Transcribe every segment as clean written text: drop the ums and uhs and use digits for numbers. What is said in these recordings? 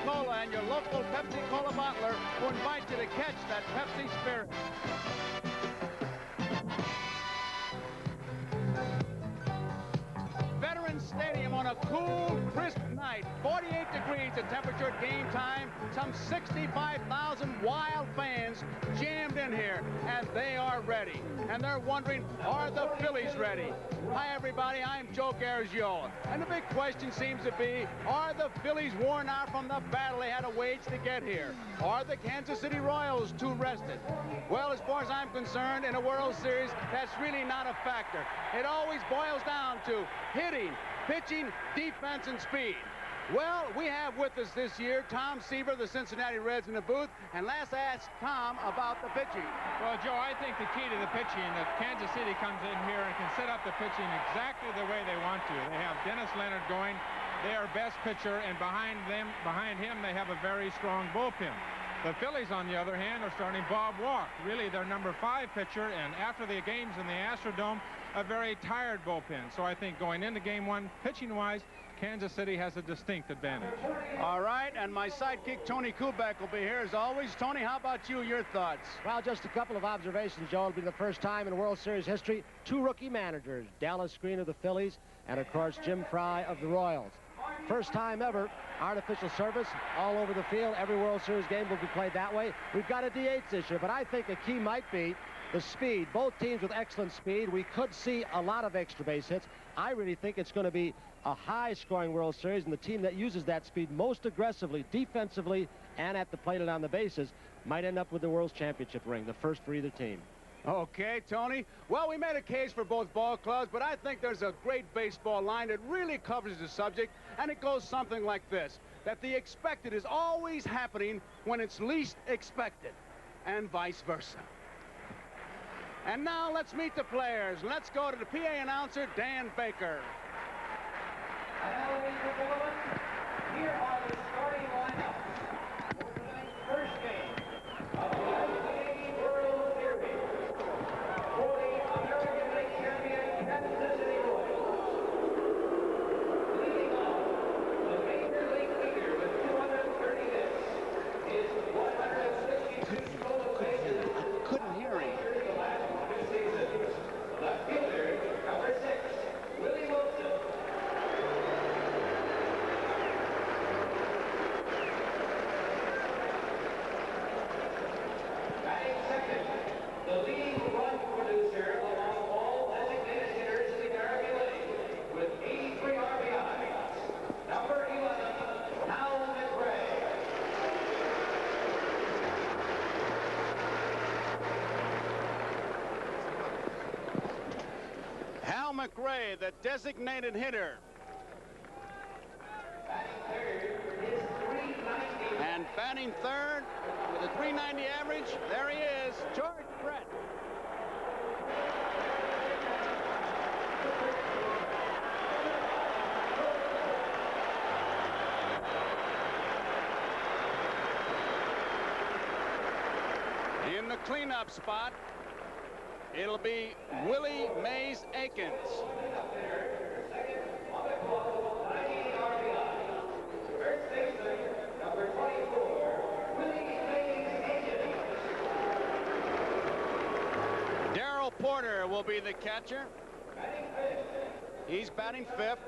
Cola and your local Pepsi Cola bottler who invite you to catch that Pepsi spirit. Veterans Stadium on a cool, crisp night. 48 degrees the temperature at game time. Some 65,000 wild fans jammed in here, and they are ready. And they're wondering, are the Phillies ready? Hi, everybody. I'm Joe Garagiola. And the big question seems to be, are the Phillies worn out from the battle they had to wage to get here? Are the Kansas City Royals too rested? Well, as far as I'm concerned, in a World Series, that's really not a factor. It always boils down to hitting, pitching, defense, and speed. Well, we have with us this year Tom Seaver, the Cincinnati Reds, in the booth. And last I asked Tom about the pitching. Well, Joe, I think the key to the pitching, that Kansas City comes in here and can set up the pitching exactly the way they want to. They have Dennis Leonard going. They are best pitcher, and behind him, they have a very strong bullpen. The Phillies, on the other hand, are starting Bob Walk, really their number 5 pitcher, and after the games in the Astrodome, a very tired bullpen. So I think going into game 1, pitching-wise, Kansas City has a distinct advantage. All right, and my sidekick, Tony Kubek, will be here as always. Tony, how about you, your thoughts? Well, just a couple of observations, Joe. It'll be the first time in World Series history, 2 rookie managers, Dallas Green of the Phillies and, of course, Jim Fry of the Royals. First time ever, artificial service all over the field. Every World Series game will be played that way. We've got a DH this year, but I think a key might be the speed. Both teams with excellent speed. We could see a lot of extra base hits. I really think it's going to be a high-scoring World Series, and the team that uses that speed most aggressively, defensively, and at the plate and on the bases might end up with the World Championship ring, the first for either team. Okay, Tony. Well, we made a case for both ball clubs, but I think there's a great baseball line that really covers the subject, and it goes something like this, that the expected is always happening when it's least expected, and vice versa. And now let's meet the players. Let's go to the PA announcer, Dan Baker. Here are the starting lineups for tonight's first game of the NBA World Series. For the American League champion Kansas City Royals. Leading off, the Major League leader with 230 hits is 162 total bases. I couldn't hear him. The last season. Left fielder, number 6, Willie Wilson. Batting second, the leading run producer among all designated hitters in the American League with 83 RBIs, number 11, Tug McGraw. Hal McRae, the designated hitter. And batting third with a 390 average, there he is, George Brett. In the cleanup spot, it'll be Willie Mays Aikens. Darrell Porter will be the catcher. He's batting fifth.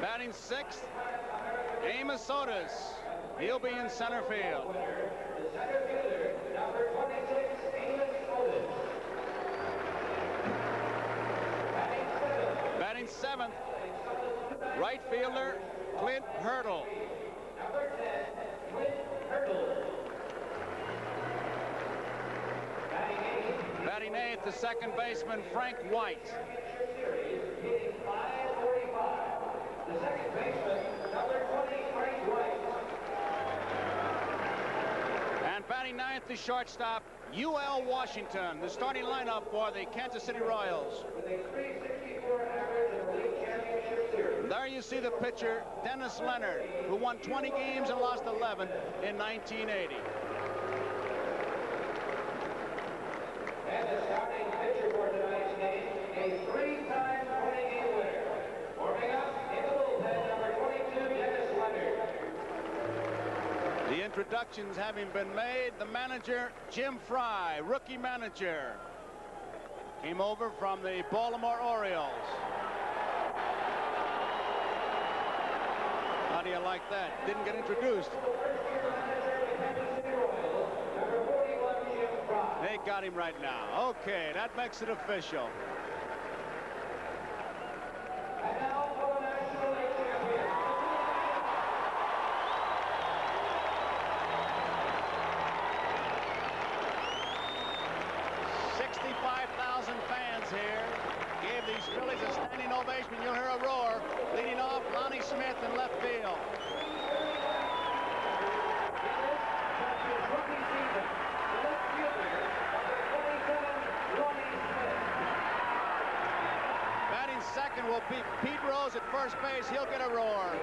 Batting sixth, Amos Otis. He'll be in center field. Batting seventh, right fielder Clint Hurdle. Batting eighth, the second baseman Frank White. The second baseman, number 20, Frank White. And batting ninth, the shortstop, U.L. Washington, the starting lineup for the Kansas City Royals. With a 364 average in the league championship series. There you see the pitcher, Dennis Leonard, who won 20 games and lost 11 in 1980. And the starting introductions having been made, the manager, Jim Fry, rookie manager, came over from the Baltimore Orioles. How do you like that? Didn't get introduced. They got him right now. Okay, that makes it official. And now for the National League champion. 65,000 fans here. Gave these Phillies a standing ovation. You'll hear a roar. Leading off, Lonnie Smith in left field. Batting second will be Pete Rose at first base. He'll get a roar.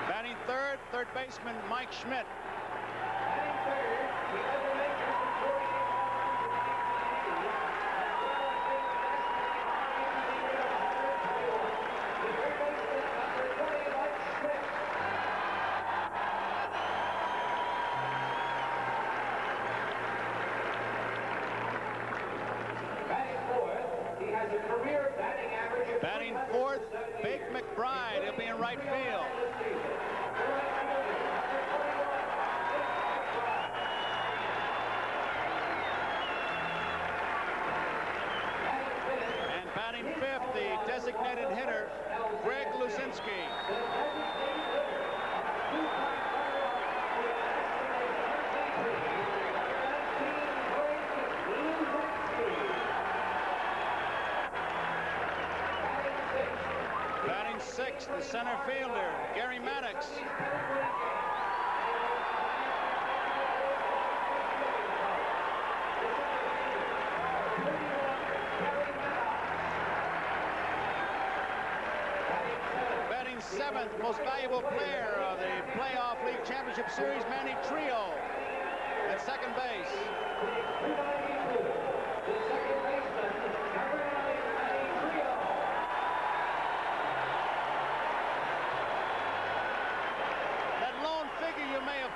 Batting third, third baseman Mike Schmidt. Batting fourth, Tug McGraw. He'll be in right field. And batting fifth, the designated hitter, Greg Luzinski. Batting sixth, the center fielder, Gary Maddox. Batting seventh, most valuable player of the playoff league championship series, Manny Trio at second base.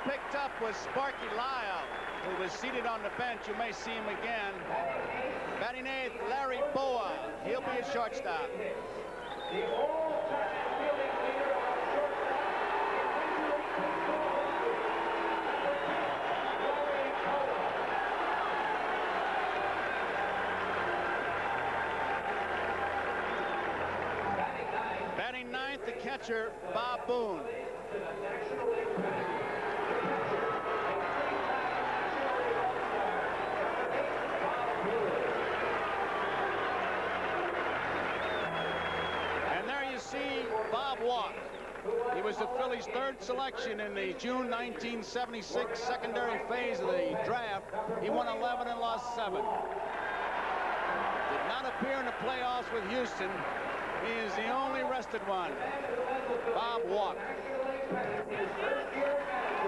Picked up was Sparky Lyle, who was seated on the bench. You may see him again. Batting eighth, Larry Boa. He'll be a shortstop. Batting ninth, the catcher, Bob Boone. See Bob Walk. He was the Phillies' third selection in the June 1976 secondary phase of the draft. He won 11 and lost 7. Did not appear in the playoffs with Houston. He is the only rested one. Bob Walk.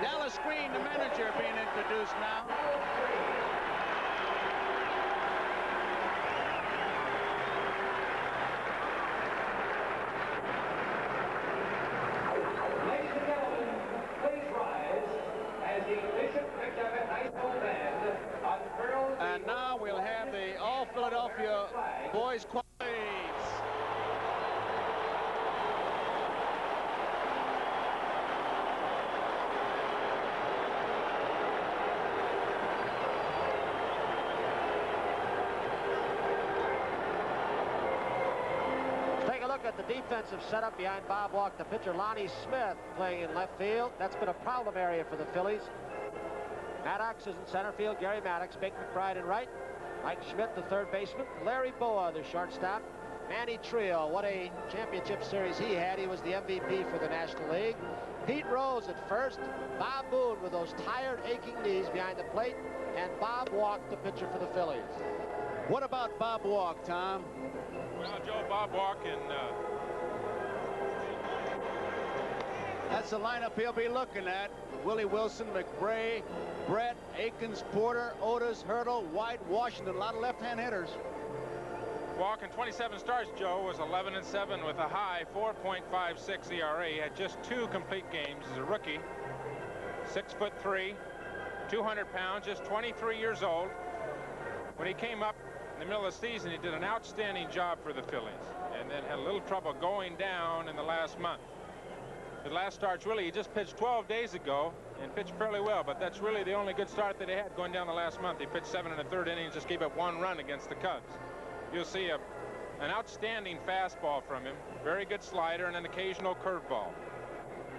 Dallas Green, the manager, being introduced now. And now we'll have the all Philadelphia boys qualities. Take a look at the defensive setup behind Bob Walk. The pitcher Lonnie Smith playing in left field. That's been a problem area for the Phillies. Maddox is in center field. Gary Maddox, Tug McGraw in right. Mike Schmidt, the third baseman. Larry Boa, the shortstop. Manny Trio, what a championship series he had. He was the MVP for the National League. Pete Rose at first. Bob Boone with those tired, aching knees behind the plate. And Bob Walk, the pitcher for the Phillies. What about Bob Walk, Tom? Well, Joe, Bob Walk in That's the lineup he'll be looking at. Willie Wilson, McGraw, Brett, Akins, Porter, Otis, Hurdle, White, Washington. A lot of left-hand hitters. Walk in 27 starts, Joe, was 11-7 with a high 4.56 ERA. He had just 2 complete games as a rookie. 6'3", 200 pounds, just 23 years old. When he came up in the middle of the season, he did an outstanding job for the Phillies, and then had a little trouble going down in the last month. The last starts, really, he just pitched 12 days ago and pitched fairly well, but that's really the only good start that he had going down the last month. He pitched 7 1/3 innings, just gave up 1 run against the Cubs. You'll see an outstanding fastball from him, very good slider, and an occasional curveball.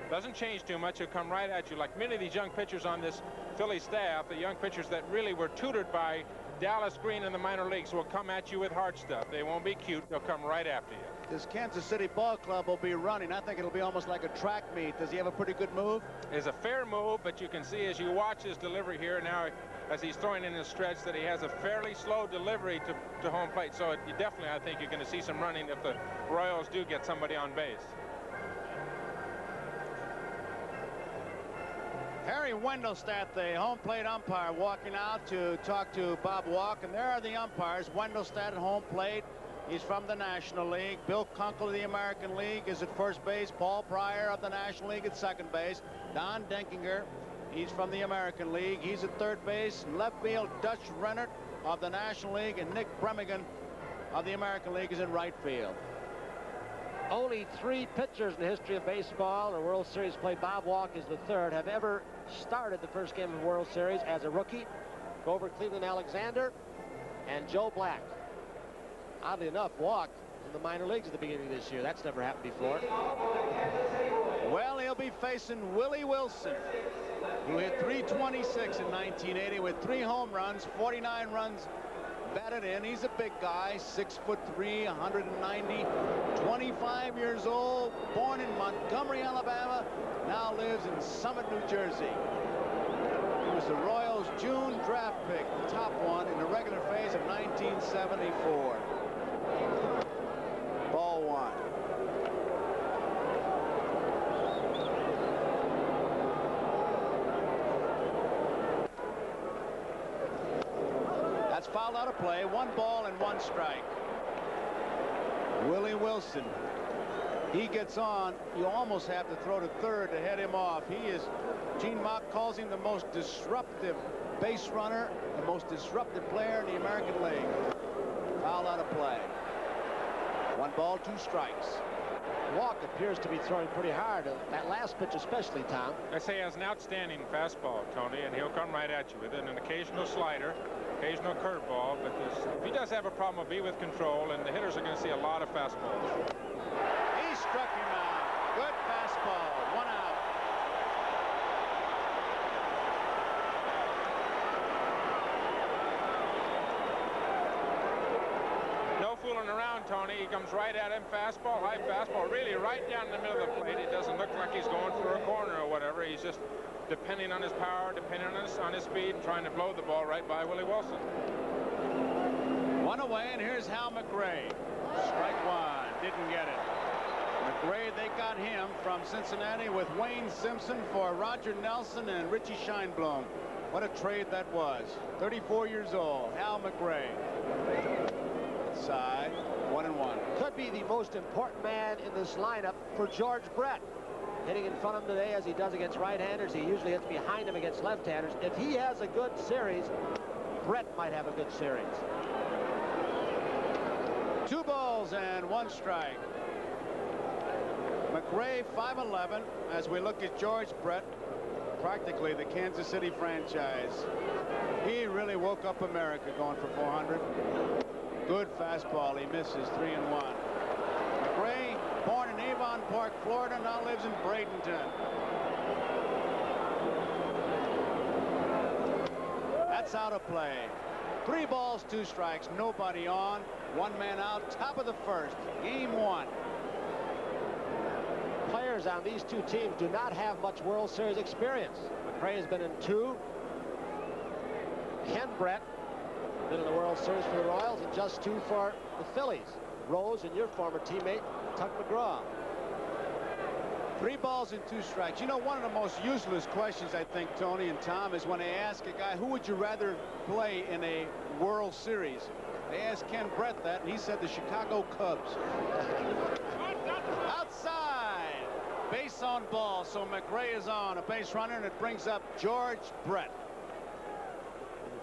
Doesn't change too much. He'll come right at you. Like many of these young pitchers on this Philly staff, the young pitchers that really were tutored by Dallas Green in the minor leagues, will come at you with hard stuff. They won't be cute. They'll come right after you. This Kansas City ball club will be running. I think it'll be almost like a track meet. Does he have a pretty good move? It's a fair move, but you can see as you watch his delivery here now, as he's throwing in his stretch, that he has a fairly slow delivery to home plate. So you definitely, I think, you're going to see some running if the Royals do get somebody on base. Harry Wendelstedt, the home plate umpire, walking out to talk to Bob Walk, and there are the umpires. Wendelstedt at home plate. He's from the National League. Bill Kunkel of the American League is at first base. Paul Pryor of the National League at second base. Don Denkinger, he's from the American League. He's at third base. Left field, Dutch Rennert of the National League, and Nick Bremigan of the American League is in right field. Only 3 pitchers in the history of baseball or World Series play. Bob Walk is the third, have ever started the first game of the World Series as a rookie. Grover Cleveland Alexander and Joe Black. Oddly enough, Walk in the minor leagues at the beginning of this year. That's never happened before. Well, he'll be facing Willie Wilson, who hit .326 in 1980 with 3 home runs, 49 runs batted in. He's a big guy, 6'3", 190, 25 years old, born in Montgomery, Alabama, now lives in Summit, New Jersey. He was the Royals' June draft pick, the top one in the regular phase of 1974. Ball 1. That's fouled out of play. 1 ball and 1 strike. Willie Wilson. He gets on. You almost have to throw to third to head him off. He is, Gene Mock calls him the most disruptive base runner, the most disruptive player in the American League. Foul out of play. 1 ball, 2 strikes. Walk appears to be throwing pretty hard. That last pitch especially, Tom. I say he has an outstanding fastball, Tony, and he'll come right at you with it. An occasional slider, occasional curveball, but if he does have a problem, it'll be with control, and the hitters are going to see a lot of fastballs. He struck him out. Good fastball. 1 out. No fooling around, Tony. He comes right at him. Fastball, high fastball, really right down in the middle of the plate. It doesn't look like he's going for a corner or whatever. He's just depending on his power, depending on his speed, and trying to blow the ball right by Willie Wilson. 1 away, and here's Hal McGraw. Strike 1. Didn't get it. McGraw, they got him from Cincinnati with Wayne Simpson for Roger Nelson and Richie Scheinblum. What a trade that was. 34 years old, Hal McGraw. Side, 1-1. Could be the most important man in this lineup for George Brett. Hitting in front of him today as he does against right-handers. He usually hits behind him against left-handers. If he has a good series, Brett might have a good series. 2 balls and 1 strike. McGraw 5'11", as we look at George Brett, practically the Kansas City franchise. He really woke up America going for 400. Good fastball. He misses. 3-1. McGraw, born in Avon Park, Florida, now lives in Bradenton. That's out of play. 3 balls, 2 strikes. Nobody on. 1 man out. Top of the first. Game 1. Players on these 2 teams do not have much World Series experience. McGraw has been in 2. Ken Brett been in the World Series for the Royals and just 2 for the Phillies. Rose and your former teammate, Tug McGraw. 3 balls and 2 strikes. You know, one of the most useless questions, I think, Tony and Tom, is when they ask a guy, who would you rather play in a World Series? They asked Ken Brett that, and he said the Chicago Cubs. Outside. Base on ball, so McGraw is on. A base runner, and it brings up George Brett.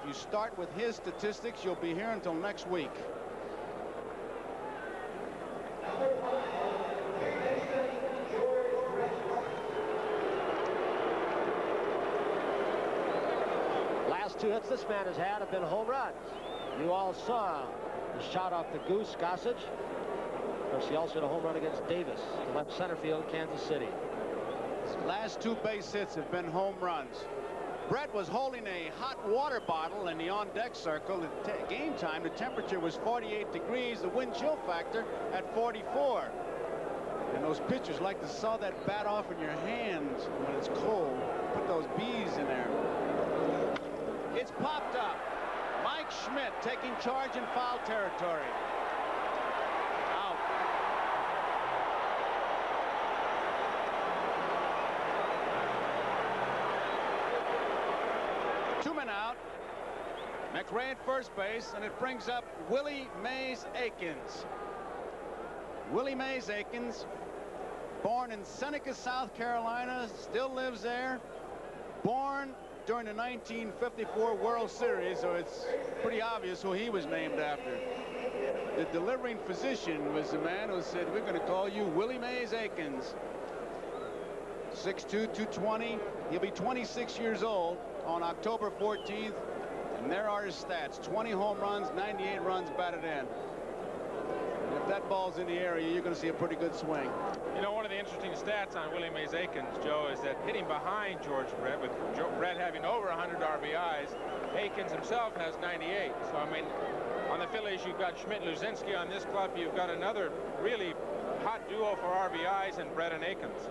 If you start with his statistics, you'll be here until next week. Last 2 hits this man has had have been home runs. You all saw the shot off the Goose Gossage. Of course, he also had a home run against Davis to left center field, Kansas City. His last 2 base hits have been home runs. Brett was holding a hot water bottle in the on-deck circle. At game time, the temperature was 48 degrees, the wind chill factor at 44. And those pitchers like to saw that bat off in your hands when it's cold. Put those bees in there. It's popped up. Mike Schmidt taking charge in foul territory. Out. Two men out. McGraw at first base, and it brings up Willie Mays Aikens. Willie Mays Aikens, born in Seneca, South Carolina, still lives there. Born during the 1954 World Series, so it's pretty obvious who he was named after. The delivering physician was the man who said, we're going to call you Willie Mays Aikens. 6'2", 220. He'll be 26 years old on October 14th. And there are his stats. 20 home runs, 98 runs batted in. And if that ball's in the area, you're going to see a pretty good swing. You know, one of the interesting stats on Willie Mays Aikens, Joe, is that hitting behind George Brett, with Brett having over 100 RBIs, Aikens himself has 98. So, I mean, on the Phillies, you've got Schmidt-Luzinski. On this club, you've got another really hot duo for RBIs in Brett and Aikens.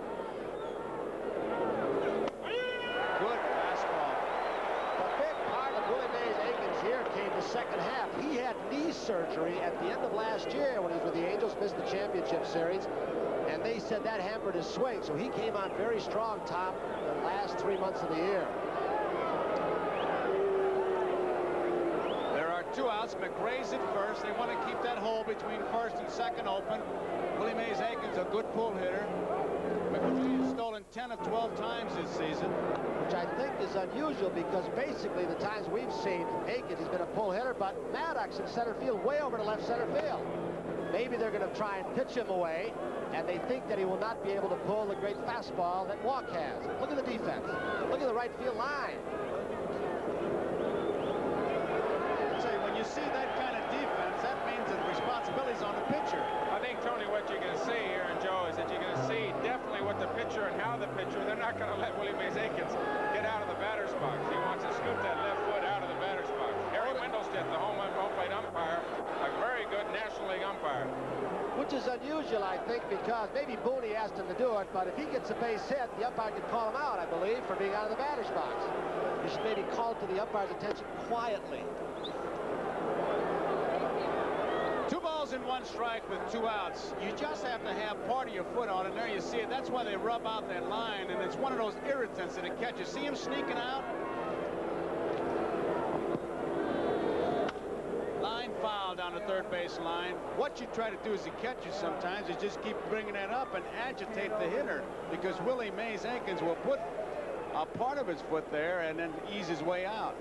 Good fastball. The big part of Willie Mays Aikens here came the second half. He had knee surgery at the end of last year when he was with the Angels, missed the championship series. And they said that hampered his swing, so he came on very strong, Tom, the last 3 months of the year. There are 2 outs. McGraw's at first. They want to keep that hole between first and second open. Willie Mays Aikens, a good pull hitter. McGraw has stolen 10 of 12 times this season. Which I think is unusual because basically the times we've seen Aikens, he's been a pull hitter, but Maddox in center field, way over to left center field. Maybe they're going to try and pitch him away, and they think that he will not be able to pull the great fastball that Walk has. Look at the defense. Look at the right field line. So when you see that kind of defense, that means that the responsibility's on the pitcher. I think, Tony, what you're going to see here, and Joe, is that you're going to see definitely what the pitcher and how the pitcher, they're not going to let Willie Mays Aikens get out of the batter's box. He wants to scoop that left foot out of the batter's box. Harry Wendelstedt, the home plate umpire, a very good National League umpire. Which is unusual, I think, because maybe Booney asked him to do it, but if he gets a base hit, the umpire could call him out, I believe, for being out of the batter's box. You should maybe call it to the umpire's attention quietly. 2 balls and 1 strike with 2 outs. You just have to have part of your foot on it. There you see it. That's why they rub out that line, and it's one of those irritants that it catches. See him sneaking out? Line foul down the third base line. What you try to do as a catcher sometimes is just keep bringing that up and agitate the hitter, because Willie Mays Aikens will put a part of his foot there and then ease his way out.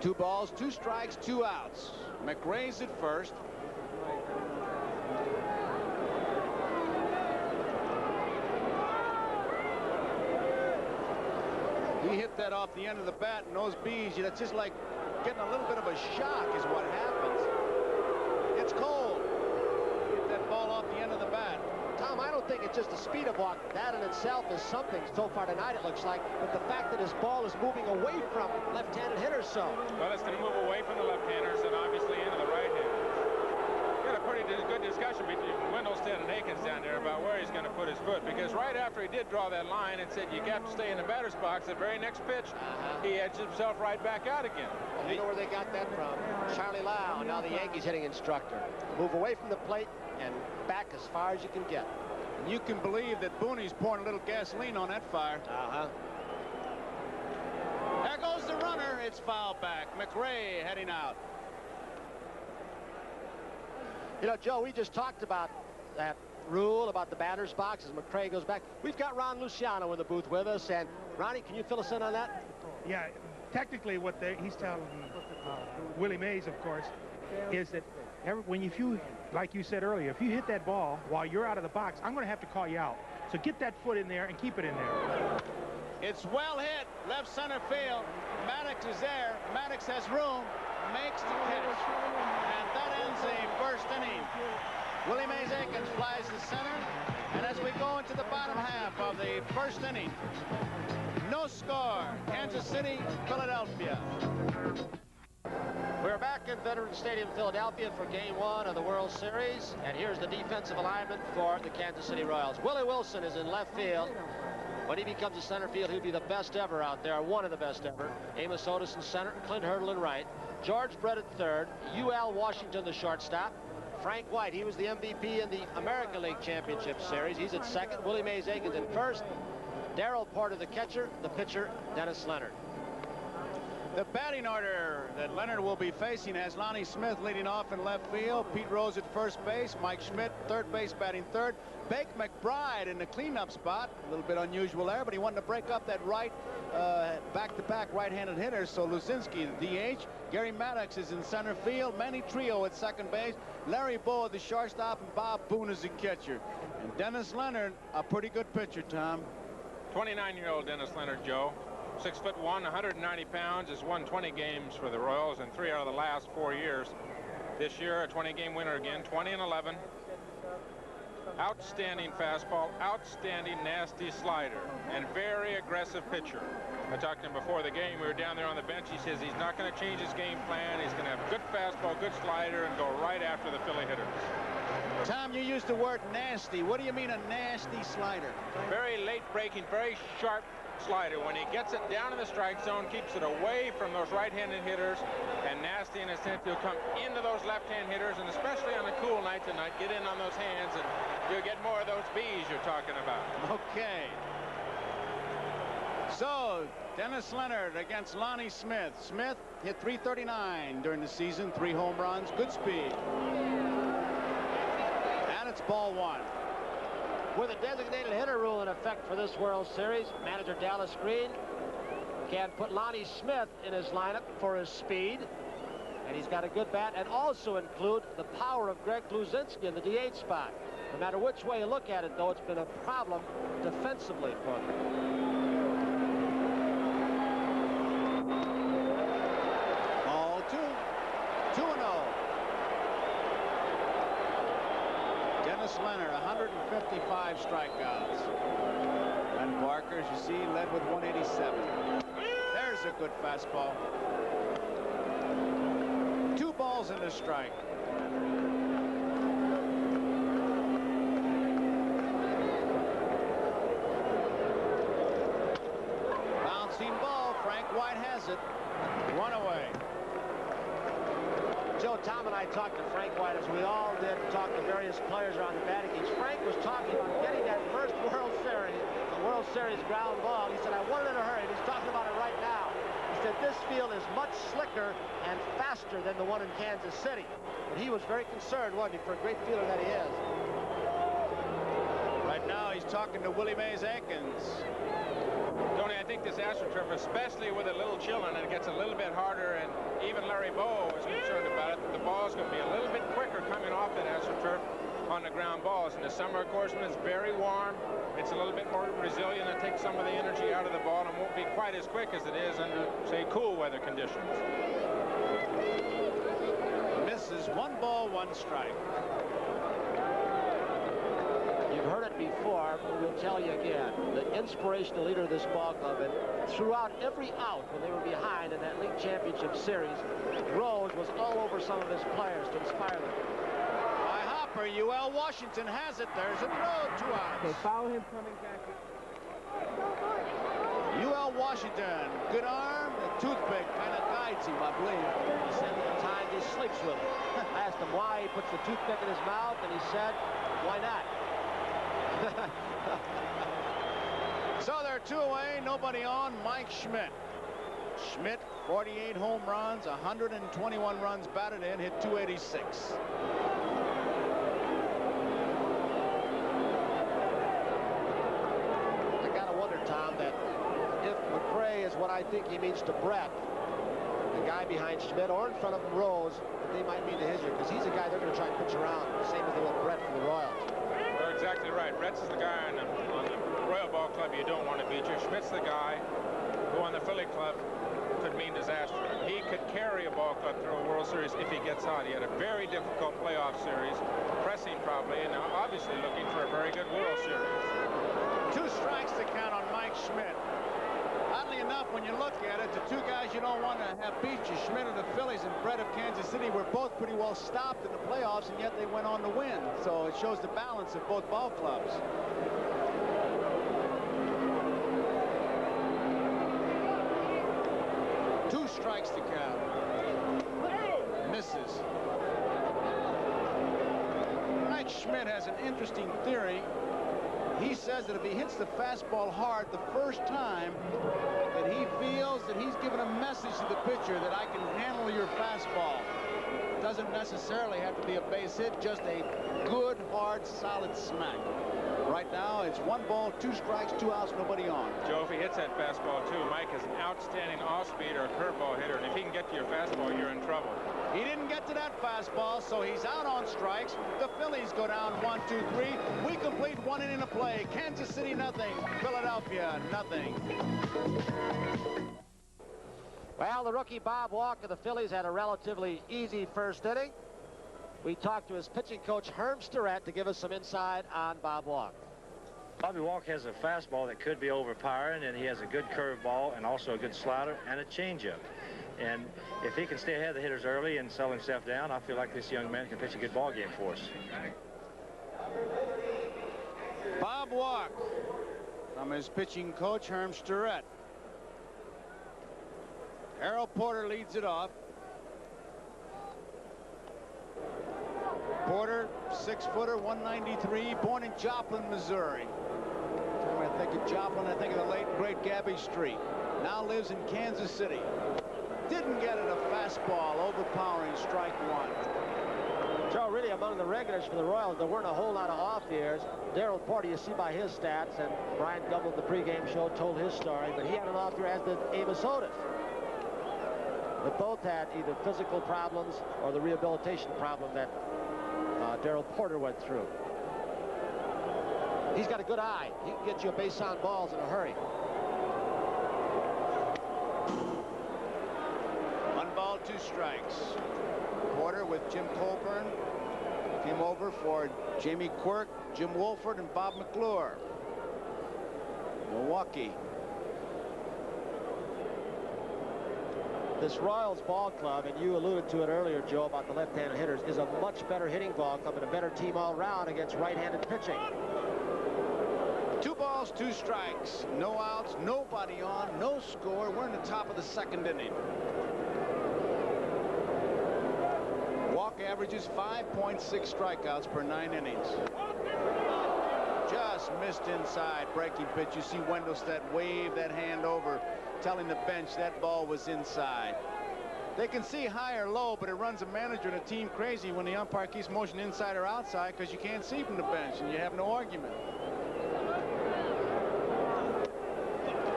2 balls, 2 strikes, 2 outs. McGraw's at first. He hit that off the end of the bat, and those bees, that's just like getting a little bit of a shock is what happens. It's cold. Hit that ball off the end of the bat. Tom, I don't think it's just the speed of Walk. That in itself is something so far tonight, it looks like. But the fact that his ball is moving away from left-handed hitters, so. Well, it's going to move away from the left-handers and obviously into the right-handers. Got a pretty good discussion between Wendelstedt and Aikens down there about where he's going to put his foot, because right after he did draw that line and said you got to stay in the batter's box, the very next pitch, he edged himself right back out again. And you know where they got that from? Charlie Lau, now the Yankees hitting instructor. Move away from the plate and back as far as you can get. And you can believe that Booney's pouring a little gasoline on that fire. There goes the runner. It's foul back. McGraw heading out. You know, Joe, we just talked about that rule about the batter's box as McGraw goes back. We've got Ron Luciano in the booth with us. And, Ronnie, can you fill us in on that? Yeah, technically what he's telling Willie Mays, of course, is that if you, like you said earlier, if you hit that ball while you're out of the box, I'm going to have to call you out. So get that foot in there and keep it in there. It's well hit, left center field. Maddox is there. Maddox has room, makes the catch, and that ends the first inning. Willie Mays Aikens flies to center, and as we go into the bottom half of the first inning, no score. Kansas City, Philadelphia. We're back in Veterans Stadium, Philadelphia for Game 1 of the World Series, and here's the defensive alignment for the Kansas City Royals. Willie Wilson is in left field. When he becomes a center field, he'll be the best ever out there, one of the best ever. Amos Otis in center, Clint Hurdle in right. George Brett at third, UL Washington the shortstop. Frank White, he was the MVP in the American League Championship Series. He's at second. Willie Mays Aikens in first. Darrell Porter the catcher, the pitcher, Dennis Leonard. The batting order that Leonard will be facing has Lonnie Smith leading off in left field, Pete Rose at first base, Mike Schmidt third base batting third, Bake McBride in the cleanup spot. A little bit unusual there, but he wanted to break up that right back-to-back right-handed hitter. So Luzinski, the DH, Gary Maddox is in center field, Manny Trio at second base, Larry Bowe at the shortstop, and Bob Boone is the catcher. And Dennis Leonard, a pretty good pitcher, Tom. 29-year-old Dennis Leonard, Joe. 6'1", 190 pounds, has won 20 games for the Royals in 3 out of the last 4 years. This year, a 20-game winner again, 20-11. Outstanding fastball, outstanding nasty slider, and very aggressive pitcher. I talked to him before the game. We were down there on the bench. He says he's not going to change his game plan. He's going to have good fastball, good slider, and go right after the Philly hitters. Tom, you used the word nasty. What do you mean a nasty slider? Very late breaking, very sharp slider. When he gets it down in the strike zone, keeps it away from those right-handed hitters, and nasty in a sense, he'll come into those left-hand hitters, and especially on a cool night tonight, get in on those hands, and you'll get more of those bees you're talking about. Okay. So, Dennis Leonard against Lonnie Smith. Smith hit .339 during the season, 3 home runs, good speed. And it's ball 1. With a designated hitter rule in effect for this World Series, manager Dallas Green can put Lonnie Smith in his lineup for his speed, and he's got a good bat, and also include the power of Greg Luzinski in the DH spot. No matter which way you look at it, though, it's been a problem defensively for them. Ball 2. 2-0. Dennis Leonard, 155 strikeouts. And Barker, as you see, led with 187. There's a good fastball. 2 balls in the strike. Bouncing ball. Frank White has it. 1 away. Joe, Tom and I talked to Frank White, as we all did, talked to various players around the batting cage. Frank was talking about getting that first World Series ground ball. He said, I want it in a hurry. And he's talking about it right now. He said, this field is much slicker and faster than the one in Kansas City. But he was very concerned, wasn't he, for a great fielder that he is. Right now, he's talking to Willie Mays Aikens. Tony, I think this AstroTurf, especially with a little chill in it, gets a little bit harder, and even Larry Bowe is concerned about it, that the ball's going to be a little bit quicker coming off that AstroTurf on the ground balls. In the summer, of course, when it's very warm, it's a little bit more resilient and takes some of the energy out of the ball and won't be quite as quick as it is under, say, cool weather conditions. Misses. 1 ball, 1 strike. You've heard it before, but we'll tell you again. The inspirational leader of this ball club, and throughout every out when they were behind in that league championship series, Rose was all over some of his players to inspire them. By Hopper, UL Washington has it. There's a no, 2 outs. They foul him coming back. UL Washington, good arm, the toothpick kind of guides him, I believe. He said at times he sleeps with it. I asked him why he puts the toothpick in his mouth, and he said, why not? So they're 2 away, nobody on. Mike Schmidt. Schmidt, 48 home runs, 121 runs batted in, hit 286. I gotta wonder, Tom, that if McGraw is what I think he means to Brett, the guy behind Schmidt or in front of him, Rose, that they might mean to Hizzer, because he's a guy they're going to try and pitch around, same as they will Brett for the Royals. Well, exactly right. Brett's the guy on the Royal Ball Club you don't want to beat you. Schmidt's the guy who on the Philly Club could mean disaster. He could carry a ball club through a World Series if he gets hot. He had a very difficult playoff series, pressing probably, and now obviously looking for a very good World Series. 2 strikes to count on Mike Schmidt. Oddly enough, when you look at it, the 2 guys you don't want to have beat you, Schmidt of the Phillies and Brett of Kansas City, were both pretty well stopped in the playoffs, and yet they went on to win. So it shows the balance of both ball clubs. Two strikes to count. Misses. Mike Schmidt has an interesting theory. He says that if he hits the fastball hard the first time, that he feels that he's given a message to the pitcher that I can handle your fastball. Doesn't necessarily have to be a base hit, just a good, hard, solid smack. Right now, it's 1 ball, 2 strikes, 2 outs, nobody on. Joe, if he hits that fastball too, Mike is an outstanding off-speed or curveball hitter, and if he can get to your fastball, you're in trouble. He didn't get to that fastball, so he's out on strikes. The Phillies go down 1, 2, 3. We complete 1 inning of play. Kansas City, nothing. Philadelphia, nothing. Well, the rookie Bob Walk of the Phillies had a relatively easy first inning. We talked to his pitching coach, Herm Starrett, to give us some insight on Bob Walk. Bobby Walk has a fastball that could be overpowering, and he has a good curveball and also a good slider and a changeup. And if he can stay ahead of the hitters early and settle himself down, I feel like this young man can pitch a good ball game for us. Bob Walk from his pitching coach, Herm Starrett. Harold Porter leads it off. Porter, 6-footer, 193, born in Joplin, Missouri. When I think of Joplin, I think of the late, great Gabby Street. Now lives in Kansas City. Didn't get it a fastball, overpowering strike 1. Joe, really among the regulars for the Royals, there weren't a whole lot of off years. Darrell Porter, you see by his stats, and Brian Gumble, the pregame show, told his story, but he had an off year, as did Amos Otis. But both had either physical problems or the rehabilitation problem that Darrell Porter went through. He's got a good eye. He can get you a base on balls in a hurry. 1 ball, 2 strikes. Porter with Jim Colburn came over for Jamie Quirk, Jim Wolford, and Bob McClure. Milwaukee. This Royals ball club, and you alluded to it earlier, Joe, about the left-handed hitters, is a much better hitting ball club and a better team all around against right-handed pitching. 2 balls, 2 strikes. No outs, nobody on, no score. We're in the top of the 2nd inning. Walk averages 5.6 strikeouts per 9 innings. Just missed inside. Breaking pitch. You see Wendelstedt wave that hand over, telling the bench that ball was inside. They can see high or low, but it runs a manager and a team crazy when the umpire keeps motion inside or outside, because you can't see from the bench and you have no argument.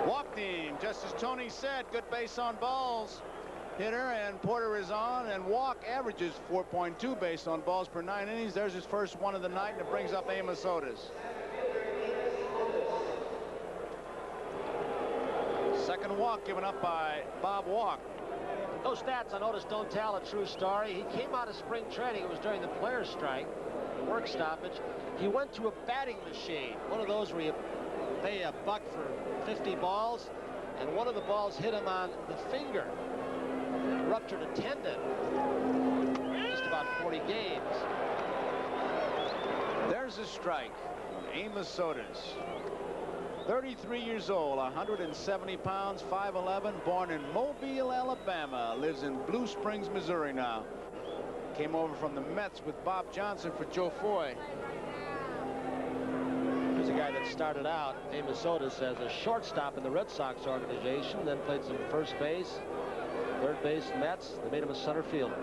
Walk team, just as Tony said, good base on balls hitter, and Porter is on, and Walk averages 4.2 base on balls per 9 innings. There's his first one of the night, and it brings up Amos Otis. Second walk given up by Bob Walk. Those stats on Otis don't tell a true story. He came out of spring training. It was during the players' strike, the work stoppage. He went to a batting machine, one of those where you pay $1 for 50 balls, and one of the balls hit him on the finger. Ruptured a tendon. Just about 40 games. There's a strike on Amos Otis. 33 years old, 170 pounds, 5'11", born in Mobile, Alabama, lives in Blue Springs, Missouri now. Came over from the Mets with Bob Johnson for Joe Foy. Here's a guy that started out, Amos Otis, as a shortstop in the Red Sox organization, then played some first base, third base, Mets. They made him a center fielder.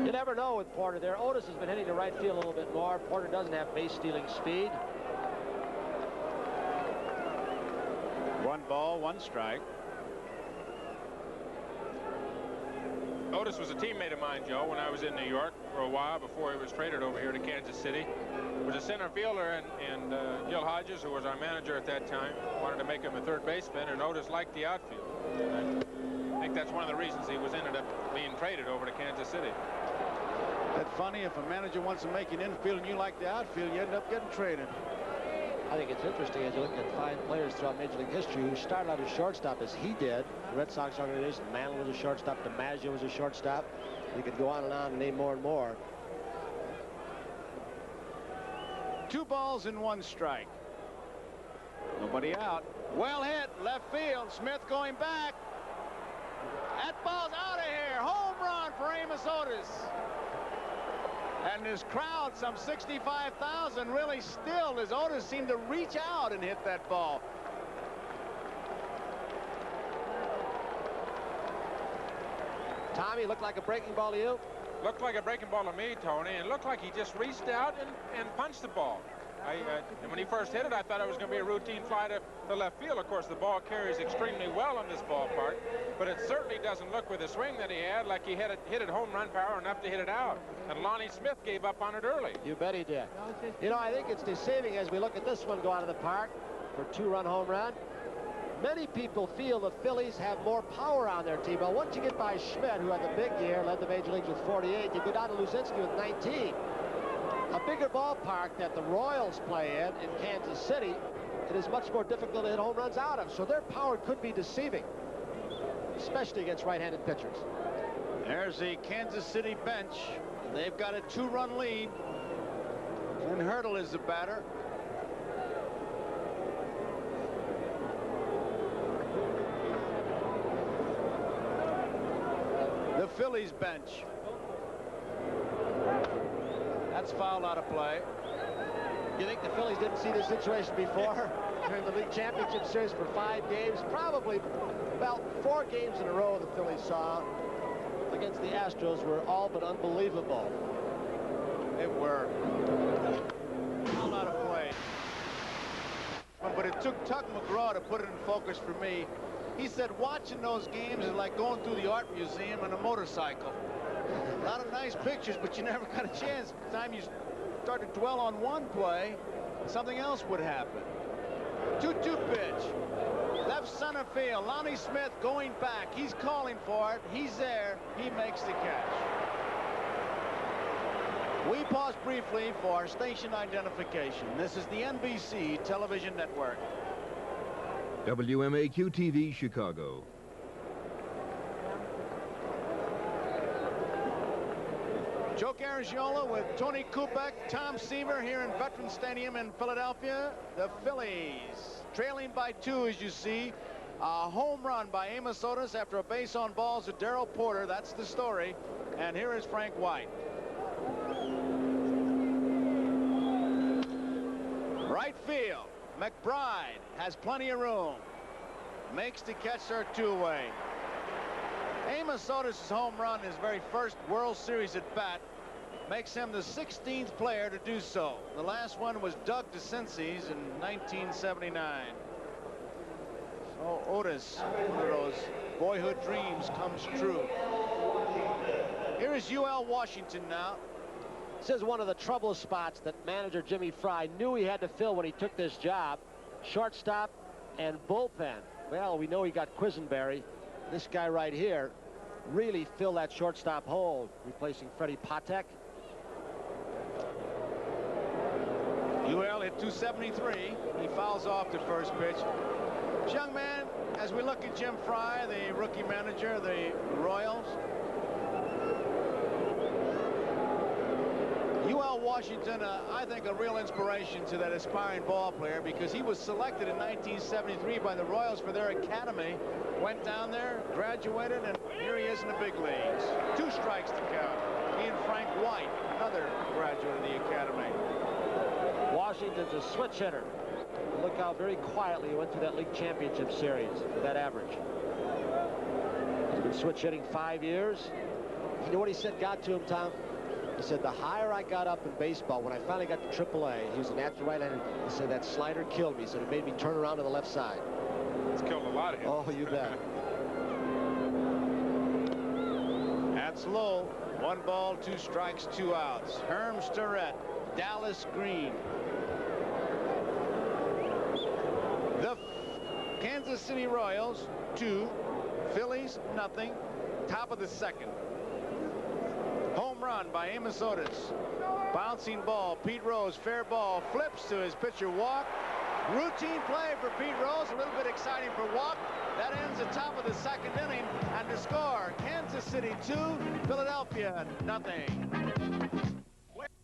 You never know with Porter there. Otis has been hitting the right field a little bit more. Porter doesn't have base-stealing speed. 1 ball, 1 strike. Otis was a teammate of mine, Joe, when I was in New York for a while before he was traded over here to Kansas City. He was a center fielder, and Gil Hodges, who was our manager at that time, wanted to make him a third baseman, and Otis liked the outfield. And I think that's one of the reasons he was ended up being traded over to Kansas City. That's funny. If a manager wants to make an infield and you like the outfield, you end up getting traded. I think it's interesting as you look at 5 players throughout Major League history who started out as shortstop as he did. The Red Sox organization, Mantle was a shortstop, DiMaggio was a shortstop. You could go on and name more and more. 2 balls and 1 strike. Nobody out. Well hit, left field. Smith going back. That ball's out of here. Home run for Amos Otis. And this crowd, some 65,000, really stilled as Otis seemed to reach out and hit that ball. Tommy, looked like a breaking ball to you? Looked like a breaking ball to me, Tony, and looked like he just reached out and punched the ball. And when he first hit it, I thought it was going to be a routine fly to left field. Of course, the ball carries extremely well in this ballpark, but it certainly doesn't look with the swing that he had like he hit it home run power enough to hit it out. And Lonnie Smith gave up on it early. You bet he did. You know, I think it's deceiving as we look at this one go out of the park for a 2-run home run. Many people feel the Phillies have more power on their team. But once you get by Schmidt, who had the big year, led the major leagues with 48, you go down to Luzinski with 19. A bigger ballpark that the Royals play in Kansas City, it is much more difficult to hit home runs out of. So their power could be deceiving, especially against right-handed pitchers. There's the Kansas City bench. They've got a 2-run lead. And Hurdle is the batter. The Phillies bench. That's fouled out of play. You think the Phillies didn't see this situation before? During the league championship series for 5 games, probably about 4 games in a row the Phillies saw against the Astros were all but unbelievable. They were. Fouled out of play. But it took Tug McGraw to put it in focus for me. He said watching those games is like going through the art museum on a motorcycle. A lot of nice pictures, but you never got a chance. By the time you start to dwell on one play, something else would happen. 2-2 pitch. Left center field. Lonnie Smith going back. He's calling for it. He's there. He makes the catch. We pause briefly for station identification. This is the NBC television network. WMAQ-TV, Chicago. Joe Garagiola with Tony Kubek, Tom Seaver here in Veterans Stadium in Philadelphia. The Phillies trailing by 2, as you see. A home run by Amos Otis after a base on balls to Darrell Porter. That's the story. And here is Frank White. Right field. McBride has plenty of room. Makes the catch there 2-way. Amos Otis' home run, his very first World Series at bat, makes him the 16th player to do so. The last one was Doug DeCinces in 1979. So Otis, one of those boyhood dreams comes true. Here is UL Washington now. This is one of the trouble spots that manager Jimmy Fry knew he had to fill when he took this job. Shortstop and bullpen. Well, we know he got Quisenberry. This guy right here really filled that shortstop hole, replacing Freddie Patek. UL hit 273. He fouls off the first pitch. This young man, as we look at Jim Fry, the rookie manager of the Royals, UL Washington, I think a real inspiration to that aspiring ball player, because he was selected in 1973 by the Royals for their academy, went down there, graduated, and here he is in the big leagues. 2 strikes to count. He and Frank White, another graduate of the academy. Washington's a switch hitter. Look how very quietly he went through that league championship series with that average. He's been switch hitting 5 years. You know what he said got to him, Tom? He said, the higher I got up in baseball, when I finally got to AAA, he was a natural right-hander. He said, that slider killed me. He said, it made me turn around to the left side. It's killed a lot of him. Oh, you bet. That's low. 1 ball, 2 strikes, 2 outs. Herm Starrett, Dallas Green. The Kansas City Royals, 2. Phillies, nothing. Top of the 2nd. Home run by Amos Otis. Bouncing ball. Pete Rose, fair ball. Flips to his pitcher walk. Routine play for Pete Rose. A little bit exciting for walk. That ends the top of the 2nd inning. And the score, Kansas City 2, Philadelphia nothing.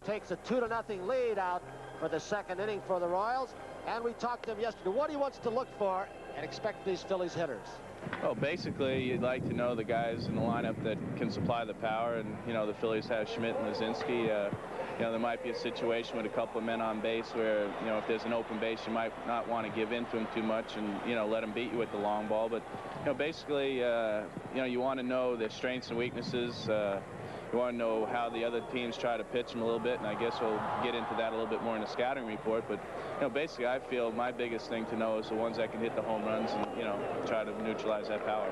Takes a 2-0 lead out for the 2nd inning for the Royals. And we talked to him yesterday. What he wants to look for and expect these Phillies hitters. Well, basically, you'd like to know the guys in the lineup that can supply the power. And, you know, the Phillies have Schmidt and Luzinski. You know, there might be a situation with a couple of men on base where, you know, if there's an open base, you might not want to give in to them too much and, you know, let them beat you with the long ball. But, you know, basically, you know, you want to know their strengths and weaknesses. You want to know how the other teams try to pitch them a little bit, and I guess we'll get into that a little bit more in the scouting report. But, you know, basically, I feel my biggest thing to know is the ones that can hit the home runs and, you know, try to neutralize that power.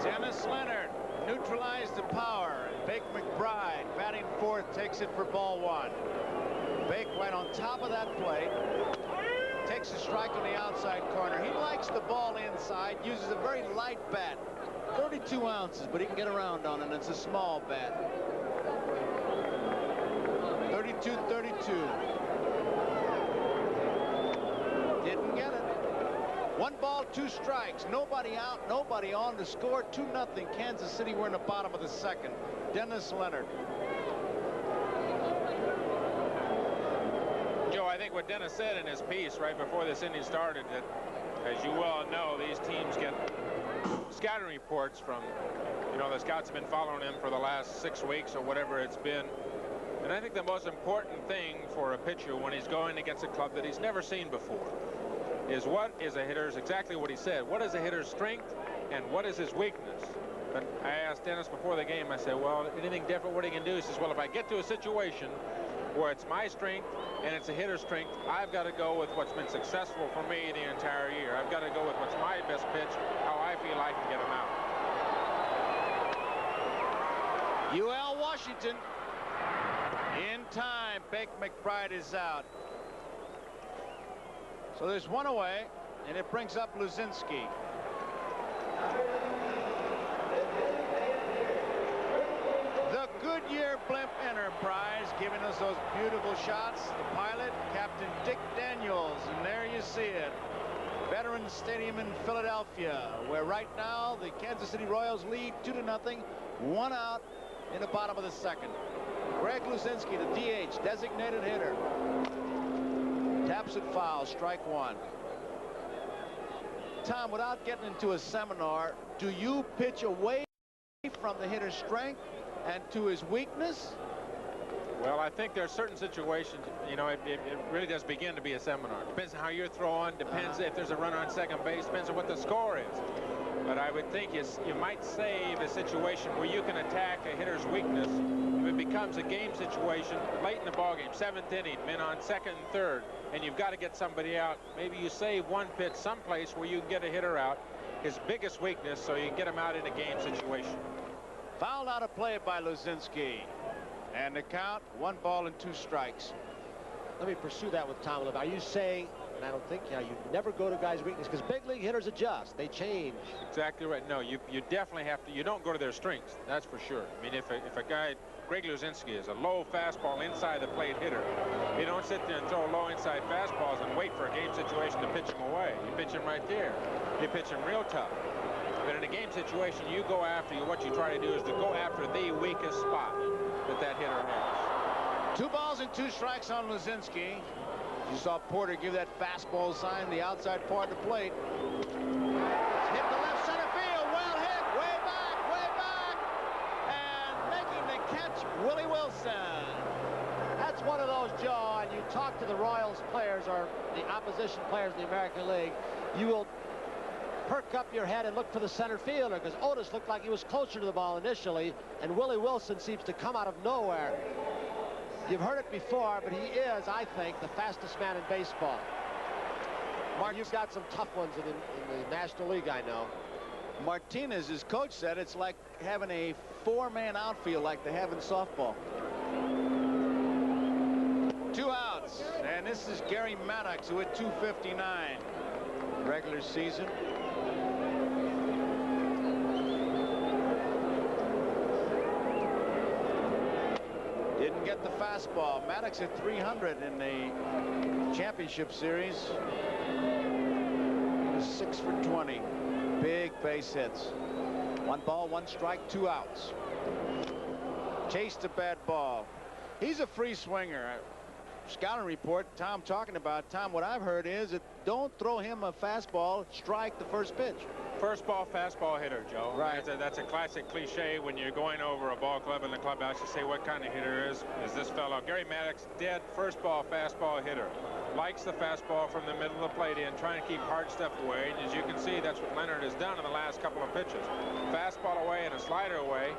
Dennis Leonard neutralized the power. Bake McBride, batting 4th, takes it for ball 1. Bake right on top of that plate. Takes a strike on the outside corner. He likes the ball inside, uses a very light bat. 32 ounces, but he can get around on it, and it's a small bat. 32-32. Didn't get it. 1 ball, 2 strikes. Nobody out, nobody on to score. 2-0 Kansas City. We're in the bottom of the 2nd. Dennis Leonard. Joe, I think what Dennis said in his piece right before this inning started, that, as you well know, these teams get scouting reports from, you know, the scouts have been following him for the last 6 weeks or whatever it's been. And I think the most important thing for a pitcher when he's going against a club that he's never seen before is what is a hitter's, exactly what he said, what is a hitter's strength and what is his weakness. But I asked Dennis before the game, I said, well, anything different what he can do? He says, well, if I get to a situation where it's my strength and it's a hitter's strength, I've got to go with what's been successful for me the entire year. I've got to go with what's my best pitch, how I feel I can get him out. UL Washington in time. Bake McBride is out. So there's 1 away, and it brings up Luzinski. The Goodyear Blimp Enterprise giving us those beautiful shots. The pilot, Captain Dick Daniels, and there you see it. Veterans Stadium in Philadelphia, where right now the Kansas City Royals lead 2-0, 1 out in the bottom of the 2nd. Greg Luzinski, the DH, designated hitter. Taps it foul, strike 1. Tom, without getting into a seminar, do you pitch away from the hitter's strength and to his weakness? Well, I think there are certain situations, you know, it really does begin to be a seminar. Depends on how you're throwing, depends if there's a runner on second base, depends on what the score is. But I would think you might save a situation where you can attack a hitter's weakness if it becomes a game situation late in the ballgame, 7th inning, men on 2nd and 3rd, and you've got to get somebody out. Maybe you save one pitch someplace where you can get a hitter out, his biggest weakness, so you can get him out in a game situation. Fouled out of play by Luzinski. And the count, 1 ball and 2 strikes. Let me pursue that with Tom. Are you saying, and I don't think, you never go to guys' weakness, because big league hitters adjust, they change. Exactly right. No, you definitely have to. You don't go to their strengths. That's for sure. I mean, if a guy, Greg Luzinski, is a low fastball inside the plate hitter, you don't sit there and throw low inside fastballs and wait for a game situation to pitch him away. You pitch him right there. You pitch him real tough. But in a game situation, you go after what you try to do is to go after the weakest spot that hitter has. 2 balls and 2 strikes on Luzinski. You saw Porter give that fastball sign, the outside part of the plate. It's hit the left center field. Well hit, way back, and making the catch, Willie Wilson. That's one of those, Joe, and you talk to the Royals players or the opposition players in the American League, you will perk up your head and look for the center fielder, because Otis looked like he was closer to the ball initially, and Willie Wilson seems to come out of nowhere. You've heard it before, but he is, I think, the fastest man in baseball. Mark, you've got some tough ones in the National League, I know. Martinez, his coach said, it's like having a 4-man outfield like they have in softball. 2 outs, and this is Gary Maddox, who hit .259 regular season. Didn't get the fastball. Maddox hit .300 in the championship series. He was 6 for 20. Big base hits. 1 ball, 1 strike, 2 outs. Chased a bad ball. He's a free swinger. Scouting report, Tom talking about, Tom, what I've heard is that don't throw him a fastball, strike the first pitch. First ball, fastball hitter, Joe. Right. That's a classic cliche when you're going over a ball club in the clubhouse. You say, what kind of hitter is this fellow? Gary Maddox, dead first ball, fastball hitter. Likes the fastball from the middle of the plate in, trying to keep hard stuff away. And as you can see, that's what Leonard has done in the last couple of pitches. Fastball away and a slider away.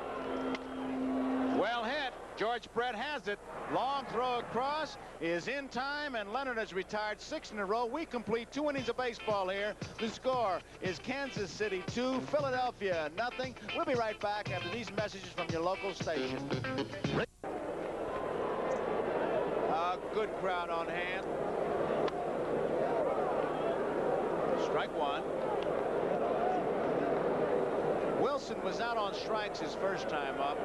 Well hit. George Brett has it. Long throw across is in time, and Leonard has retired 6 in a row. We complete 2 innings of baseball here. The score is Kansas City 2, Philadelphia nothing. We'll be right back after these messages from your local station. A good crowd on hand. Strike 1. Wilson was out on strikes his first time up.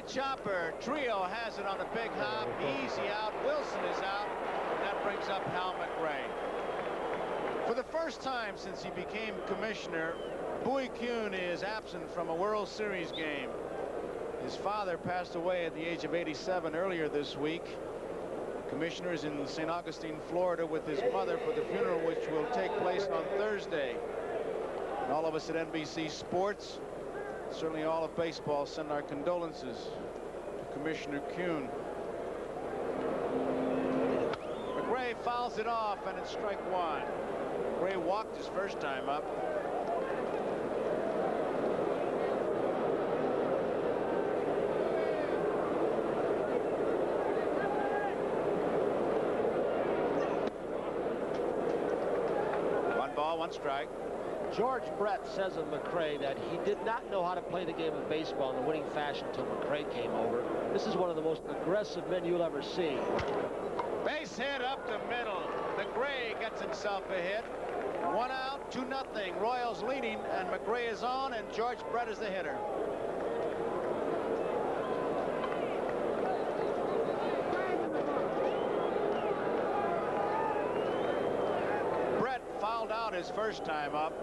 Chopper. Trio has it on a big hop. Easy out. Wilson is out. And that brings up Hal McRae. For the first time since he became commissioner, Bowie Kuhn is absent from a World Series game. His father passed away at the age of 87 earlier this week. Commissioner is in St. Augustine, Florida with his mother for the funeral, which will take place on Thursday. And all of us at NBC Sports, certainly all of baseball, send our condolences to Commissioner Kuhn. McRae fouls it off, and it's strike 1. McRae walked his first time up. One ball, 1 strike. George Brett says of McRae that he did not know how to play the game of baseball in a winning fashion until McRae came over. This is one of the most aggressive men you'll ever see. Base hit up the middle. McRae gets himself a hit. 1 out, 2-0. Royals leading, and McRae is on, and George Brett is the hitter. Brett fouled out his first time up.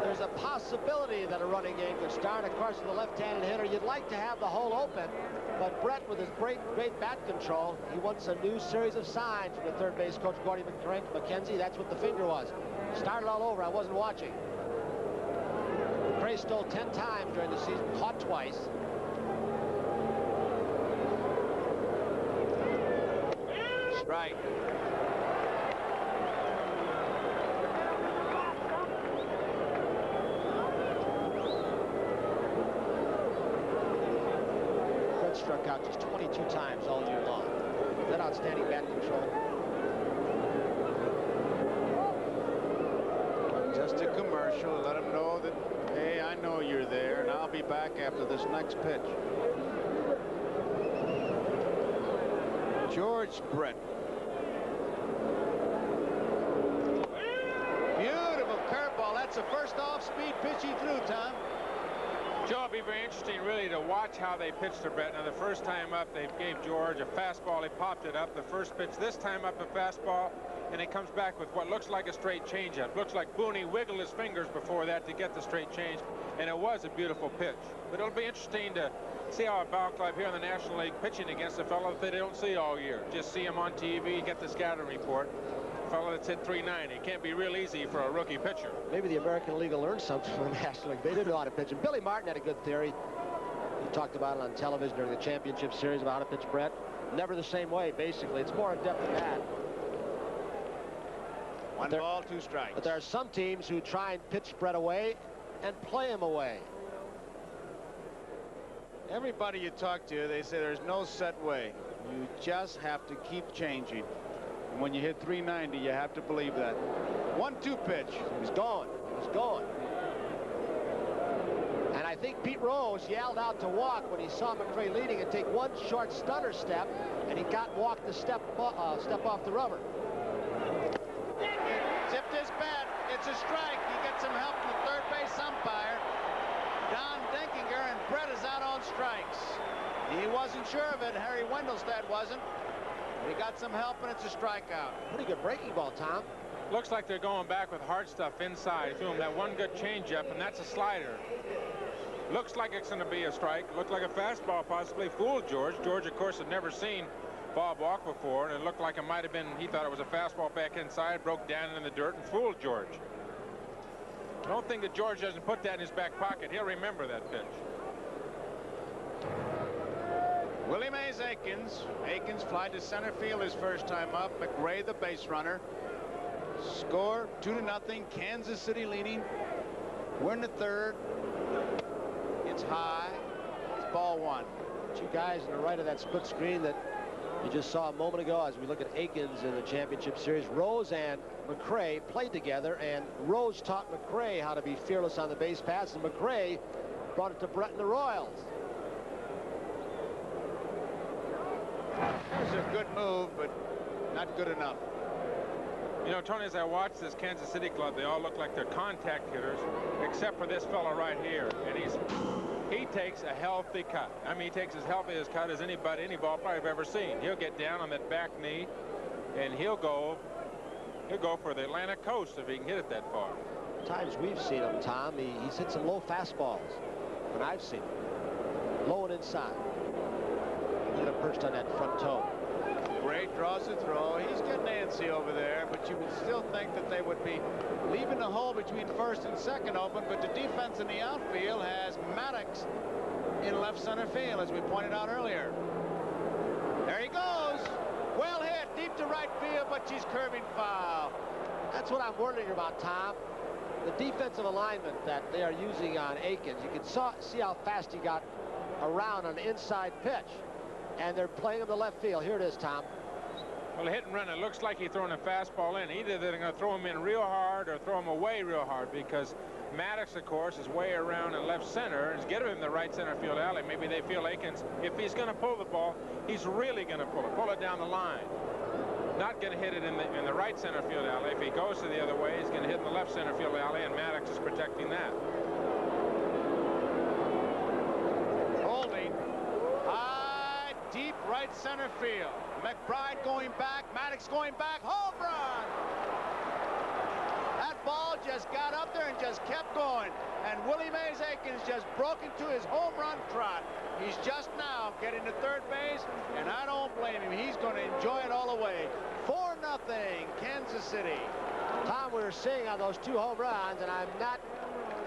There's a possibility that a running game could start. Of course, with a left-handed hitter, you'd like to have the hole open. But Brett, with his great bat control, he wants a new series of signs from the third base coach, Gordy McKenzie. That's what the finger was. Started all over. I wasn't watching. McRae stole 10 times during the season, caught twice. Strike. Struck out just 22 times all year long. That outstanding bat control. Just a commercial to let them know that, hey, I know you're there, and I'll be back after this next pitch. George Brett. Beautiful curveball. That's the first off-speed pitch he threw, Tom. Joe, it'll be very interesting, really, to watch how they pitch to Brett. Now, the first time up, they gave George a fastball. He popped it up. The first pitch this time up, a fastball, and he comes back with what looks like a straight changeup. Looks like Booney wiggled his fingers before that to get the straight change, and it was a beautiful pitch. But it'll be interesting to see how a ball club here in the National League pitching against a fellow that they don't see all year. Just see him on TV, get the scouting report. Fellow that's hit 390. It can't be real easy for a rookie pitcher. Maybe the American League will learn something from the National League. They didn't know how to pitch. And Billy Martin had a good theory. He talked about it on television during the championship series about how to pitch Brett. Never the same way, basically. It's more in depth than that. One ball, 2 strikes. But there are some teams who try and pitch Brett away and play him away. Everybody you talk to, they say there's no set way. You just have to keep changing. And when you hit 390, you have to believe that. 1-2 pitch. He's going. He's going. And I think Pete Rose yelled out to walk when he saw McRae leading and take one short stunner step, and he got walked the step off the rubber. Tipped his bat. It's a strike. He gets some help from the third base umpire, Don Denkinger, and Brett is out on strikes. He wasn't sure of it. Harry Wendelstedt wasn't. He got some help, and it's a strikeout. Pretty good breaking ball, Tom. Looks like they're going back with hard stuff inside to him. That one good changeup, and that's a slider. Looks like it's going to be a strike. Looked like a fastball possibly fooled George. George, of course, had never seen Bob walk before, and it looked like it might have been, he thought it was a fastball back inside, broke down in the dirt and fooled George. I don't think that George doesn't put that in his back pocket. He'll remember that pitch. Willie Mays Aikens. Aikens fly to center field his first time up. McRae, the base runner. Score 2-0. Kansas City leading. We're in the third. It's high. It's ball 1. 2 guys on the right of that split screen that you just saw a moment ago as we look at Aikens in the championship series. Rose and McRae played together, and Rose taught McRae how to be fearless on the base paths, and McRae brought it to Brett and the Royals. There's a good move, but not good enough. You know, Tony, as I watch this Kansas City club, they all look like they're contact hitters, except for this fellow right here. And he takes a healthy cut. I mean, he takes as healthy a cut as any ball player I've ever seen. He'll get down on that back knee, and he'll go for the Atlantic coast if he can hit it that far. Times we've seen him, Tom, he's hit some low fastballs when I've seen him. Low and inside. He's perched on that front toe. Great draws the throw. He's getting antsy over there, but you would still think that they would be leaving the hole between first and second open, but the defense in the outfield has Maddox in left center field, as we pointed out earlier. There he goes. Well hit, deep to right field, but she's curving foul. That's what I'm wondering about, Tom. The defensive alignment that they are using on Aikens, you can see how fast he got around on the inside pitch. And they're playing him to left field. Here it is, Tom. Well, hit and run, it looks like he's throwing a fastball in. Either they're going to throw him in real hard or throw him away real hard, because Maddox, of course, is way around in left center and is getting him in the right center field alley. Maybe they feel Aikens, if he's going to pull the ball, he's really going to pull it down the line. Not going to hit it in the right center field alley. If he goes to the other way, he's going to hit in the left center field alley, and Maddox is protecting that. Holding. High, deep right center field. McBride going back, Maddox going back, home run! That ball just got up there and just kept going. And Willie Mays Aikens just broke into his home run trot. He's just now getting to third base, and I don't blame him. He's going to enjoy it all the way. 4-0, Kansas City. Tom, we were seeing on those 2 home runs, and I'm not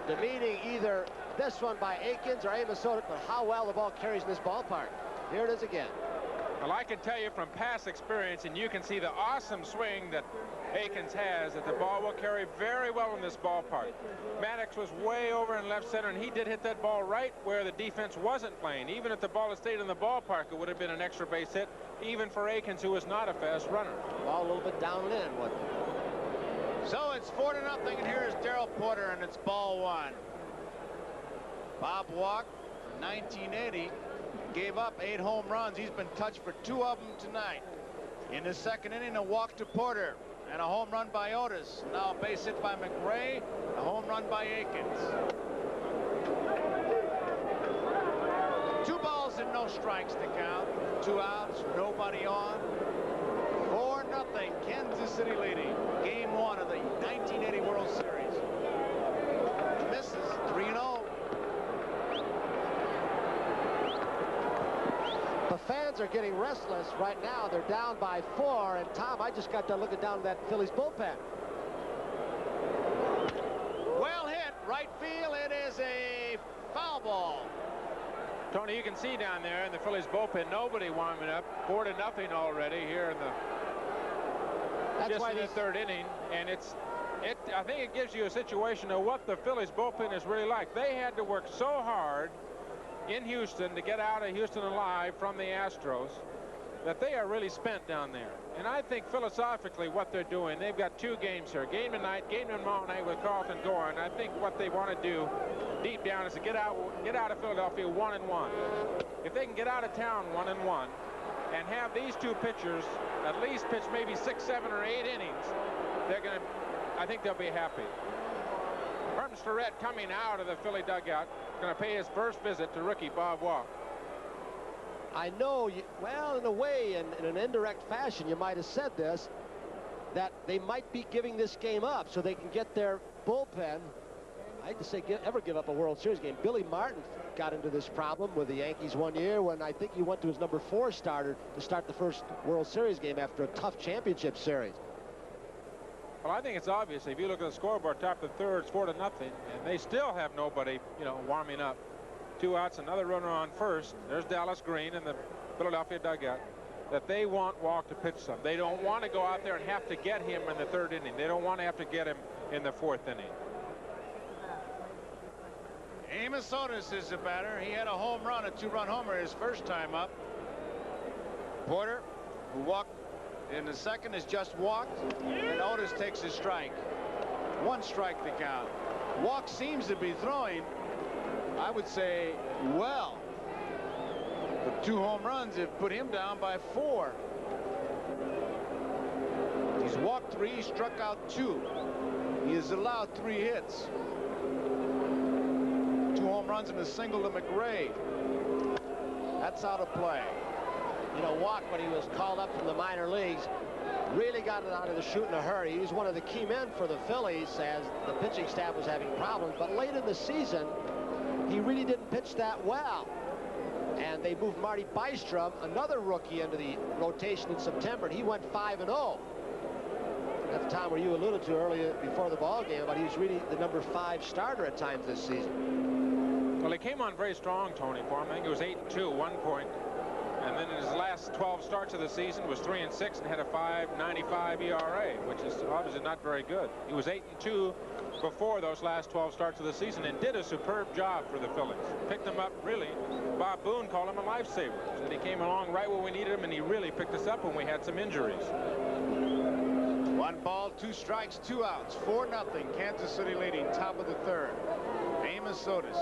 demeaning either this one by Aikens or Amos Soda, but how well the ball carries in this ballpark. Here it is again. Well, I can tell you from past experience, and you can see the awesome swing that Aikens has, that the ball will carry very well in this ballpark. Maddox was way over in left center, and he did hit that ball right where the defense wasn't playing. Even if the ball had stayed in the ballpark, it would have been an extra base hit, even for Aikens, who was not a fast runner. Ball a little bit down and in, wasn't it? So it's 4-0, and here is Darrell Porter, and it's ball 1. Bob walked in 1980. Gave up 8 home runs. He's been touched for 2 of them tonight. In the second inning, a walk to Porter and a home run by Otis. Now a base hit by McRae, a home run by Aikens. 2 balls and no strikes to count. 2 outs, nobody on. 4-0, Kansas City leading. Game 1 of the 1980 World Series. Misses 3-0. The fans are getting restless right now. They're down by 4. And Tom, I just got done looking down at that Phillies bullpen. Well hit, right field. It is a foul ball. Tony, you can see down there in the Phillies bullpen, nobody warming up. 4-0 already here in the in the third inning, and I think it gives you a situation of what the Phillies bullpen is really like. They had to work so hard in Houston to get out of Houston alive from the Astros that they are really spent down there. And I think philosophically what they're doing, they've got 2 games here, game tonight, game tomorrow night with Carlton going. I think what they want to do deep down is to get out of Philadelphia 1-1. If they can get out of town 1-1 and have these 2 pitchers at least pitch maybe 6, 7, or 8 innings, I think they'll be happy. Herm Starrett coming out of the Philly dugout, going to pay his first visit to rookie Bob Walk. I know, well, in a way, in an indirect fashion, you might have said this, that they might be giving this game up so they can get their bullpen. I hate to say ever give up a World Series game. Billy Martin got into this problem with the Yankees one year when I think he went to his number 4 starter to start the first World Series game after a tough championship series. Well, I think it's obvious. If you look at the scoreboard, top of the third, it's 4-0, and they still have nobody, warming up. 2 outs, another runner on first. There's Dallas Green in the Philadelphia dugout. That they want Walk to pitch some. They don't want to go out there and have to get him in the 3rd inning. They don't want to have to get him in the 4th inning. Amos Otis is the batter. He had a home run, a 2-run homer his first time up. Porter, who walked in the 2nd, has just walked, and Otis takes his strike. 1 strike to count. Walk seems to be throwing, I would say, well. The 2 home runs have put him down by 4. He's walked 3, struck out 2. He has allowed 3 hits. 2 home runs and a single to McGraw. That's out of play. Walk, when he was called up from the minor leagues, really got it out of the chute in a hurry. He was one of the key men for the Phillies as the pitching staff was having problems. But late in the season, he really didn't pitch that well. And they moved Marty Bystrom, another rookie, into the rotation in September, and he went 5-0. At the time where you alluded to earlier before the ball game, but he was really the number 5 starter at times this season. Well, he came on very strong, Tony, for him. I think it was 8-2 at one point. And then in his last 12 starts of the season was 3-6 and had a 5.95 ERA, which is obviously not very good. He was 8-2 before those last 12 starts of the season and did a superb job for the Phillies. Picked them up, really. Bob Boone called him a lifesaver. Said he came along right where we needed him, and he really picked us up when we had some injuries. 1 ball, 2 strikes, 2 outs. 4-0, Kansas City leading, top of the 3rd. Amos Otis.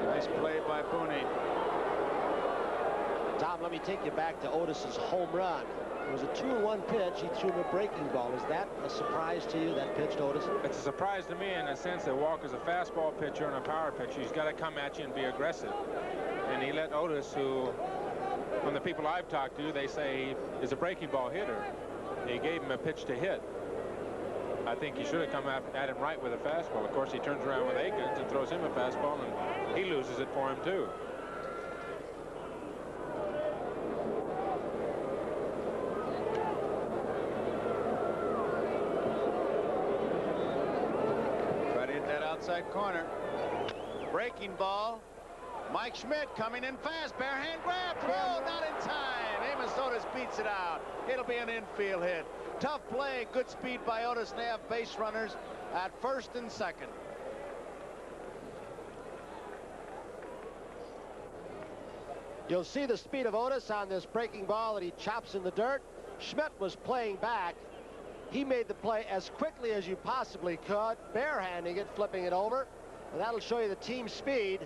Nice play by Boone. Tom, let me take you back to Otis's home run. It was a 2-1 pitch. He threw him a breaking ball. Is that a surprise to you, that pitch to Otis? It's a surprise to me in the sense that Walker's a fastball pitcher and a power pitcher. He's got to come at you and be aggressive. And he let Otis, who, from the people I've talked to, they say is a breaking ball hitter. He gave him a pitch to hit. I think he should have come at him right with a fastball. Of course, he turns around with Aikens and throws him a fastball, and he loses it for him, too. Try to hit that outside corner. Breaking ball. Mike Schmidt coming in fast. Bare hand grab. Throw not in time. Amos Otis beats it out. It'll be an infield hit. Tough play. Good speed by Otis. They have base runners at 1st and 2nd. You'll see the speed of Otis on this breaking ball that he chops in the dirt. Schmidt was playing back. He made the play as quickly as you possibly could, barehanding it, flipping it over. And that'll show you the team speed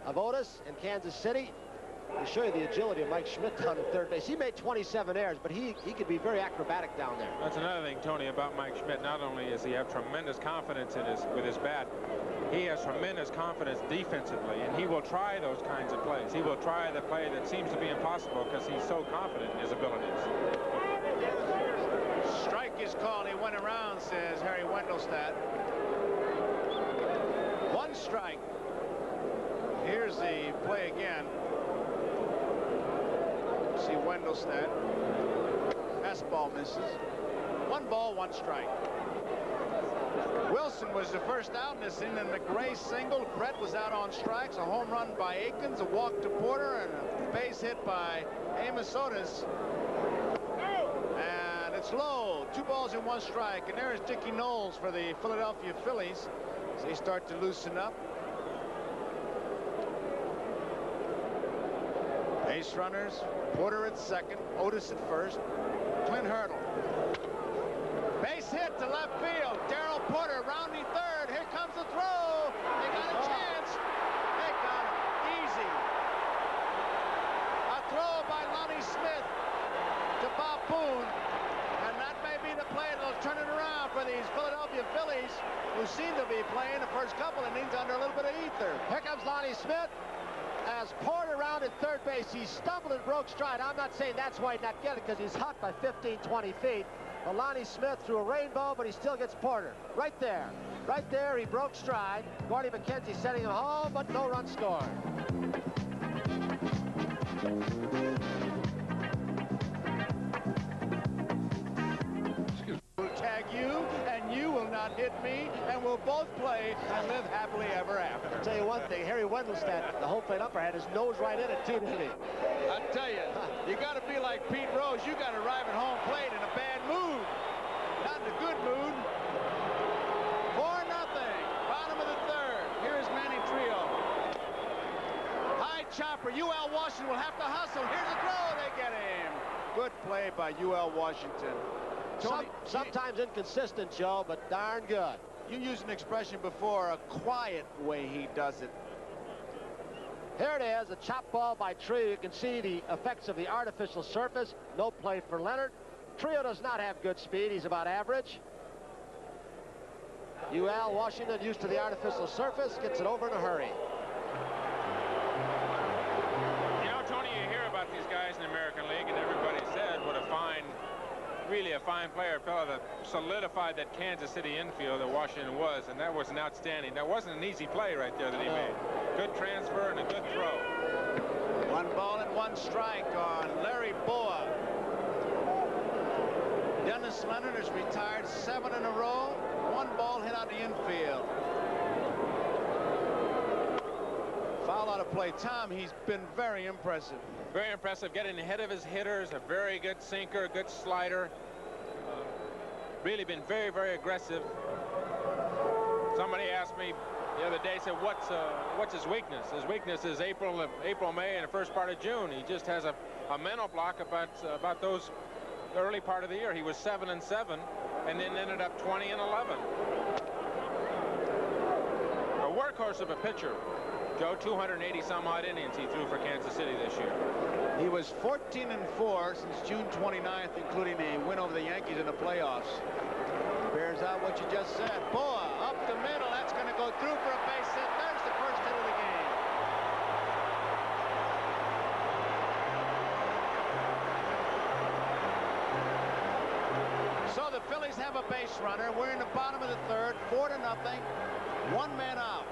of Otis in Kansas City. to show you the agility of Mike Schmidt down at third base. He made 27 errors, but he could be very acrobatic down there. That's another thing, Tony, about Mike Schmidt. Not only does he have tremendous confidence with his bat, he has tremendous confidence defensively, and he will try those kinds of plays. He will try the play that seems to be impossible because he's so confident in his abilities. Strike is called. He went around, says Harry Wendelstedt. One strike. Here's the play again. See Wendelstedt. Fastball misses. 1 ball, 1 strike. Wilson was the first out in this inning, and McGraw singled. Brett was out on strikes. A home run by Aikens, a walk to Porter, and a base hit by Amos Otis. And it's low. 2 balls and 1 strike. And there's Dickie Knowles for the Philadelphia Phillies as they start to loosen up. Base runners, Porter at second, Otis at first, Clint Hurdle. Base hit to left field. Darrell Porter rounding third. Here comes the throw. They got a chance. They got it. Easy. A throw by Lonnie Smith to Bob Boone. And that may be the play that'll turn it around for these Philadelphia Phillies, who seem to be playing the first couple innings under a little bit of ether. Here comes Lonnie Smith. As Porter rounded third base, he stumbled and broke stride. I'm not saying that's why he did not get it, because he's hot by 15, 20 feet. But Lonnie Smith threw a rainbow, but he still gets Porter. Right there. Right there, he broke stride. Gordy McKenzie sending him home, but no run scored. We'll tag you, and you will not hit me, and we'll both play and live happily ever after. I'll tell you one thing, Harry Wendelstedt, the home plate umpire, had his nose right in it, too, didn't he? I tell you, you got to be like Pete Rose. You got to arrive at home plate in a bad mood, not in a good mood. 4-0, bottom of the third. Here's Manny Trio. High chopper. UL Washington will have to hustle. Here's a throw. They get him. Good play by UL Washington. Tony, sometimes inconsistent, Joe, but darn good. You used an expression before, a quiet way he does it. Here it is, a chop ball by Trio. You can see the effects of the artificial surface. No play for Leonard. Trio does not have good speed. He's about average. UL Washington, used to the artificial surface, gets it over in a hurry. You know, Tony, you hear about these guys in the American League, and everybody said what a fine, really a fine player, a fellow that solidified that Kansas City infield that Washington was, and that was an outstanding. That wasn't an easy play right there that he made. Good transfer and a good throw. 1 ball and 1 strike on Larry Boa. Dennis Leonard has retired 7 in a row. 1 ball hit on the infield. Foul out of play. Tom, he's been very impressive. Very impressive, getting ahead of his hitters, a very good sinker, a good slider. Really been very, very aggressive. Somebody asked me the other day, said, what's his weakness? His weakness is April, May, and the first part of June. He just has a mental block about those the early part of the year. He was 7-7, and then ended up 20-11. A workhorse of a pitcher. Joe, 280 some odd innings he threw for Kansas City this year. He was 14-4 since June 29th, including a win over the Yankees in the playoffs. Bears out what you just said. Boa up the middle. That's going to go through for a base hit. There's the first hit of the game. So the Phillies have a base runner. We're in the bottom of the third, 4-0. 1 man out.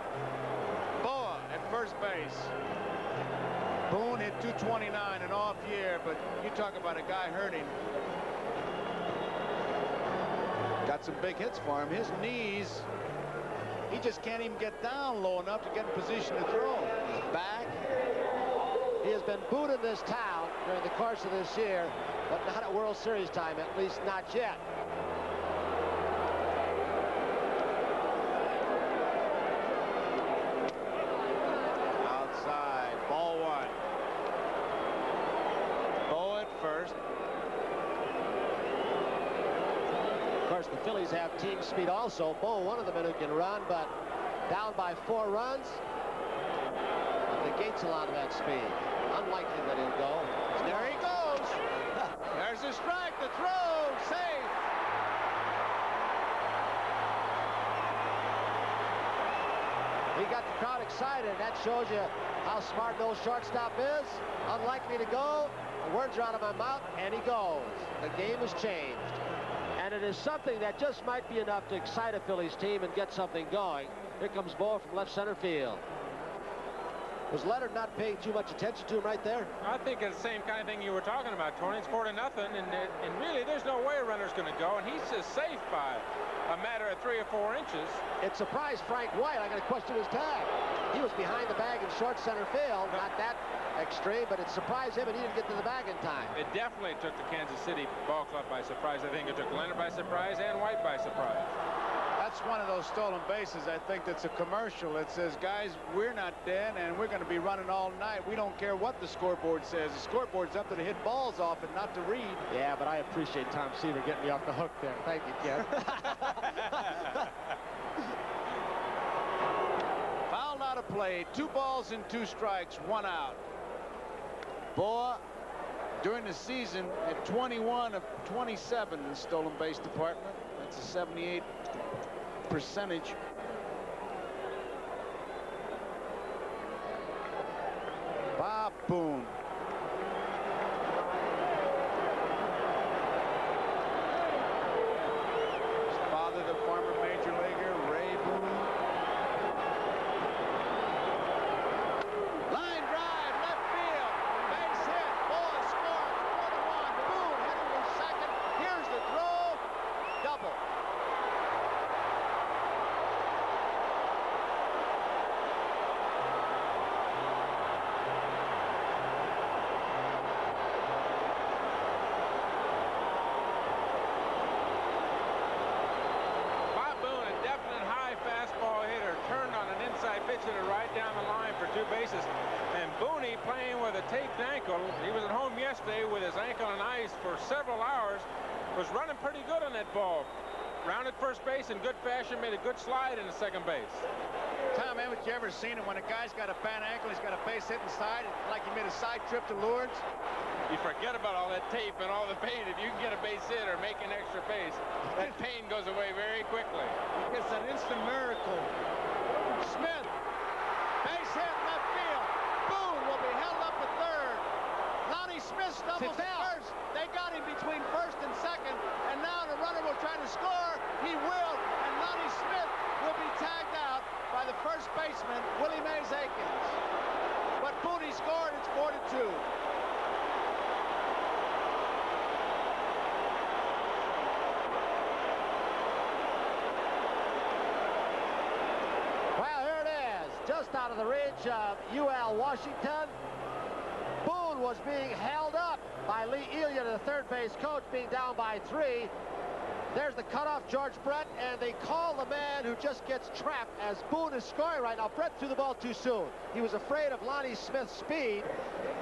Boa at first base. Boone hit 229 an off year, but you talk about a guy hurting. Got some big hits for him. His knees, he just can't even get down low enough to get in position to throw. He's back. He has been booed in this town during the course of this year, but not at World Series time, at least not yet. Outside, ball 1. Boa at first. Of course, the Phillies have team speed also. Boa, one of the men who can run, but down by 4 runs. Negates a lot of that speed. Unlikely that he'll go. There he goes. There's a strike. The throw. Safe. He got the crowd excited, and that shows you how smart an old shortstop is. Unlikely to go. The words are out of my mouth, and he goes. The game has changed. And it is something that just might be enough to excite a Phillies team and get something going. Here comes Boa from left center field. Was Leonard not paying too much attention to him right there? I think it's the same kind of thing you were talking about, Tony. It's 4-0, and really there's no way a runner's going to go, and he's just safe by a matter of 3 or 4 inches. It surprised Frank White. I got to question his tag. He was behind the bag in short center field. Not that extreme, but it surprised him, and he didn't get to the bag in time. It definitely took the Kansas City ball club by surprise. I think it took Leonard by surprise and White by surprise. That's one of those stolen bases, I think, that's a commercial. It says, guys, we're not dead, and we're going to be running all night. We don't care what the scoreboard says. The scoreboard's up to hit balls off and not to read. Yeah, but I appreciate Tom Seaver getting me off the hook there. Thank you, Ken. Fouled out of play. 2 balls and 2 strikes, 1 out. Boa, during the season, at 21 of 27 in the stolen base department. That's a 78 percentage. Bob Boone. His father, the former major leaguer, Ray Boone. Line drive, left field, base hit, Boa scores, 4-1. Boone heading to second. Here's the throw, double. Pitcher right down the line for 2 bases. And Booney, playing with a taped ankle, he was at home yesterday with his ankle on ice for several hours, was running pretty good on that ball. Rounded first base in good fashion, made a good slide into second base. Tom, haven't you ever seen it when a guy's got a bad ankle, he's got a base hit inside, like he made a side trip to Lourdes? You forget about all that tape and all the pain. If you can get a base hit or make an extra base, that pain goes away very quickly. It's an instant miracle. Smith, base hit, left field. Boone will be held up at third. Lonnie Smith stumbles at first. They got him between first and second, and now the runner will try to score. He will, and Lonnie Smith will be tagged out by the first baseman, Willie Mays Aikens. But Boone scored. It's 4-2. Just out of the ridge of UL Washington. Boone was being held up by Lee Elia, the third base coach, being down by 3. There's the cutoff, George Brett, and they call the man who just gets trapped as Boone is scoring right now. Brett threw the ball too soon. He was afraid of Lonnie Smith's speed,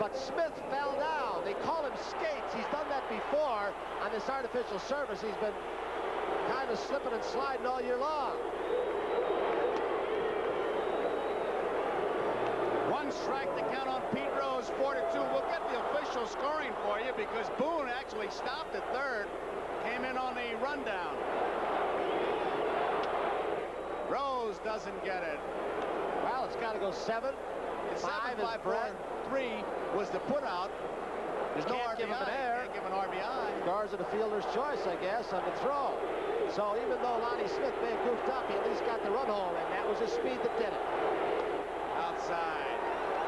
but Smith fell down. They call him skates. He's done that before on this artificial surface. He's been kind of slipping and sliding all year long. 1 strike to count on Pete Rose, 4-2. We'll get the official scoring for you because Boone actually stopped at third, came in on the rundown. Rose doesn't get it. Well, it's got to go 7. It's 5 7, 5, 4, 3 was the put out. There's no RBI. Give him an error. Can't give an RBI. Scores are the fielder's choice, I guess, on the throw. So even though Lonnie Smith may have goofed up, he at least got the run home, and that was his speed that did it. Outside.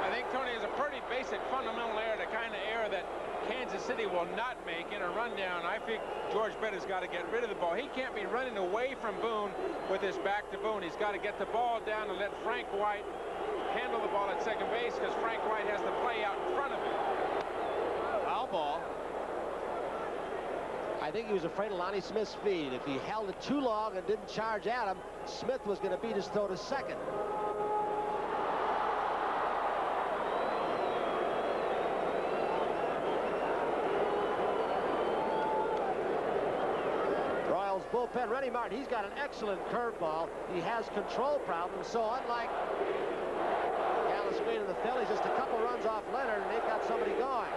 I think, Tony, is a pretty basic fundamental error, the kind of error that Kansas City will not make in a rundown. I think George Brett has got to get rid of the ball. He can't be running away from Boone with his back to Boone. He's got to get the ball down and let Frank White handle the ball at second base because Frank White has to play out in front of him. Foul ball. I think he was afraid of Lonnie Smith's speed. If he held it too long and didn't charge at him, Smith was going to beat his throw to second. Bullpen, Rennie Martin, he's got an excellent curveball. He has control problems, so unlike Dallas Green of the Phillies. Just a couple runs off Leonard, and they've got somebody going.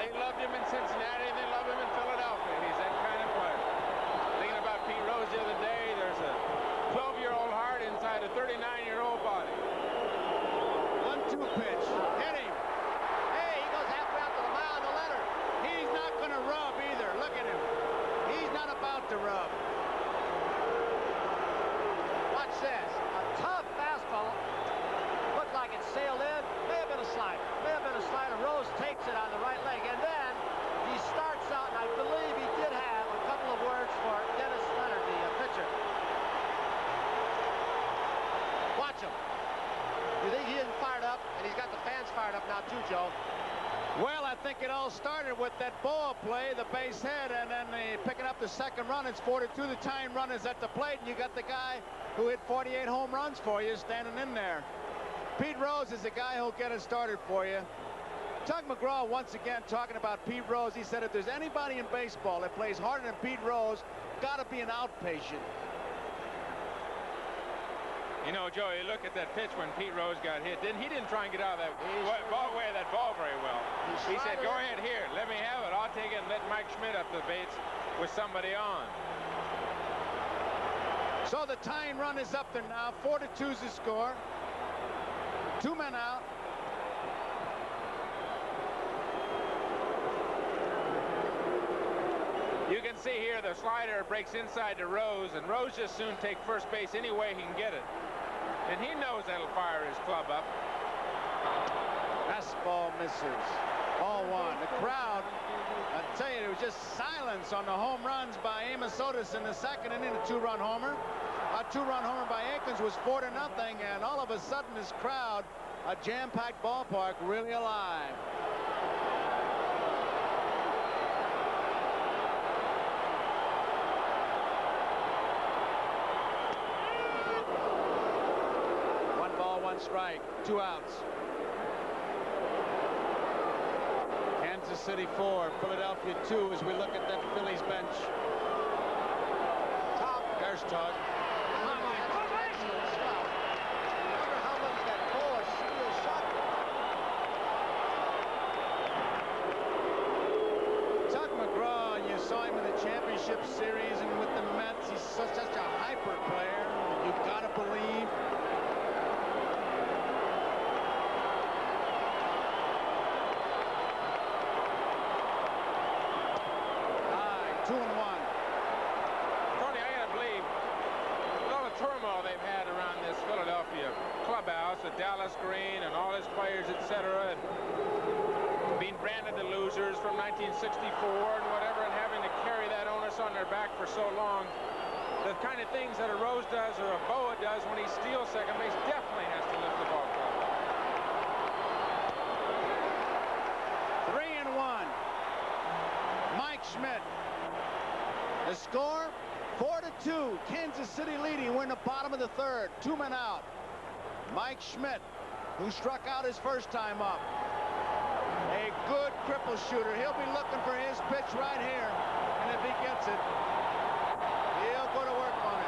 They loved him in Cincinnati, and they love him in Philadelphia. He's that kind of player. Thinking about Pete Rose the other day, there's a 12-year-old heart inside a 39-year-old body. 1-2 pitch. Hit him. Hey, he goes halfway out to the mound to Leonard. He's not going to rub either. Look at him. He's not about to rub. Watch this. A tough fastball. Looked like it sailed in. May have been a slider. May have been a slider. Rose takes it on the right leg. And then he starts out, and I believe he did have a couple of words for Dennis Leonard, the pitcher. Watch him. You think he isn't fired up? And he's got the fans fired up now, too, Joe. Well, I think it all started with that ball play, the base hit, and then picking up the second run. It's 4-2. The tying run is at the plate, and you got the guy who hit 48 home runs for you standing in there. Pete Rose is the guy who'll get it started for you. Tug McGraw, once again, talking about Pete Rose. He said if there's anybody in baseball that plays harder than Pete Rose, got to be an outpatient. You know, Joe, you look at that pitch when Pete Rose got hit. He didn't try and get out of that ball very well. He said, go ahead here, let me have it. I'll take it and let Mike Schmidt up the baits with somebody on. So the tying run is up there now. 4-2 is the score. 2 men out. You can see here the slider breaks inside to Rose, and Rose just soon take first base any way he can get it. And he knows that'll fire his club up. Fastball misses. Ball 1. The crowd, I tell you, there was just silence on the home runs by Amos Otis in the second inning, a 2-run homer. A 2-run homer by Akins was 4-0, and all of a sudden this crowd, a jam-packed ballpark, really alive. Strike, 2 outs. Kansas City 4, Philadelphia 2 as we look at that Phillies bench. There's Tug. Tug McGraw, you saw him in the championship series and with the Mets. He's such a hyper player. You've got to believe. 2-1. Tony, I gotta believe with all the turmoil they've had around this Philadelphia clubhouse, with Dallas Green and all his players, etc., and being branded the losers from 1964 and whatever, and having to carry that onus on their back for so long, the kind of things that a Rose does or a Boa does when he steals second base definitely has to lift the ball club. 3-1. Mike Schmidt. The score, 4-2. Kansas City leading. We're in the bottom of the third. 2 men out. Mike Schmidt, who struck out his first time up. A good cripple shooter. He'll be looking for his pitch right here. And if he gets it, he'll go to work on it.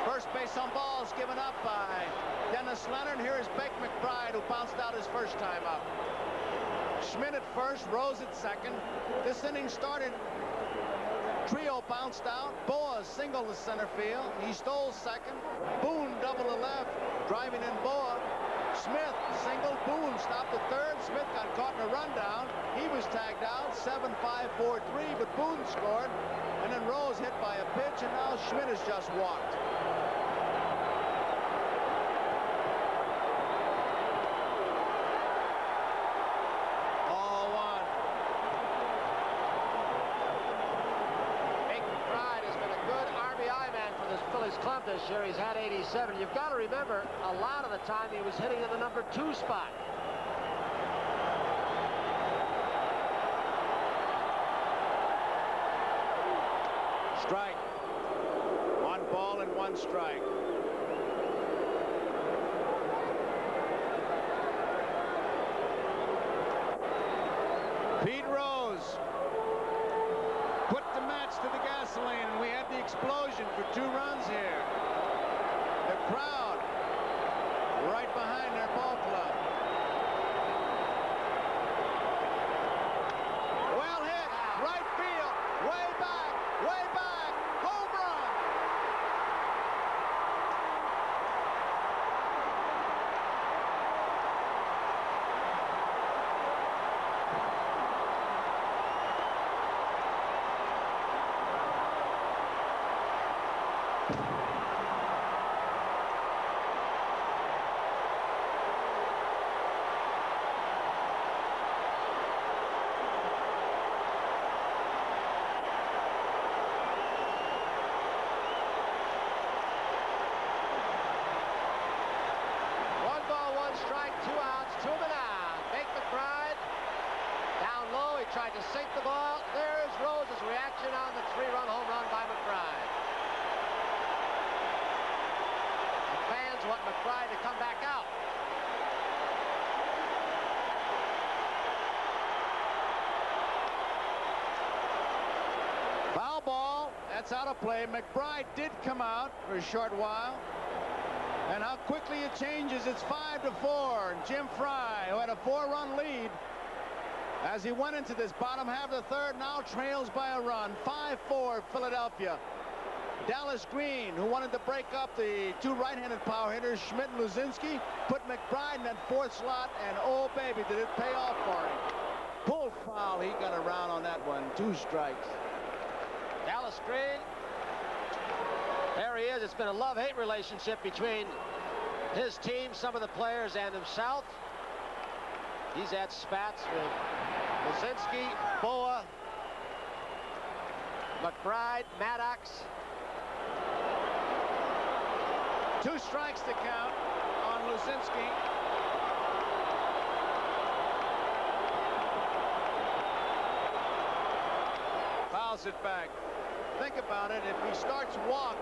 First base on balls given up by Dennis Leonard. Here is Tug McBride, who bounced out his first time up. Schmidt at first, Rose at second. This inning started. Trio bounced out. Boa singled to center field. He stole second. Boone double to left, driving in Boa. Smith singled. Boone stopped at third. Smith got caught in a rundown. He was tagged out. 7-5-4-3, but Boone scored. And then Rose hit by a pitch, and now Schmidt has just walked. club this year. He's had 87. You've got to remember, a lot of the time he was hitting in the number 2 spot. Strike. 1 ball and 1 strike. Pete Rose put the match to the gasoline, and we had the explosion for 2 runs here. The crowd right behind their ball club. Well hit, right field, way back, home run. Tried to sink the ball. There's Rose's reaction on the 3-run home run by McBride. The fans want McBride to come back out. Foul ball. That's out of play. McBride did come out for a short while. And how quickly it changes. It's 5-4. And Jim Fry, who had a 4-run lead, as he went into this bottom half of the third, now trails by a run. 5-4 Philadelphia. Dallas Green, who wanted to break up the 2 right-handed power hitters, Schmidt and Luzinski, put McBride in that 4th slot, and oh baby, did it pay off for him. Pull foul, he got around on that one. 2 strikes. Dallas Green. There he is. It's been a love-hate relationship between his team, some of the players, and himself. He's had spats with Luzinski, Boa, McBride, Maddox. 2 strikes to count on Luzinski. Fouls it back. Think about it. If he starts walk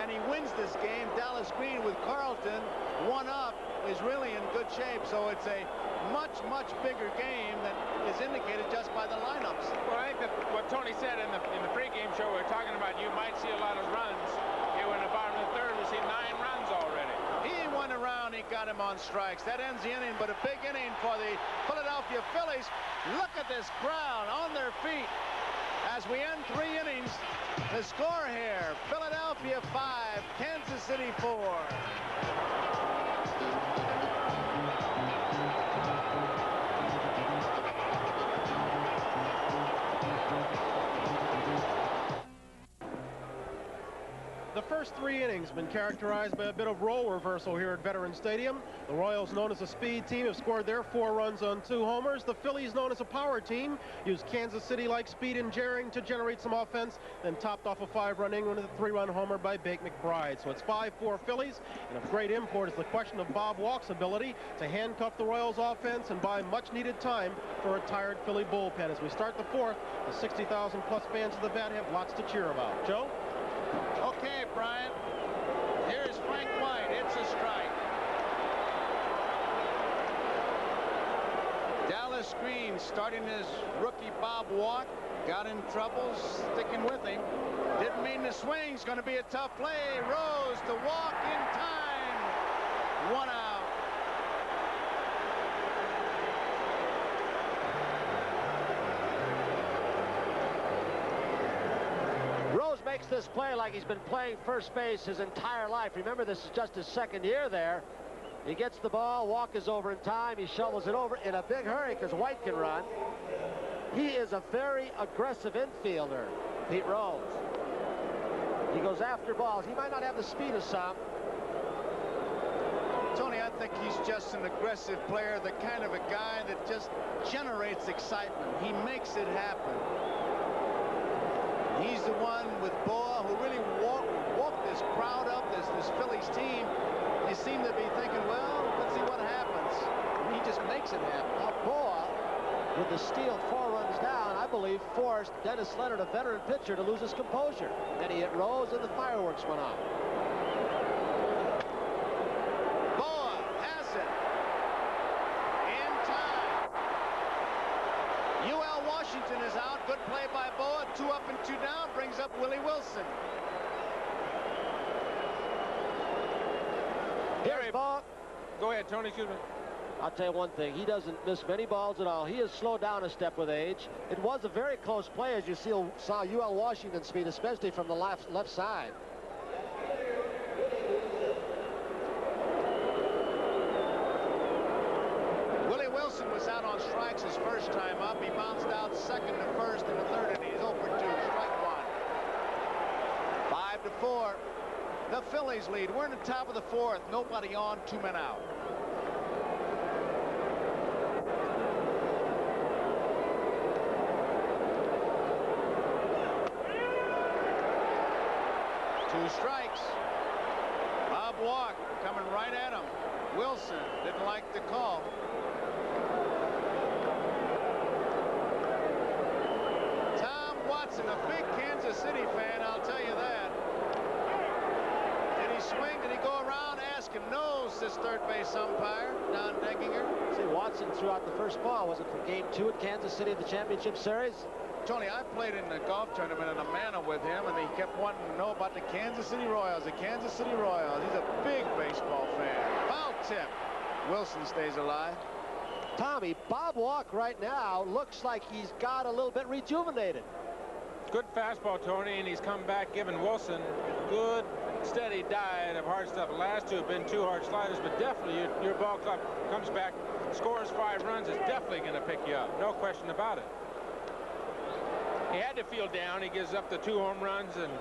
and he wins this game, Dallas Green with Carlton 1 up is really in good shape. So it's a much bigger game than is indicated just by the lineups. Well, I think that what Tony said in the pregame show, we were talking about you might see a lot of runs. Here in the bottom of the third, we see 9 runs already. He went around, he got him on strikes. That ends the inning, but a big inning for the Philadelphia Phillies. Look at this crowd on their feet as we end 3 innings. The score here, Philadelphia 5, Kansas City 4. The first 3 innings have been characterized by a bit of role reversal here at Veterans Stadium. The Royals, known as a speed team, have scored their 4 runs on 2 homers. The Phillies, known as a power team, used Kansas City-like speed and jarring to generate some offense, then topped off a 5-run inning with a 3-run homer by Bake McBride. So it's 5-4 Phillies, and of great import is the question of Bob Walk's ability to handcuff the Royals offense and buy much-needed time for a tired Philly bullpen. As we start the 4th, the 60,000-plus fans of the bat have lots to cheer about. Joe? Okay, Brian. Here's Frank White. It's a strike. Dallas Green, starting his rookie Bob Walk, got in trouble, sticking with him. Didn't mean to swing. It's going to be a tough play. Rose to walk in time. 1 out. Rose makes this play like he's been playing first base his entire life. Remember, this is just his 2nd year there. He gets the ball, Walk is over in time, he shovels it over in a big hurry because White can run. He is a very aggressive infielder, Pete Rose. He goes after balls. He might not have the speed of some. Tony, I think he's just an aggressive player, the kind of a guy that just generates excitement. He makes it happen. He's the one with Boa who really walked this the steal 4 runs down, I believe, forced Dennis Leonard, a veteran pitcher, to lose his composure. Then he hit Rose, and the fireworks went off. Boa has it. In time. UL Washington is out. Good play by Boa. 2 up and 2 down. Brings up Willie Wilson. Here's Boa. Go ahead, Tony. Excuse me. I'll tell you one thing, he doesn't miss many balls at all. He has slowed down a step with age. It was a very close play, as you saw UL Washington speed, especially from the left side. Willie Wilson was out on strikes his first time up. He bounced out second to first in the third inning. He's 0 for 2, strike 1. 5-4. The Phillies lead. We're in the top of the 4th. Nobody on, 2 men out. Two strikes. Bob Walk coming right at him. Wilson didn't like the call. Tom Watson, a big Kansas City fan, I'll tell you that. Did he swing? Did he go around? Ask him. No, says third base umpire, Don Denkinger. See, Watson threw out the first ball. Was it from Game 2 at Kansas City in the championship series? Tony, I played in the golf tournament in Amana with him, and he kept wanting to know about the Kansas City Royals. The Kansas City Royals. He's a big baseball fan. Foul tip. Wilson stays alive. Tommy, Bob Walk right now looks like he's got a little bit rejuvenated. Good fastball, Tony, and he's come back giving Wilson a good, steady diet of hard stuff. The last 2 have been 2 hard sliders, but definitely your ball club comes back, scores 5 runs, is definitely going to pick you up. No question about it. He had to feel down. He gives up the 2 home runs and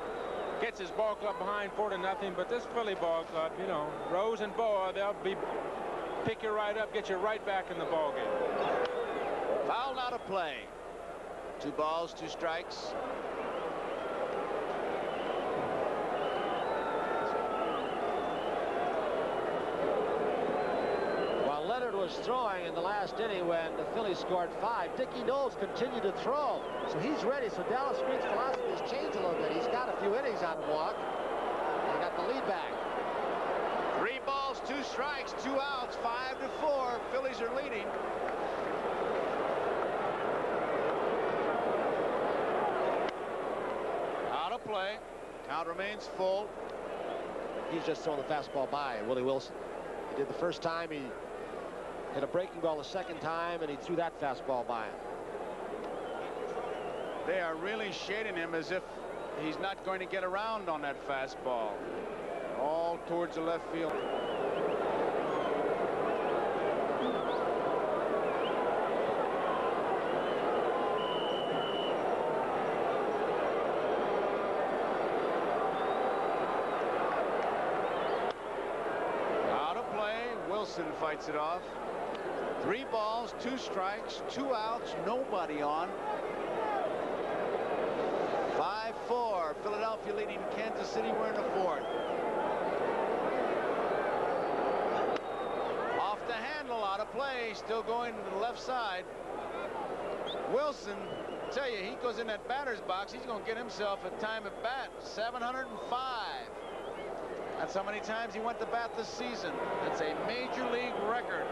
gets his ball club behind 4-0. But this Philly ball club, you know, Rose and Boa, they'll pick you right up, get you right back in the ball game. Fouled out of play. 2 balls, 2 strikes. While Leonard was throwing in the last inning when the Phillies scored 5, Dickie Knowles continued to throw. So he's ready. So Dallas Green's philosophy has changed a little bit. He's got a few innings out of Walk. He got the lead back. 3 balls, 2 strikes, 2 outs, 5-4. Phillies are leading. Out of play. Count remains full. He's just throwing the fastball by Willie Wilson. He did the first time. He hit a breaking ball the second time, and he threw that fastball by him. They are really shading him as if he's not going to get around on that fastball. All towards the left field. Out of play. Wilson fights it off. 3 balls, 2 strikes, 2 outs, nobody on. 5-4. Philadelphia leading Kansas City. We're in the 4th. Off the handle, out of play. Still going to the left side. Wilson, tell you, he goes in that batter's box. He's going to get himself a time at bat. 705. That's how many times he went to bat this season. That's a major league record.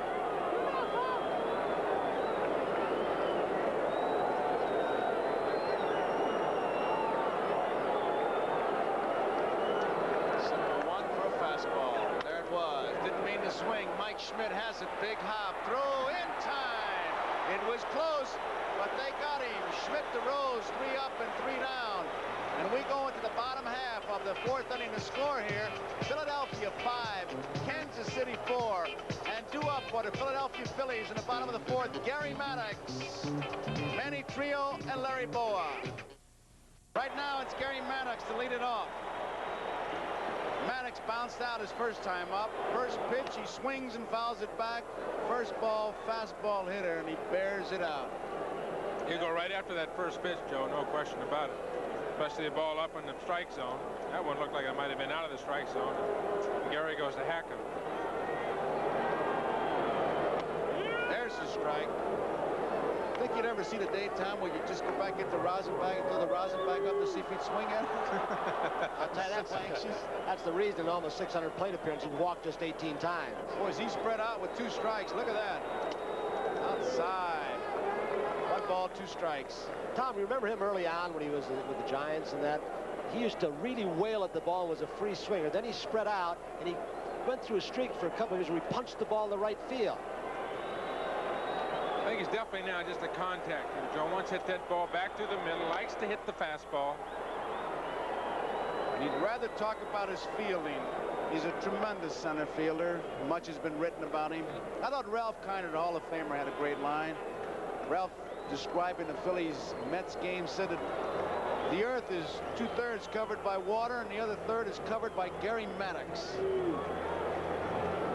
Swing. Mike Schmidt has it. Big hop. Throw in time. It was close, but they got him. Schmidt to Rose. 3 up and 3 down. And we go into the bottom half of the 4th inning to score here. Philadelphia 5, Kansas City 4. And 2 up for the Philadelphia Phillies in the bottom of the 4th. Gary Maddox, Manny Trio, and Larry Boa. Right now it's Gary Maddox to lead it off. Maddox bounced out his first time up. First pitch, he swings and fouls it back. First ball, fastball hitter, and he bears it out. He'll go right after that first pitch, Joe, no question about it. Especially the ball up in the strike zone. That one looked like it might have been out of the strike zone. And Gary goes to hack him. There's the strike. Think you'd ever seen a daytime where you just go back into rosin bag and throw the rosin bag up to see if he'd swing at it? I'll tell you, that's the reason in almost 600 plate appearances, he walked just 18 times. Boys, he spread out with 2 strikes. Look at that. Outside. 1 ball, 2 strikes. Tom, you remember him early on when he was with the Giants and that? He used to really wail at the ball and was a free swinger. Then he spread out and he went through a streak for a couple of years where he punched the ball in the right field. I think he's definitely now just a contact. Joe once hit that ball back through the middle, likes to hit the fastball. And he'd rather talk about his fielding. He's a tremendous center fielder. Much has been written about him. I thought Ralph Kiner, the Hall of Famer, had a great line. Ralph, describing the Phillies Mets game, said that the earth is 2/3 covered by water and the other third is covered by Gary Maddox.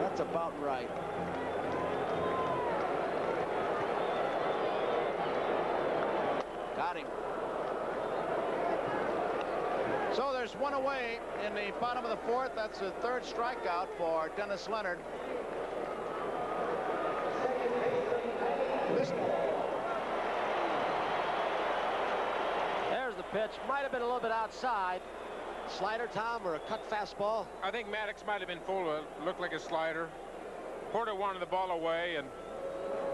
That's about right. Got him. So there's 1 away in the bottom of the 4th. That's the 3rd strikeout for Dennis Leonard. There's the pitch. Might have been a little bit outside. Slider, Tom, or a cut fastball? I think Maddox might have been full of it. Looked like a slider. Porter wanted the ball away, and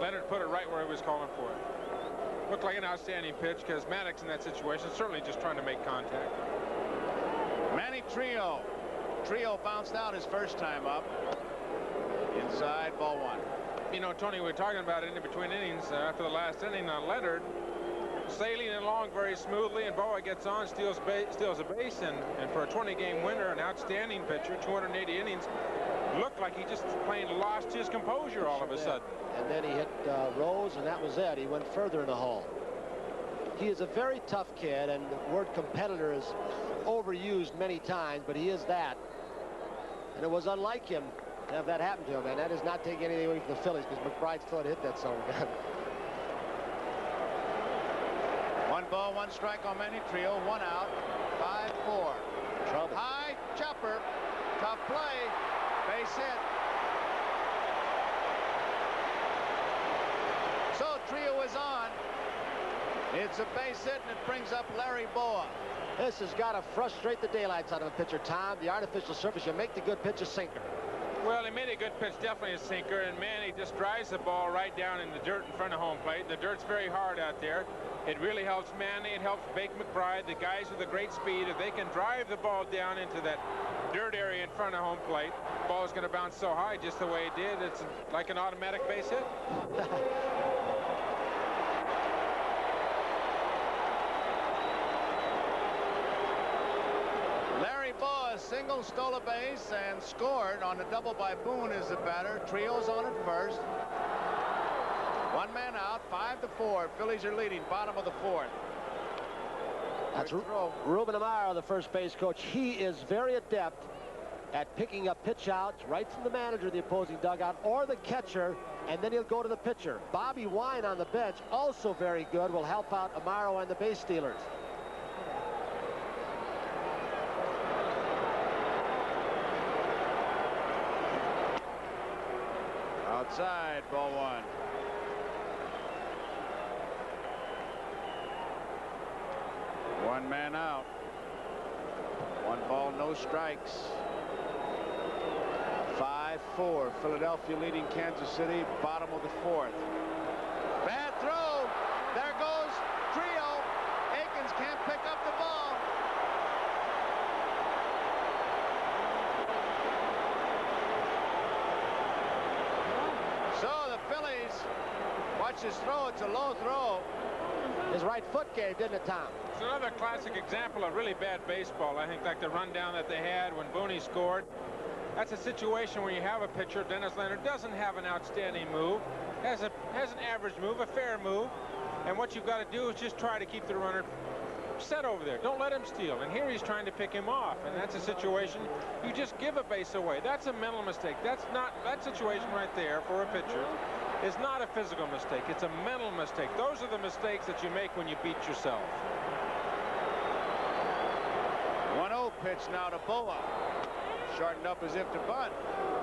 Leonard put it right where he was calling for it. Looked like an outstanding pitch because Maddox in that situation is certainly just trying to make contact. Manny Trillo. Trillo bounced out his first time up. Inside, ball 1. You know, Tony, we were talking about it in between innings after the last inning. Leonard sailing along very smoothly, and Boa gets on, steals a base, and for a 20-game winner, an outstanding pitcher, 280 innings, looked like he just lost his composure all of a sudden. And then he hit Rose, and that was it. He went further in the hole. He is a very tough kid, and the word competitor is overused many times, but he is that. And it was unlike him to have that happen to him, and that is not taking anything away from the Phillies because McBride still had hit that son of a gun. 1 ball, 1 strike on Manny Trillo. 1 out. 5-4. Trouble. High chopper. Tough play. Base hit. So Trillo is on. It's a base hit, and it brings up Larry Boa. This has got to frustrate the daylights out of a pitcher, Tom. The artificial surface, you make the good pitch a sinker. Well, he made a good pitch, definitely a sinker, and Manny just drives the ball right down in the dirt in front of home plate. The dirt's very hard out there. It really helps Manny. It helps Bake McBride, the guys with a great speed. If they can drive the ball down into that dirt area in front of home plate, the ball is going to bounce so high just the way it did. It's like an automatic base hit. Single, stole a base, and scored on the double by Boone as the batter. Trillo's on at first. 1 man out, 5-4. Phillies are leading, bottom of the 4th. That's Ruben Amaro, the first base coach. He is very adept at picking up pitch outs right from the manager of the opposing dugout or the catcher, and then he'll go to the pitcher. Bobby Wine on the bench, also very good, will help out Amaro and the base stealers. Outside, ball 1. One man out. 1 ball, no strikes. 5-4. Philadelphia leading Kansas City, bottom of the 4th. Bad throw. There goes Trillo. Akins can't pick up the ball. Watch his throw. It's a low throw. His right foot gave, didn't it, Tom? It's another classic example of really bad baseball. I think like the rundown that they had when Booney scored. That's a situation where you have a pitcher, Dennis Leonard, doesn't have an outstanding move, has an average move, a fair move, and what you've got to do is just try to keep the runner set over there. Don't let him steal. And here he's trying to pick him off, and that's a situation you just give a base away. That's a mental mistake. That's not that situation right there for a pitcher. Is not a physical mistake. It's a mental mistake. Those are the mistakes that you make when you beat yourself. 1-0 pitch now to Boa. shortened up as if to bunt.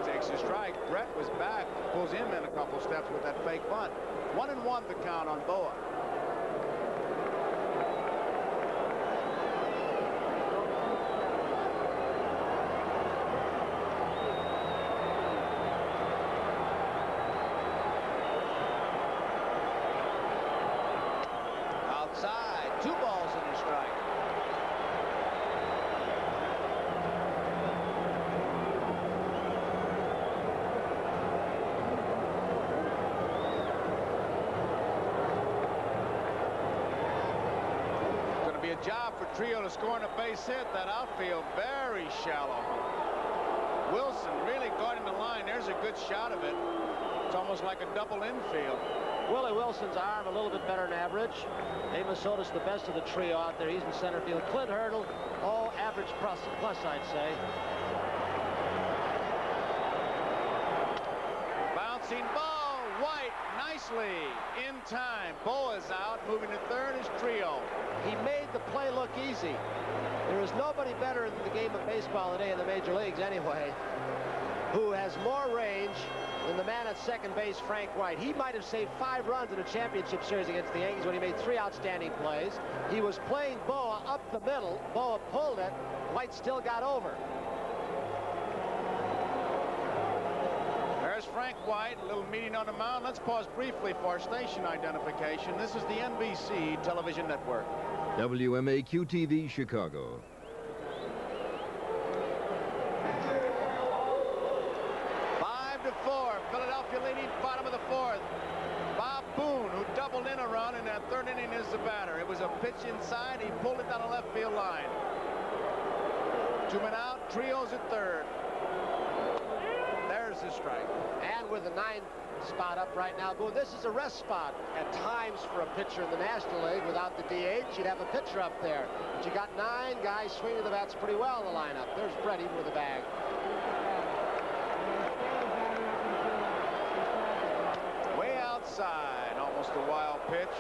Takes a strike. Brett was back, pulls him in a couple steps with that fake bunt. 1-1 the count on Boa. Outside, 2 balls and a strike. Be a job for Trio to score on a base hit. That outfield very shallow. Wilson really guarding the line. There's a good shot of it. It's almost like a double infield. Willie Wilson's arm a little bit better than average. Amos Otis the best of the trio out there. He's in center field. Clint Hurdle, average plus I'd say. Bouncing ball, White nicely in time. Boa's out, moving to third is Trio. He made the play look easy. There is nobody better in the game of baseball today in the major leagues anyway, who has more range than the man at second base, Frank White. He might have saved 5 runs in a championship series against the Yankees when he made 3 outstanding plays. He was playing Boa up the middle. Boa pulled it. White still got over. There's Frank White, a little meeting on the mound. Let's pause briefly for station identification. This is the NBC television network. WMAQ-TV, Chicago. Philadelphia leading, bottom of the 4th. Bob Boone, who doubled in a run in that 3rd inning, is the batter. It was a pitch inside. He pulled it down the left field line. 2 men out. Trio's at 3rd. There's the strike. And with the 9th spot up right now, Boone, this is a rest spot at times for a pitcher in the National League. Without the DH, you'd have a pitcher up there. But you got 9 guys swinging the bats pretty well in the lineup. There's Brett even with a bag. Outside, almost a wild pitch.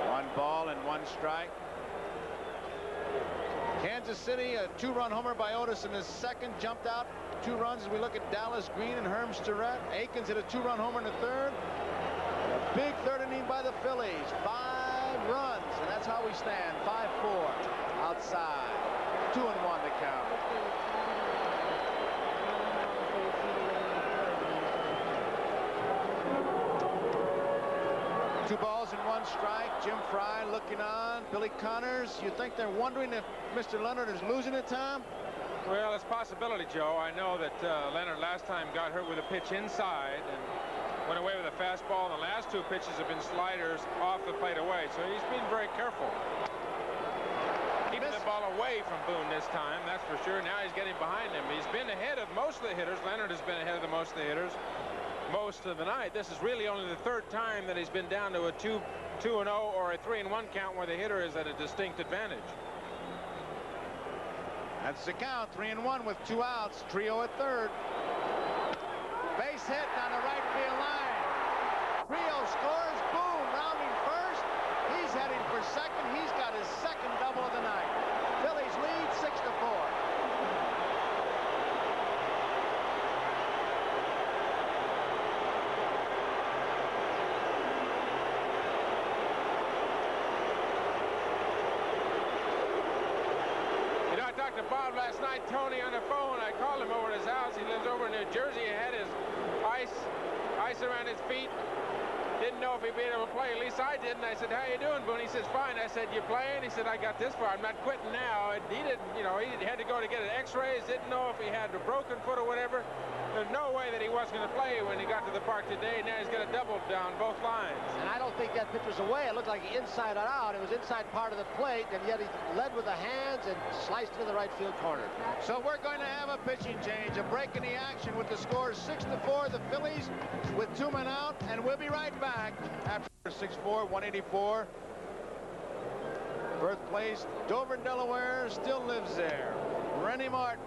1 ball and 1 strike. Kansas City, a 2-run homer by Otis in his 2nd, jumped out 2 runs as we look at Dallas Green and Herm Starrett. Aikens hit a 2-run homer in the 3rd. A big 3rd inning by the Phillies. 5 runs, and that's how we stand. 5-4 outside. 2-1 the count. 2 balls and 1 strike. Jim Fry looking on. Billy Connors. You think they're wondering if Mr. Leonard is losing it, Tom? Well, it's a possibility, Joe. I know that Leonard last time got hurt with a pitch inside and went away with a fastball. The last 2 pitches have been sliders off the plate away, so he's been very careful. Keeping the ball away from Boone this time, that's for sure. Now he's getting behind him. He's been ahead of most of the hitters. Leonard has been ahead of most of the hitters most of the night. This is really only the 3rd time that he's been down to a 2-0 or a 3-1 count where the hitter is at a distinct advantage. That's the count. 3-1 with 2 outs. Trio at 3rd. Base hit down the right field line. Trio scores. Boone rounding 1st. He's heading for 2nd. He's got his 2nd double of the night. Phillies lead 6-4. To Bob last night, Tony on the phone. I called him over at his house. He lives over in New Jersey. He had his ice around his feet. Didn't know if he'd be able to play. At least I didn't. I said, "How you doing, Boone?" He says, "Fine." I said, "You playing?" He said, "I got this far. I'm not quitting now." And he didn't, he had to go to get an X-rays. Didn't know if he had a broken foot or whatever. There's no way that he wasn't going to play when he got to the park today. Now he's got a double down both lines. And I don't think that pitch was away. It looked like inside and out. It was inside part of the plate, and yet he led with the hands and sliced into the right field corner. So we're going to have a pitching change, a break in the action with the score 6-4. The Phillies with 2 men out, and we'll be right back after 6-4, 184. Birthplace, Dover, Delaware, still lives there. Rennie Martin.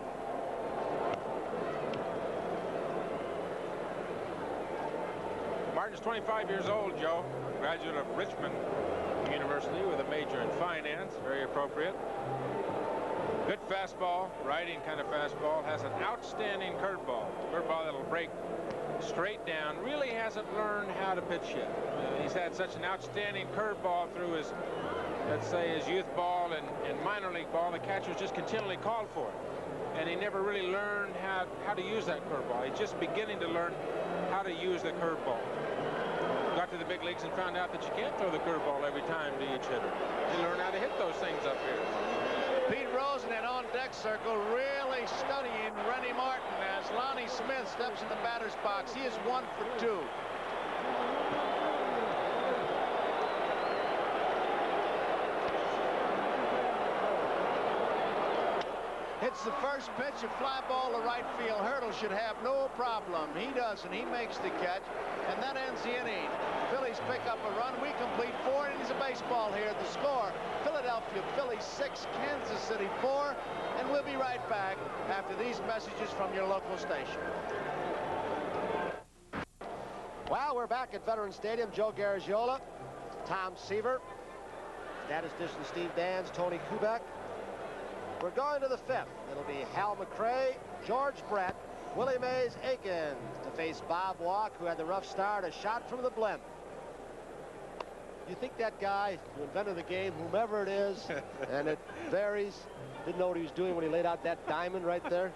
Martin's 25 years old, Joe. Graduate of Richmond University with a major in finance. Very appropriate. Good fastball, righting kind of fastball, has an outstanding curveball. Curveball that'll break straight down. Really hasn't learned how to pitch yet. He's had such an outstanding curveball through his, let's say, his youth ball and minor league ball. The catchers just continually called for it. And he never really learned how to use that curveball. He's just beginning to learn how to use the curveball. Got to the big leagues and found out that you can't throw the curveball every time to each hitter. You learn how to hit those things up here. Pete Rosen at on-deck circle really studying Rennie Martin as Lonnie Smith steps in the batter's box. He is 1 for 2. Hits the first pitch, a fly ball to right field. Hurdle should have no problem. He doesn't. He makes the catch, and that ends the inning. Phillies pick up a run. We complete 4 innings of baseball here. The score, Philadelphia Phillies 6, Kansas City 4, and we'll be right back after these messages from your local station. Well, we're back at Veterans Stadium. Joe Garagiola, Tom Seaver, statistician Steve Dans, Tony Kubek. We're going to the 5th. It'll be Hal McRae, George Brett, Willie Mays Aikens to face Bob Walk, who had the rough start, a shot from the blimp. You think that guy who invented the game, whomever it is, and it varies, didn't know what he was doing when he laid out that diamond right there?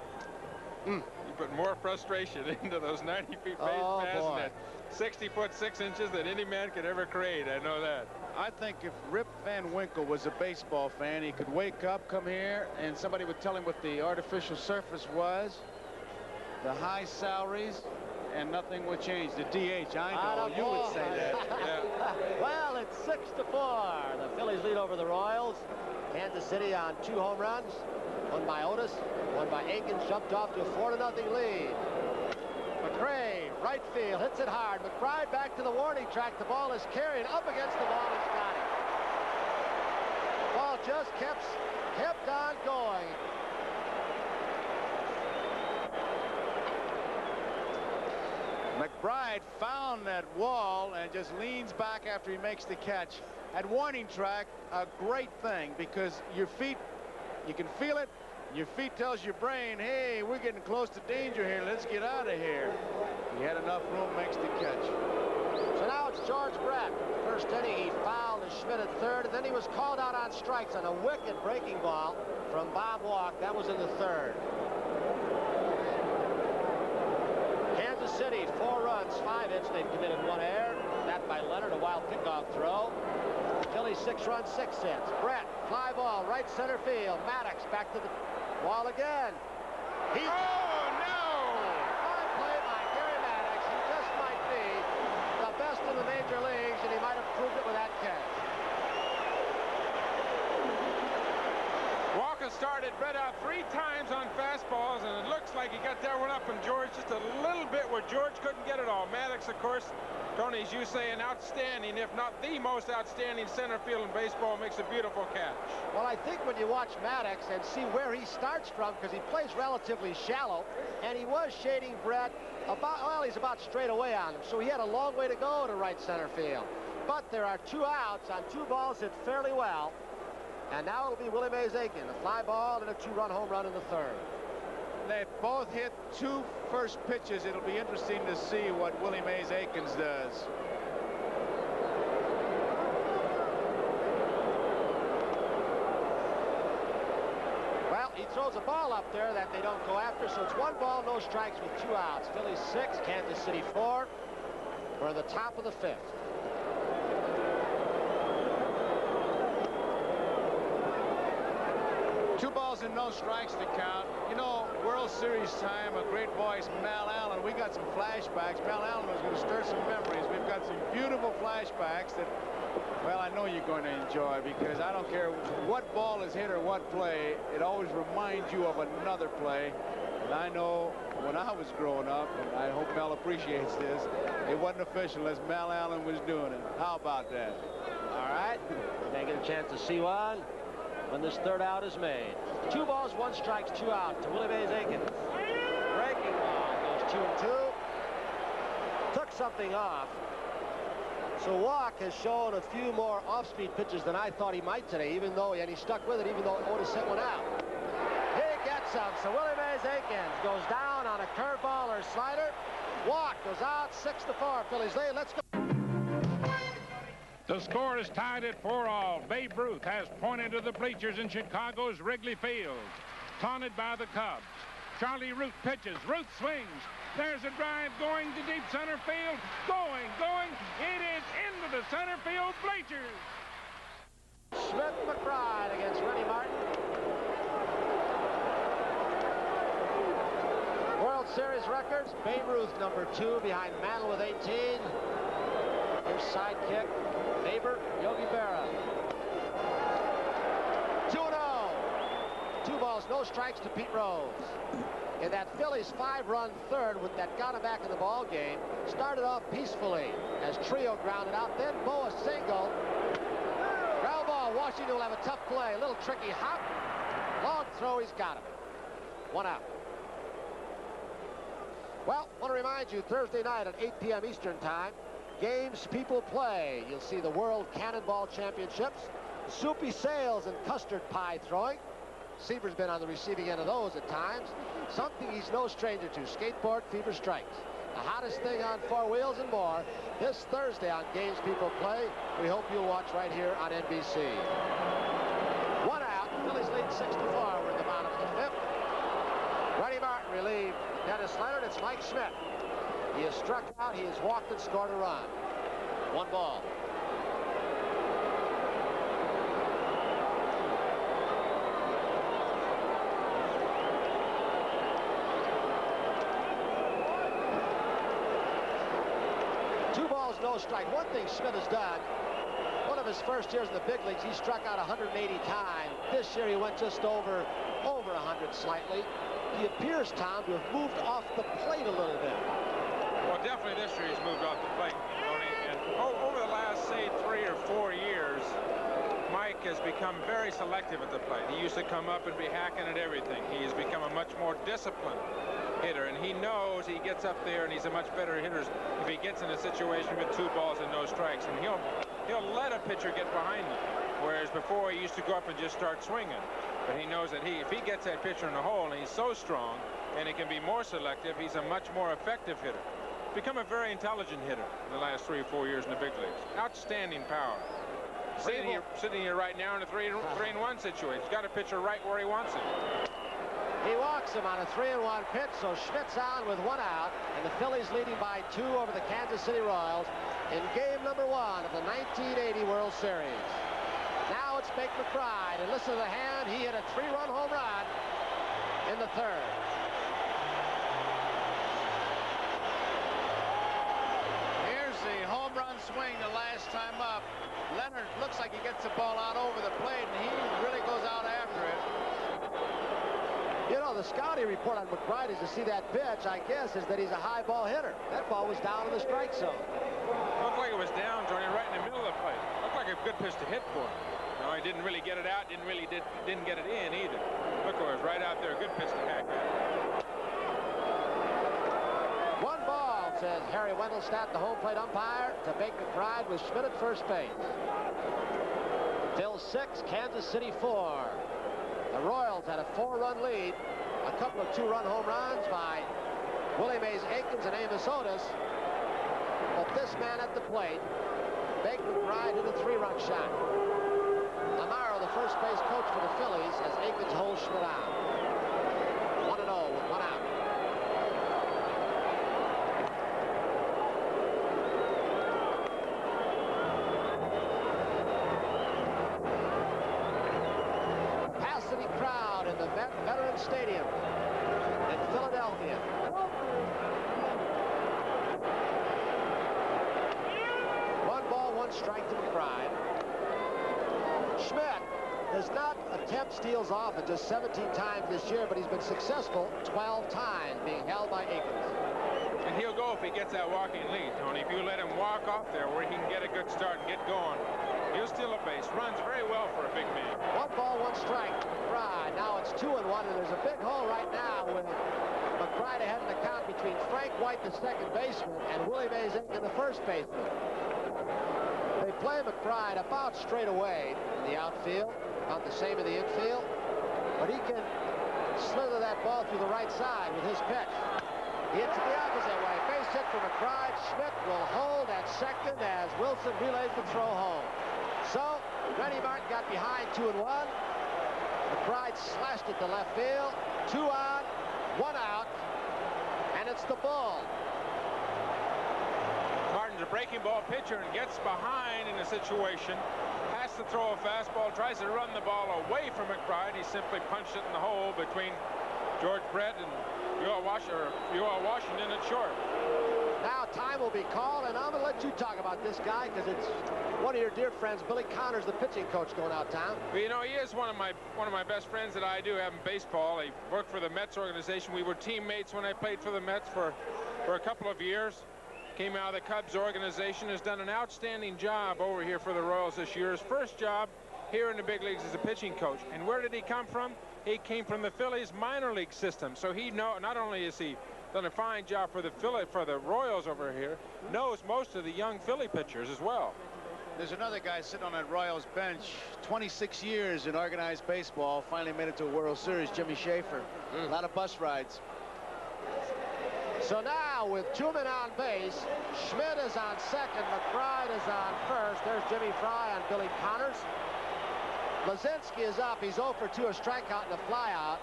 You put more frustration into those 90 feet base pass and that 60 foot 6 inches than any man could ever create. I know that. I think if Rip Van Winkle was a baseball fan, he could wake up, come here, and somebody would tell him what the artificial surface was, the high salaries, and nothing would change. The DH, I know, you would say that. Yeah. Well, it's 6-4. The Phillies lead over the Royals. Kansas City on 2 home runs. One by Otis, one by Aikens, jumped off to a 4-0 lead. McRae, right field, hits it hard. McBride back to the warning track. The ball is carried up against the wall. He's got it. Ball just kept on going. McBride found that wall and just leans back after he makes the catch. At warning track, a great thing, because your feet, you can feel it. Your feet tells your brain, hey, we're getting close to danger here. Let's get out of here. He had enough room, makes the catch. So now it's George Brett. First inning, he fouled to Schmidt at third, and then he was called out on strikes on a wicked breaking ball from Bob Walk. That was in the 3rd. Kansas City, 4 runs, 5 hits. They've committed 1 error. That by Leonard, a wild pickoff throw. Phillies 6 runs, 6 hits. Brett, fly ball, right center field. Maddox back to the wall again. Oh, no! Fine play by Gary Maddox. He just might be the best in the major leagues, and he might have proved it with that catch. Walker started Brett out 3 times on fastballs, and it looks like he got that one up from George just a little bit where George couldn't get it all. Maddox, of course, Tony, as you say, an outstanding, if not the most outstanding center field in baseball, makes a beautiful catch. Well, I think when you watch Maddox and see where he starts from, because he plays relatively shallow, and he was shading Brett about, well, he's about straight away on him, so he had a long way to go to right center field. But there are 2 outs on 2 balls hit fairly well. And now it'll be Willie Mays Aikens, a fly ball and a 2-run home run in the 3rd. They both hit 2 first pitches. It'll be interesting to see what Willie Mays Aikens does. Well, he throws a ball up there that they don't go after, so it's 1 ball, no strikes with 2 outs. Phillies 6, Kansas City 4. We're in the top of the 5th. Two balls and no strikes to count. You know, World Series time, a great voice, Mal Allen. We got some flashbacks. Mal Allen was going to stir some memories. We've got some beautiful flashbacks that, well, I know you're going to enjoy, because I don't care what ball is hit or what play, it always reminds you of another play. And I know when I was growing up, and I hope Mel appreciates this, it wasn't official as Mal Allen was doing it. How about that? All right, they get a chance to see one when this 3rd out is made. 2 balls, 1 strikes, 2 out to Willie Mays Aikens. Breaking ball goes 2-2. Took something off. So Walk has shown a few more off-speed pitches than I thought he might today, even though, and he stuck with it even though Otis hit one out. himself. So Willie Mays Aikens goes down on a curveball or slider. Walk goes out, 6-4. Phillies lead. Let's go. The score is tied at 4-all. Babe Ruth has pointed to the bleachers in Chicago's Wrigley Field. Taunted by the Cubs. Charlie Root pitches. Root swings. There's a drive going to deep center field. Going. It is into the center field bleachers. Schmidt McBride against Rennie Martin. World Series records. Babe Ruth #2 behind Mantle with 18. Here's sidekick. Neighbor, Yogi Berra. 2-0. 2 balls, no strikes to Pete Rose. In that Phillies 5-run third with that got him back in the ball game, started off peacefully as Trio grounded out. Then Boa single. Ground ball. Washington will have a tough play. A little tricky hop. Long throw. He's got him. 1 out. Well, I want to remind you, Thursday night at 8 p.m. Eastern Time, games people play. You'll see the World Cannonball Championships, soupy sales and custard pie throwing. Seaver's been on the receiving end of those at times. Something he's no stranger to, skateboard fever strikes. The hottest thing on 4 wheels and more this Thursday on Games People Play. We hope you'll watch right here on NBC. 1 out. Phillies lead 6-4. We're in the bottom of the 5th. Rennie Martin relieved Dennis Leonard. It's Mike Schmidt. He has struck out. He has walked and scored a run. 1 ball. No strike. One thing Schmidt has done, one of his first years in the big leagues, he struck out 180 times. This year he went just over 100 slightly. He appears, Tom, to have moved off the plate a little bit. Well, definitely this year he's moved off the plate, Tony. And over the last, say, 3 or 4 years, Mike has become very selective at the plate. He used to come up and be hacking at everything. He's become a much more disciplined hitter, and he knows he gets up there and he's a much better hitter if he gets in a situation with 2 balls and no strikes, and he'll let a pitcher get behind him, whereas before he used to go up and just start swinging. But he knows that if he gets that pitcher in the hole and he's so strong and he can be more selective, he's a much more effective hitter. Become a very intelligent hitter in the last 3 or 4 years in the big leagues. Outstanding power. Sitting here right now in a 3-1 situation. He's got a pitcher right where he wants him. He walks him on a 3-1 pitch, so Schmidt's on with 1 out, and the Phillies leading by 2 over the Kansas City Royals in game #1 of the 1980 World Series. Now it's Bake McBride, and listen to the hand. He hit a 3-run home run in the 3rd. Here's the home run swing the last time up. Leonard looks like he gets the ball out over the plate, and he really goes out after it. You know, the scouting report on McBride is to see that pitch, I guess, is that he's a high ball hitter. That ball was down in the strike zone. Looked like it was down, Tony, right in the middle of the plate. Looked like a good pitch to hit for him. No, he didn't really get it out, didn't get it in either. Look, it was right out there, a good pitch to hack at. 1 ball, says Harry Wendelstadt, the home plate umpire, to Bake McBride with Schmidt at first base. Till 6, Kansas City 4. The Royals had a 4-run lead, a couple of 2-run home runs by Willie Mays Aikens and Amos Otis. But this man at the plate, Bake McBride, hit a 3-run shot. Amaro, the first base coach for the Phillies, as Aikens holds Schmidt out. 1-0 with 1 out. Crowd in the Veterans Stadium in Philadelphia. 1 ball, 1 strike to McBride. Schmidt does not attempt steals often, just 17 times this year, but he's been successful 12 times, being held by Aikens. And he'll go if he gets that walking lead, Tony. If you let him walk off there where he can get a good start and get going, he'll steal a base. Runs very well for a big man. 1 ball, 1 strike to McBride. Now it's 2-1, and there's a big hole right now with McBride ahead in the count between Frank White, the second baseman, and Willie Mays Aikens, the first baseman. They play McBride about straight away in the outfield, about the same in the infield, but he can slither that ball through the right side with his pitch. He hits it the opposite way. Base hit for McGraw. Schmidt will hold at second as Wilson relays the throw home. So Rennie Martin got behind 2-1. McBride slashed it to left field. 2 on, 1 out, and it's the ball. Martin's a breaking ball pitcher and gets behind in a situation. Has to throw a fastball, tries to run the ball away from McBride. He simply punched it in the hole between George Brett and UL Washington at short. Now time will be called, and I'm going to let you talk about this guy because it's one of your dear friends, Billy Connors, the pitching coach, going out town. Well, you know, he is one of my best friends that I do have in baseball. He worked for the Mets organization. We were teammates when I played for the Mets for a couple of years. Came out of the Cubs organization, has done an outstanding job over here for the Royals this year. His first job here in the big leagues as a pitching coach. And where did he come from? He came from the Phillies minor league system. So he not only is he done a fine job for the Royals over here, knows most of the young Philly pitchers as well. There's another guy sitting on that Royals bench, 26 years in organized baseball, finally made it to a World Series, Jimmy Schaefer. A lot of bus rides. So now with 2 men on base, Schmidt is on second, McBride is on first. There's Jimmy Fry on Billy Connors. Lazinski is up. He's 0 for 2, a strikeout and a flyout.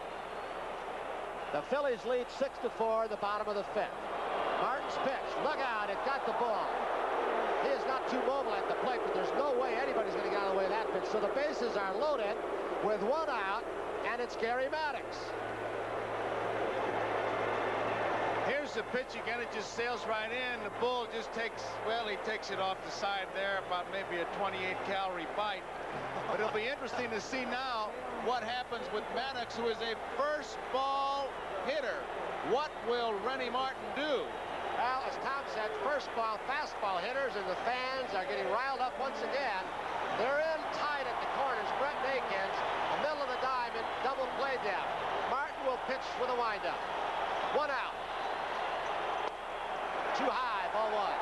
The Phillies lead 6-4 in the bottom of the 5th. Martin's pitch. Look out, it got the ball. He is not too mobile at the plate, but there's no way anybody's going to get out of the way of that pitch. So the bases are loaded with 1 out, and it's Gary Maddox. Here's the pitch again. It just sails right in. The bull just takes, well, he takes it off the side there, about maybe a 28-calorie bite. But it'll be interesting to see now what happens with Maddox, who is a first ball hitter. What will Rennie Martin do? Well, as Tom said, first ball, fastball hitters, and the fans are getting riled up once again. They're in tight at the corners. Brett Nakins, the middle of the diamond, double play down. Martin will pitch with a windup. 1 out. Too high, ball 1.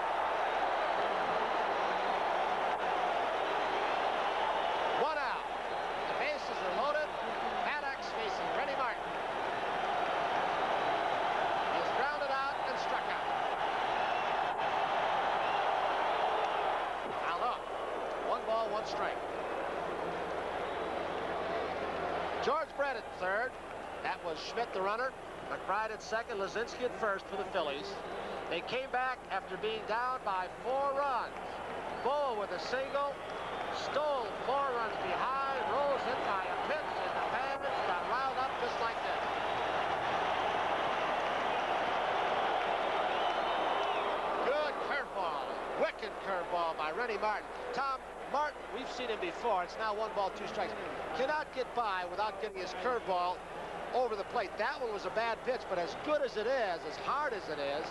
Strike. George Brett at third. That was Schmidt, the runner. McBride at second. Lazinski at first for the Phillies. They came back after being down by 4 runs. Boa with a single. Stoll 4 runs behind. Rose hit by a pitch, and the fans got riled up just like this. Good curveball. Wicked curveball by Rennie Martin. Tom Martin, we've seen him before. It's now 1 ball, 2 strikes. Cannot get by without getting his curveball over the plate. That one was a bad pitch, but as good as it is, as hard as it is,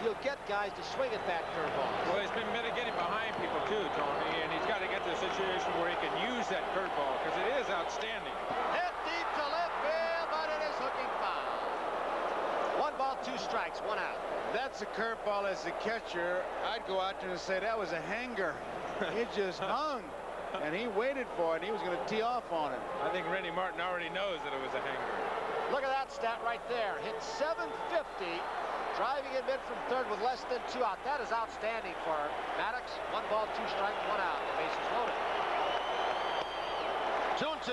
he'll get guys to swing at that curveball. Well, he's been mitigating behind people too, Tony, and he's got to get to a situation where he can use that curveball because it is outstanding. Hit deep to left field, but it is hooking foul. 1 ball, 2 strikes, 1 out. That's a curveball as a catcher. I'd go out there and say that was a hanger. It just hung, and he waited for it, and he was going to tee off on it. I think Rennie Martin already knows that it was a hanger. Look at that stat right there. Hit 750, driving in mid from third with less than 2 out. That is outstanding for Maddox. 1 ball, 2 strikes, 1 out. The bases loaded. 2-2.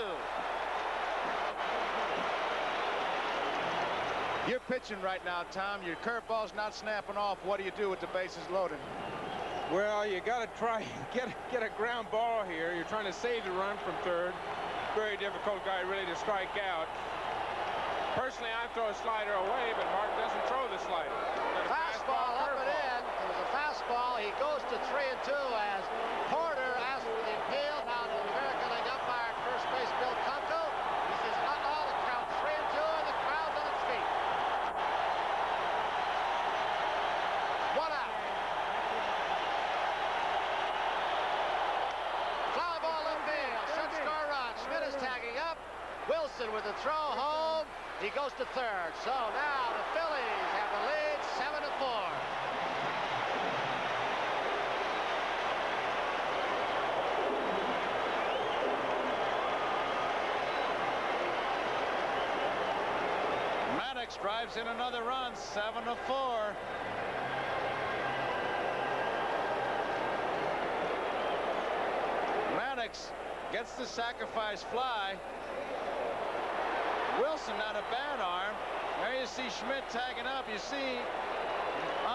You're pitching right now, Tom. Your curveball's not snapping off. What do you do with the bases loaded? Well, you got to try get a ground ball here. You're trying to save the run from third. Very difficult guy really to strike out. Personally, I throw a slider away, but Martin doesn't throw the slider. Fastball up and in. It was a fastball. He goes to 3-2 as Porter asks for the appeal down to the American League umpire at first base, Bill Kunkel. He says, uh-oh, the count 3-2, and the crowd's on its feet. 1 out. Fly ball in field. Set score run. Schmidt is tagging up. Wilson with the throw home. He goes to third. So now the Phillies have the lead 7-4. Maddox drives in another run, 7-4. Maddox gets the sacrifice fly. Wilson on a bad arm. There you see Schmidt tagging up. You see,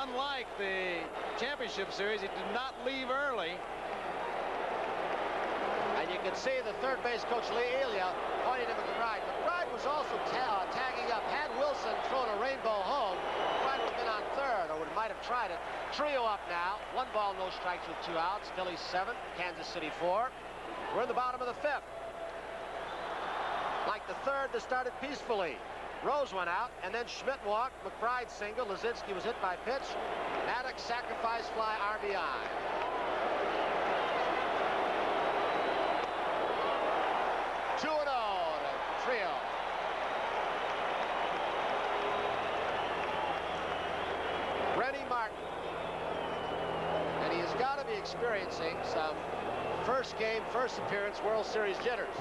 unlike the championship series, he did not leave early. And you can see the third base coach, Lee Elia, pointing to McBride. McBride was also tagging up. Had Wilson thrown a rainbow home, McBride would have been on third, or might have tried it. Trio up now. 1 ball, no strikes with 2 outs. Phillies 7, Kansas City 4. We're in the bottom of the 5th. Like the third that started peacefully. Rose went out, and then Schmidt walked. McBride single. Lazinski was hit by pitch. Maddox sacrifice fly, RBI. Two and 0 to Trio. Rennie Martin. And he has got to be experiencing some first game, first appearance World Series jitters.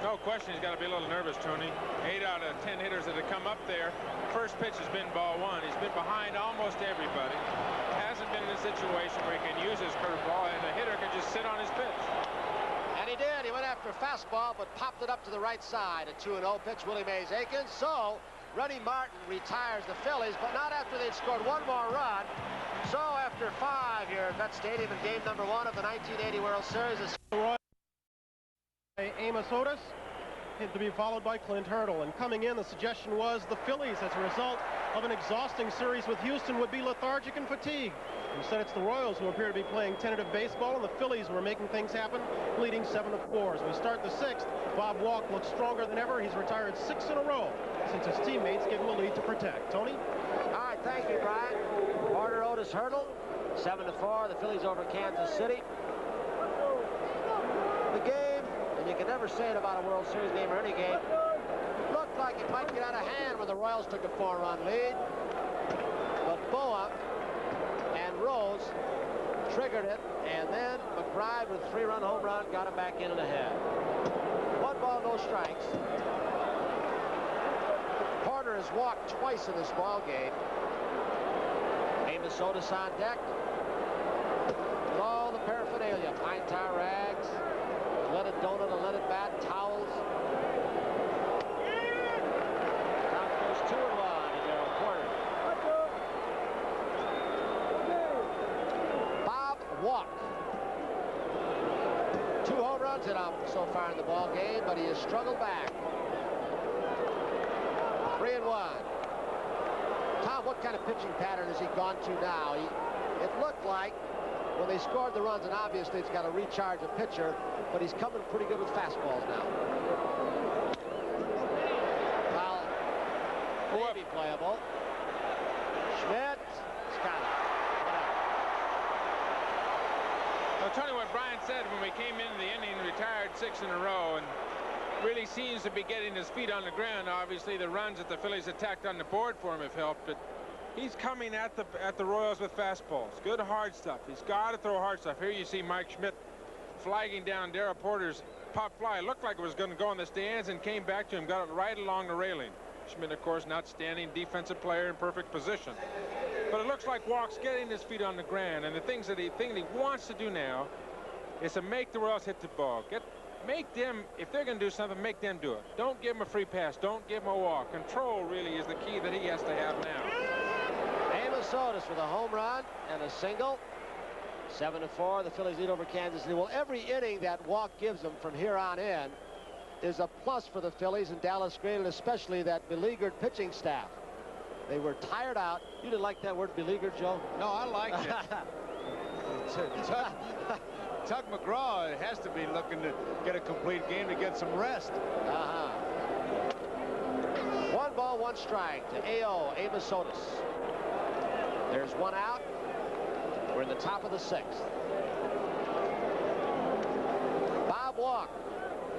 No question he's got to be a little nervous, Tony. 8 out of 10 hitters that have come up there. First pitch has been ball 1. He's been behind almost everybody. Hasn't been in a situation where he can use his curveball and the hitter can just sit on his pitch. And he did. He went after a fastball, but popped it up to the right side. A 2-0 pitch, Willie Mays Aikens. So Rennie Martin retires the Phillies, but not after they'd scored 1 more run. So after 5 here at Vet Stadium in game number 1 of the 1980 World Series, Amos Otis, to be followed by Clint Hurdle. And coming in, the suggestion was the Phillies, as a result of an exhausting series with Houston, would be lethargic and fatigued. Instead, it's the Royals who appear to be playing tentative baseball, and the Phillies were making things happen, leading 7-4. As we start the 6th, Bob Walk looks stronger than ever. He's retired 6 in a row since his teammates gave him a lead to protect. Tony? All right, thank you, Brian. Porter, Otis, Hurdle, 7-4. The Phillies over Kansas City. The game, and you can never say it about a World Series game or any game, looked like it might get out of hand when the Royals took a 4-run lead. But Boa and Rose triggered it, and then McBride with a 3-run home run got him back in and ahead. 1 ball, no strikes. Porter has walked twice in this ball game. Amos Otis on deck with all the paraphernalia, pine tar rags, a leaded donut, a leaded bat, towels. Count goes 2-1 to Darryl Porter. Bob walked. 2 home runs hit him so far in the ball game, but he has struggled back. 3-1. Tom, what kind of pitching pattern has he gone to now? It looked like when they scored the runs, and obviously it's got to recharge a pitcher, but he's coming pretty good with fastballs now. Foul, maybe playable. Schmidt, Scott. Well, Tony, what Brian said when we came into the inning, retired 6 in a row, and really seems to be getting his feet on the ground. Obviously, the runs that the Phillies attacked on the board for him have helped, but he's coming at the Royals with fastballs. Good hard stuff. He's got to throw hard stuff. Here you see Mike Schmidt flagging down Darryl Porter's pop fly. It looked like it was going to go in the stands and came back to him, got it right along the railing. Schmidt, of course, an outstanding defensive player in perfect position. But it looks like Walk's getting his feet on the ground, and the thing that he wants to do now is to make the Royals hit the ball. Make them, if they're going to do something, make them do it. Don't give them a free pass. Don't give them a walk. Control really is the key that he has to have now. Amos Otis with a home run and a single. 7-4. The Phillies lead over Kansas City. Well, every inning that Walk gives them from here on in is a plus for the Phillies and Dallas Green, and especially that beleaguered pitching staff. They were tired out. You didn't like that word, beleaguered, Joe? No, I liked it. Tug McGraw has to be looking to get a complete game to get some rest. 1 ball, 1 strike to A.O. Amos Otis. There's 1 out. We're in the top of the 6th. Bob Walk,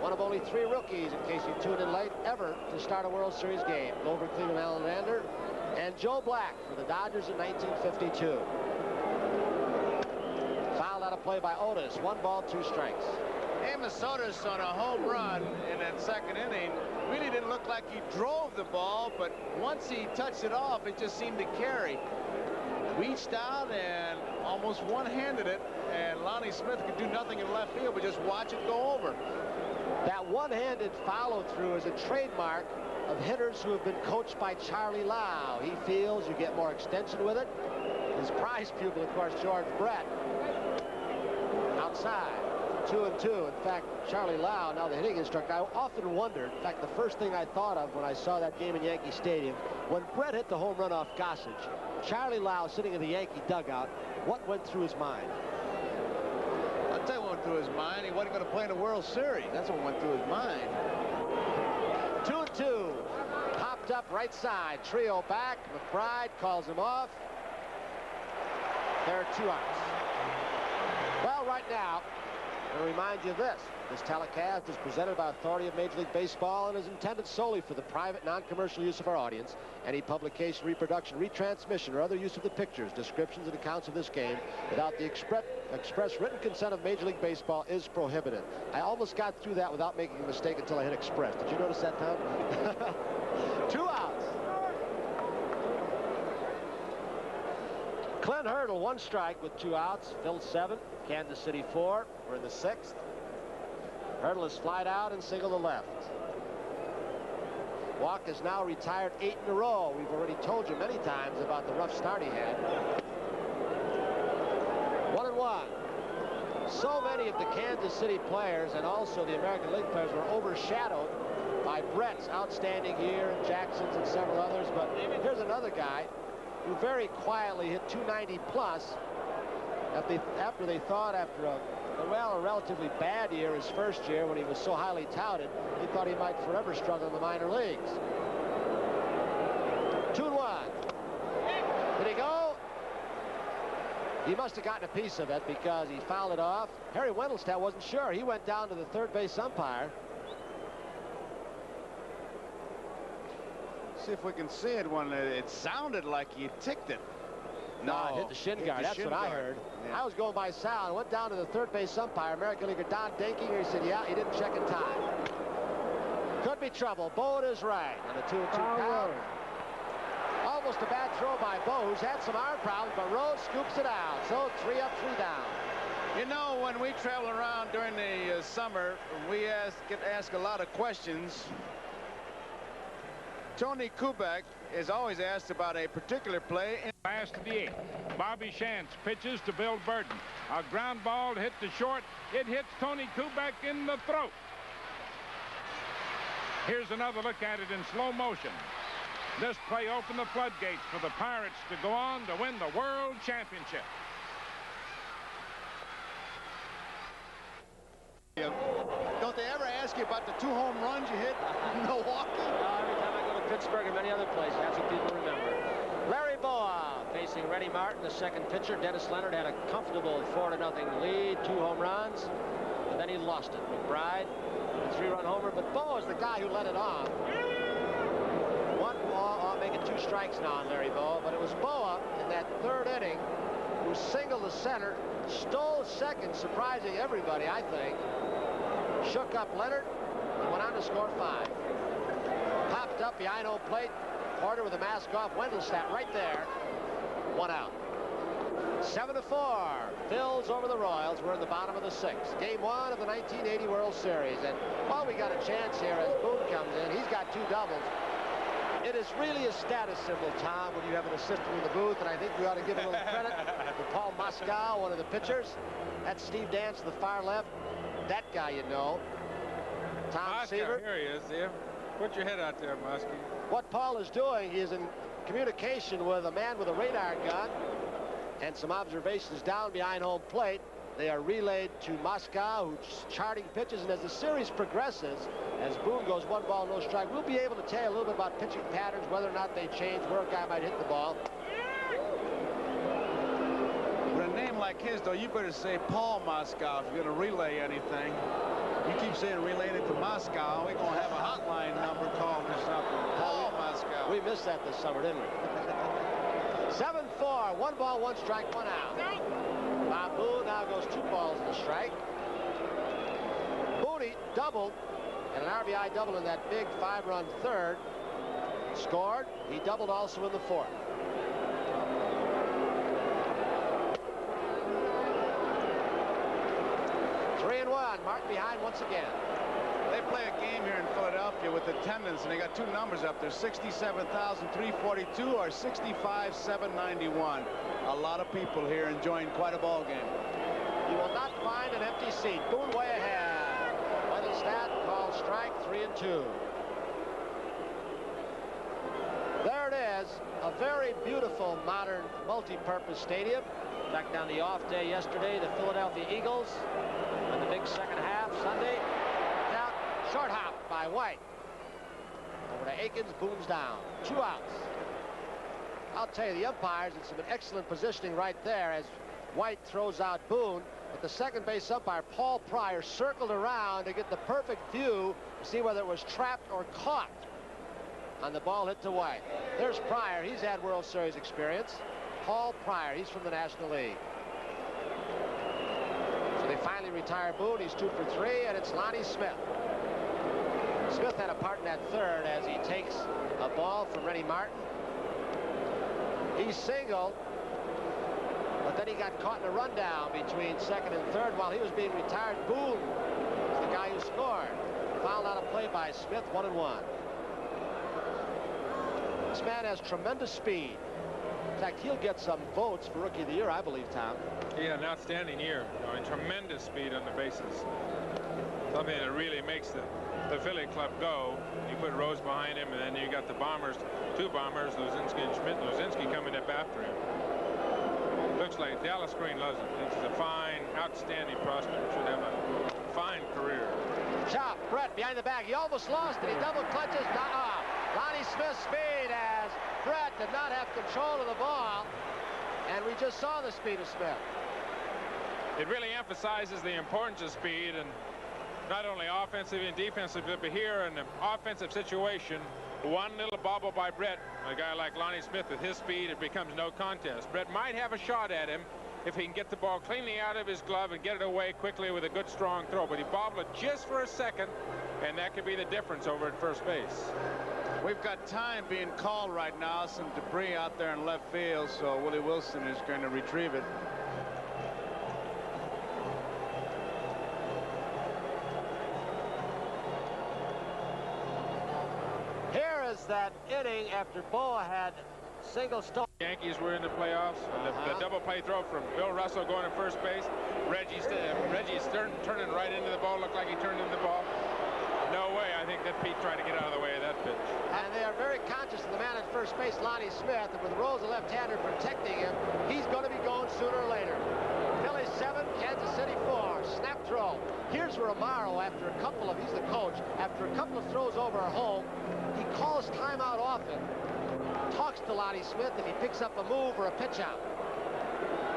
one of only 3 rookies, in case you tuned in late, ever to start a World Series game. Over Cleveland Alexander and Joe Black for the Dodgers in 1952. Fouled out of play by Otis. 1 ball, 2 strikes. Sotos on a home run in that second inning. Really didn't look like he drove the ball, but once he touched it off, it just seemed to carry. Reached out and almost one-handed it, and Lonnie Smith could do nothing in left field but just watch it go over. That one-handed follow-through is a trademark of hitters who have been coached by Charlie Lau. He feels you get more extension with it. His prize pupil, of course, George Brett. Outside, 2-2. In fact, Charlie Lau, now the hitting instructor, I often wondered, in fact, the first thing I thought of when I saw that game in Yankee Stadium, when Brett hit the home run off Gossage, Charlie Lau sitting in the Yankee dugout, what went through his mind? I'll tell you what went through his mind. He wasn't going to play in the World Series. That's what went through his mind. 2-2. Popped up right side. Trio back. McBride calls him off. There are 2 outs. Well, right now, I'll remind you of this. This telecast is presented by authority of Major League Baseball and is intended solely for the private, non-commercial use of our audience. Any publication, reproduction, retransmission, or other use of the pictures, descriptions, and accounts of this game without the express written consent of Major League Baseball is prohibited. I almost got through that without making a mistake until I hit express. Did you notice that, Tom? 2 outs. Clint Hurdle, 1 strike with 2 outs. Phil 7, Kansas City 4. We're in the 6th. Hurdle is flied out and single to left. Walk has now retired 8 in a row. We've already told you many times about the rough start he had. 1-1. So many of the Kansas City players and also the American League players were overshadowed by Brett's outstanding year and Jackson's and several others. But here's another guy who very quietly hit 290 plus after they thought after a relatively bad year his first year when he was so highly touted, he thought he might forever struggle in the minor leagues. 2-1. Did he go? He must have gotten a piece of it because he fouled it off. Harry Wendelstedt wasn't sure. He went down to the third base umpire. See if we can see it when it sounded like he ticked it. No, it hit the shin guard. That's what I heard. Yeah. I was going by sound. Went down to the third base umpire, American Leaguer Don Denkinger. He said, yeah, he didn't check in time. Could be trouble. Bo is right on a 2-2 count. Almost a bad throw by Bo, who's had some arm problems, but Rose scoops it out. So 3 up, 3 down. You know, when we travel around during the summer, we get asked a lot of questions. Tony Kubek is always asked about a particular play. Last to the 8th. Bobby Shantz pitches to Bill Burton. A ground ball hit to short. It hits Tony Kubek in the throat. Here's another look at it in slow motion. This play opened the floodgates for the Pirates to go on to win the World Championship. Don't they ever ask you about the 2 home runs you hit in Milwaukee? Every time I go to Pittsburgh and many other places, that's what people remember. Larry Boa facing Reddy Martin, the second pitcher. Dennis Leonard had a comfortable 4-0 lead, 2 home runs, and then he lost it. McBride, a 3-run homer, but Boa is the guy who let it off. 1 ball, making 2 strikes now on Larry Boa, but it was Boa in that 3rd inning who singled to center, stole second, surprising everybody, I think. Shook up Leonard and went on to score 5. Popped up behind home plate. Porter with the mask off. Wendelstedt right there. 1 out. 7-4. Phils over the Royals. We're in the bottom of the 6th. Game 1 of the 1980 World Series. And while we got a chance here as Boone comes in, he's got 2 doubles. It is really a status symbol, Tom, when you have an assistant in the booth, and I think we ought to give a little credit to Paul Moscow, one of the pitchers. That's Steve Dance to the far left. That guy you know. Tom Seaver. Here he is, there. Put your head out there, Moscow. What Paul is doing, he is in communication with a man with a radar gun and some observations down behind home plate. They are relayed to Moscow, who's charting pitches, and as the series progresses, as Boone goes 1 ball, no strike, we'll be able to tell you a little bit about pitching patterns, whether or not they change, where a guy might hit the ball. With a name like his, though, you better say Paul Moscow if you're going to relay anything. You keep saying relaying it to Moscow, we're going to have a hotline number called or something. Paul Moscow. We missed that this summer, didn't we? 7-4, 1 ball, 1 strike, 1 out. Bob Boone now goes 2 balls and a strike. doubled, and an RBI double in that big 5-run third. Scored. He doubled also in the fourth. Three and one. Martin behind once again. They play a game here in Philadelphia with attendance, and they got two numbers up there, 67,342 or 65,791. A lot of people here enjoying quite a ball game. You will not find an empty seat. Boone way ahead. Weatherstadt called strike 3-2. There it is, a very beautiful modern multi-purpose stadium. Back down the off day yesterday, the Philadelphia Eagles in the big second half Sunday. Out, short hop by White. Over to Akins, Boone's down. 2 outs. I'll tell you, the umpires, it's some excellent positioning right there as White throws out Boone. But the second base umpire, Paul Pryor, circled around to get the perfect view to see whether it was trapped or caught on the ball hit to White. There's Pryor. He's had World Series experience. Paul Pryor. He's from the National League. So they finally retire Boone. He's 2 for 3, and it's Lonnie Smith. Smith had a part in that third as he takes a ball from Rennie Martin. He singled, but then he got caught in a rundown between second and third while he was being retired. Boone is the guy who scored. Fouled out a play by Smith, 1-1. This man has tremendous speed. In fact, he'll get some votes for Rookie of the Year, I believe, Tom. He had an outstanding year. Tremendous speed on the bases. Something that really makes the Philly club go. You put Rose behind him, and then you got the Bombers, 2 Bombers, Luzinski and Schmidt. Luzinski coming up after him. Looks like Dallas Green loves him. He's a fine, outstanding prospect. Should have a fine career. Chop, Brett behind the bag. He almost lost it. He double clutches. Lonnie Smith's speed as Brett did not have control of the ball. And we just saw the speed of Smith. It really emphasizes the importance of speed, and not only offensive and defensive, but here in the offensive situation, one little bobble by Brett, a guy like Lonnie Smith with his speed, it becomes no contest. Brett might have a shot at him if he can get the ball cleanly out of his glove and get it away quickly with a good strong throw, but he bobbled it just for a second, and that could be the difference over at first base. We've got time being called right now, some debris out there in left field, so Willie Wilson is going to retrieve it. Here is that inning after Boa had single stone. Yankees were in the playoffs. The double play throw from Bill Russell going to first base. Reggie turning right into the ball. Looked like he turned into the ball. No way. I think that Pete tried to get out of the way of that pitch. And they are very conscious of the man at first base, Lonnie Smith. And with Rose, a left-hander, protecting him, he's going to be going sooner or later. Phillies 7, Kansas City 4. Snap throw. Here's Romaro after a couple of, he's the coach, after a couple of throws over home. He calls timeout often. Talks to Lonnie Smith if he picks up a move or a pitch out.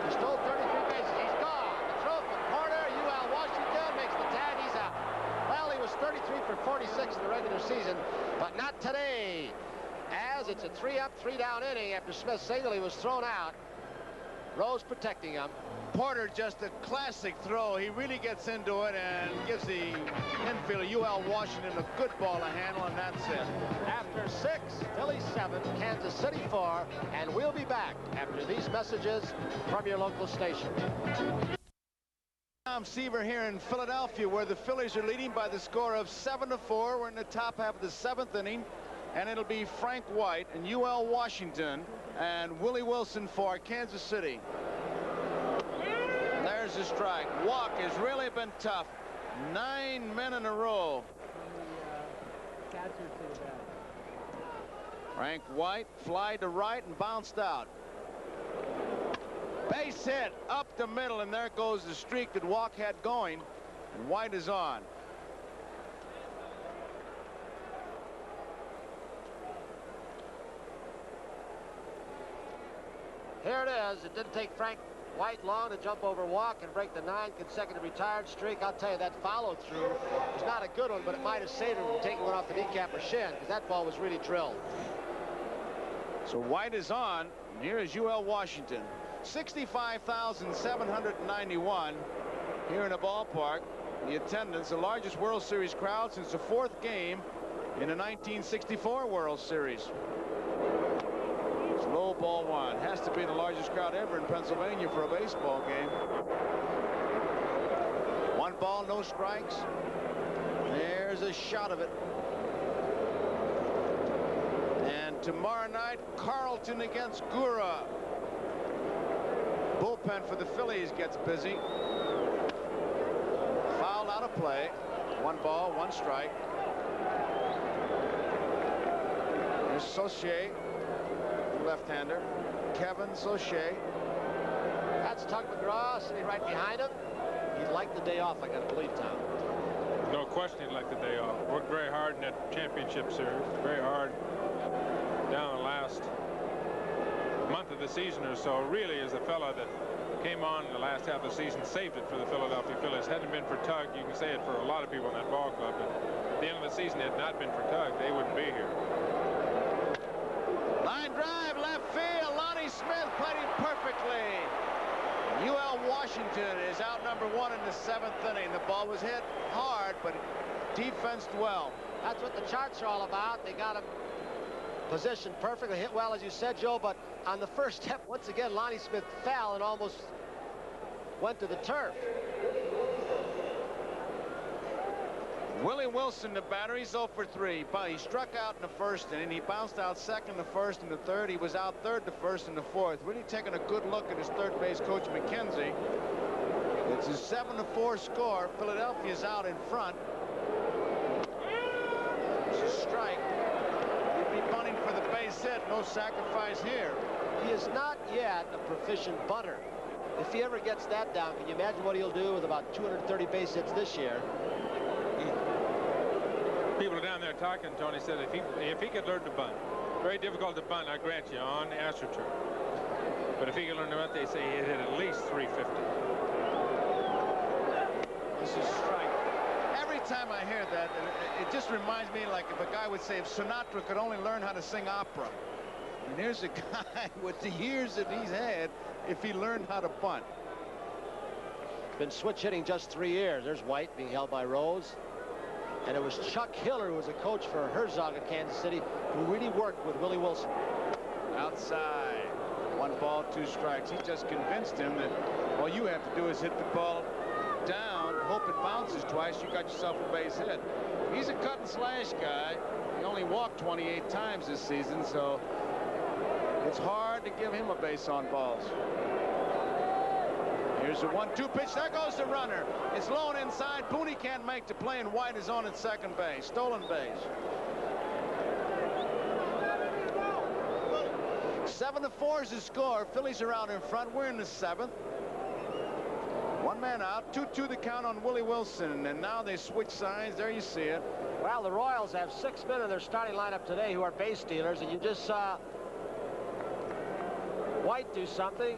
He stole 33 bases. He's gone. The throw from corner. UL Washington makes the tag. He's out. Well, he was 33 for 46 in the regular season, but not today. As it's a 3-up, 3-down inning after Smith's single, he was thrown out. Rose protecting him. Porter, just a classic throw. He really gets into it and gives the infielder UL Washington a good ball to handle, and that's it. After 6, Phillies 7, Kansas City 4, and we'll be back after these messages from your local station. Tom Seaver here in Philadelphia, where the Phillies are leading by the score of 7-4. We're in the top half of the 7th inning, and it'll be Frank White and UL Washington and Willie Wilson for Kansas City. There's a strike. Walk has really been tough. 9 men in a row. Frank White fly to right and bounced out. Base hit up the middle, and there goes the streak that Walk had going, and White is on. Here it is. It didn't take Frank White long to jump over Walk and break the 9 consecutive retired streak. I'll tell you, that follow-through was not a good one, but it might have saved him from taking one off the kneecap or shin, because that ball was really drilled. So White is on, and here is UL Washington. 65,791 here in the ballpark. the attendance, the largest World Series crowd since the 4th game in the 1964 World Series. It's low ball 1. Has to be the largest crowd ever in Pennsylvania for a baseball game. 1 ball, no strikes. There's a shot of it. And tomorrow night, Carlton against Gura. Bullpen for the Phillies gets busy. Foul out of play. 1 ball, 1 strike. Here's Saucier, left-hander. Kevin Saucier. That's Tug McGraw sitting right behind him. He'd like the day off, I got to believe, Tom. No question he'd like the day off. Worked very hard in that championship series. Very hard down the last month of the season or so. Really is the fella that came on in the last half of the season, saved it for the Philadelphia Phillies. Hadn't been for Tug, you can say it for a lot of people in that ball club, but at the end of the season, had not been for Tug, they wouldn't be here. Line drive, left field. Lonnie Smith played him perfectly. UL Washington is out number 1 in the 7th inning. The ball was hit hard, but defensed well. That's what the charts are all about. They got him positioned perfectly, hit well, as you said, Joe, but on the first step, once again, Lonnie Smith fell and almost went to the turf. Willie Wilson, the batter, he's 0 for 3. But he struck out in the 1st inning. He bounced out 2nd, the 1st, and the 3rd. He was out 3rd, the 1st, and the 4th. Really taking a good look at his third base coach, McKenzie. It's a 7-4 score. Philadelphia's out in front. It's a strike. He'd be bunting for the base hit. No sacrifice here. He is not yet a proficient bunter. If he ever gets that down, can you imagine what he'll do with about 230 base hits this year? People down there talking, Tony said if he could learn to bunt. Very difficult to bunt, I grant you, on AstroTurf. But if he could learn to bunt, they say he'd hit at least 350. This is strike. Every time I hear that, it just reminds me like if a guy would say if Sinatra could only learn how to sing opera. And here's a guy with the years that he's had if he learned how to bunt. Been switch hitting just 3 years. There's White being held by Rose. And it was Chuck Hiller, who was a coach for Herzog in Kansas City, who really worked with Willie Wilson. Outside. 1 ball, 2 strikes. He just convinced him that all you have to do is hit the ball down, hope it bounces twice, you got yourself a base hit. He's a cut and slash guy. He only walked 28 times this season, so it's hard to give him a base on balls. Here's the 1-2 pitch. There goes the runner. It's low and inside. Booney can't make the play, and White is on at second base. Stolen base. 7-4 is the score. Phillies are out in front. We're in the 7th. 1 man out. 2-2 the count on Willie Wilson. And now they switch sides. There you see it. Well, the Royals have 6 men in their starting lineup today who are base stealers, and you just saw White do something.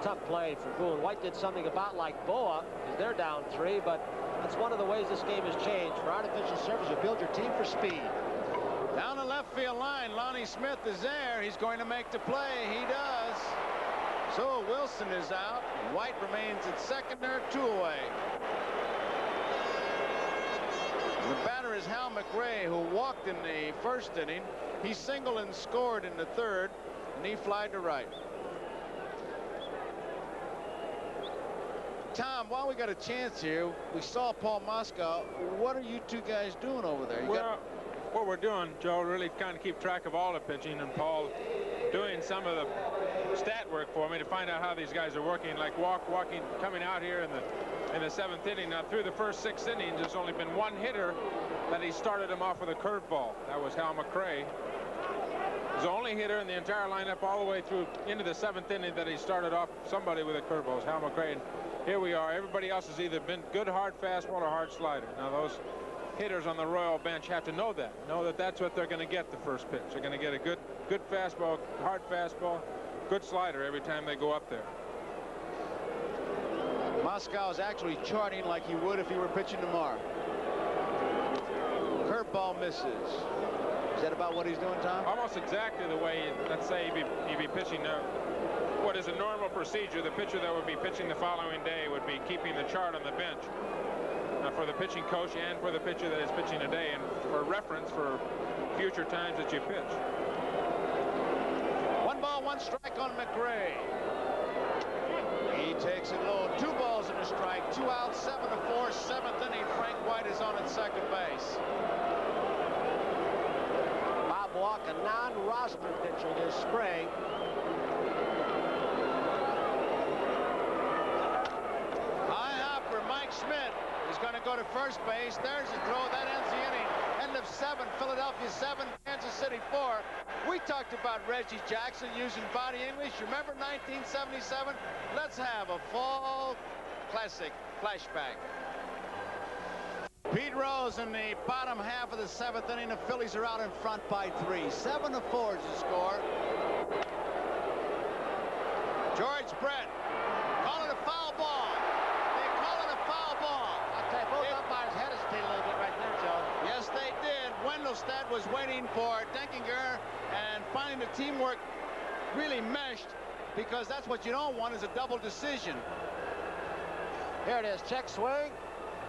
Tough play for Boone. White did something about like Boa, because they're down 3, but that's one of the ways this game has changed. For artificial surface, you build your team for speed. Down the left field line, Lonnie Smith is there. He's going to make the play. He does. So Wilson is out. White remains at second. There, 2 away. The batter is Hal McRae, who walked in the 1st inning. He singled and scored in the 3rd, and he flied to right. Tom, while we got a chance here, we saw Paul Moscow. What are you 2 guys doing over there? What we're doing, Joe, really kind of keep track of all the pitching, and Paul doing some of the stat work for me to find out how these guys are working, like walking, coming out here in the 7th inning. Now, through the first 6 innings, there's only been 1 hitter that he started him off with a curveball. That was Hal McRae. He's the only hitter in the entire lineup all the way through into the 7th inning that he started off somebody with a curveball. Hal McRae. And here we are. Everybody else has either been good hard fastball or hard slider. Now those hitters on the Royal bench have to know that that's what they're going to get the first pitch. They're going to get a good fastball, hard fastball, good slider every time they go up there. Moscow is actually charting like he would if he were pitching tomorrow. Curveball misses. Is that about what he's doing, Tom? Almost exactly the way, let's say, he'd be pitching what is a normal procedure. The pitcher that would be pitching the following day would be keeping the chart on the bench for the pitching coach and for the pitcher that is pitching today, and for reference for future times that you pitch. 1 ball, 1 strike on McGraw. He takes it low. 2 balls and a strike. 2 out, 7-4, 7th inning. Frank White is on at second base. Bob Walk, a non-roster pitcher this spring. High hopper, Mike Schmidt is going to go to first base. There's a throw. That ends the inning. End of 7. Philadelphia 7, Kansas City 4. We talked about Reggie Jackson using body English. Remember 1977? Let's have a fall classic flashback. Pete Rose in the bottom half of the 7th inning. The Phillies are out in front by 3. 7-4 is the score. George Brett calling a foul ball. They call it a foul ball. I'll tell you, both umpires hesitated a little bit right there, Joe. Yes, they did. Wendelstedt was waiting for Denkinger and finding the teamwork really meshed, because that's what you don't want is a double decision. Here it is, check swing.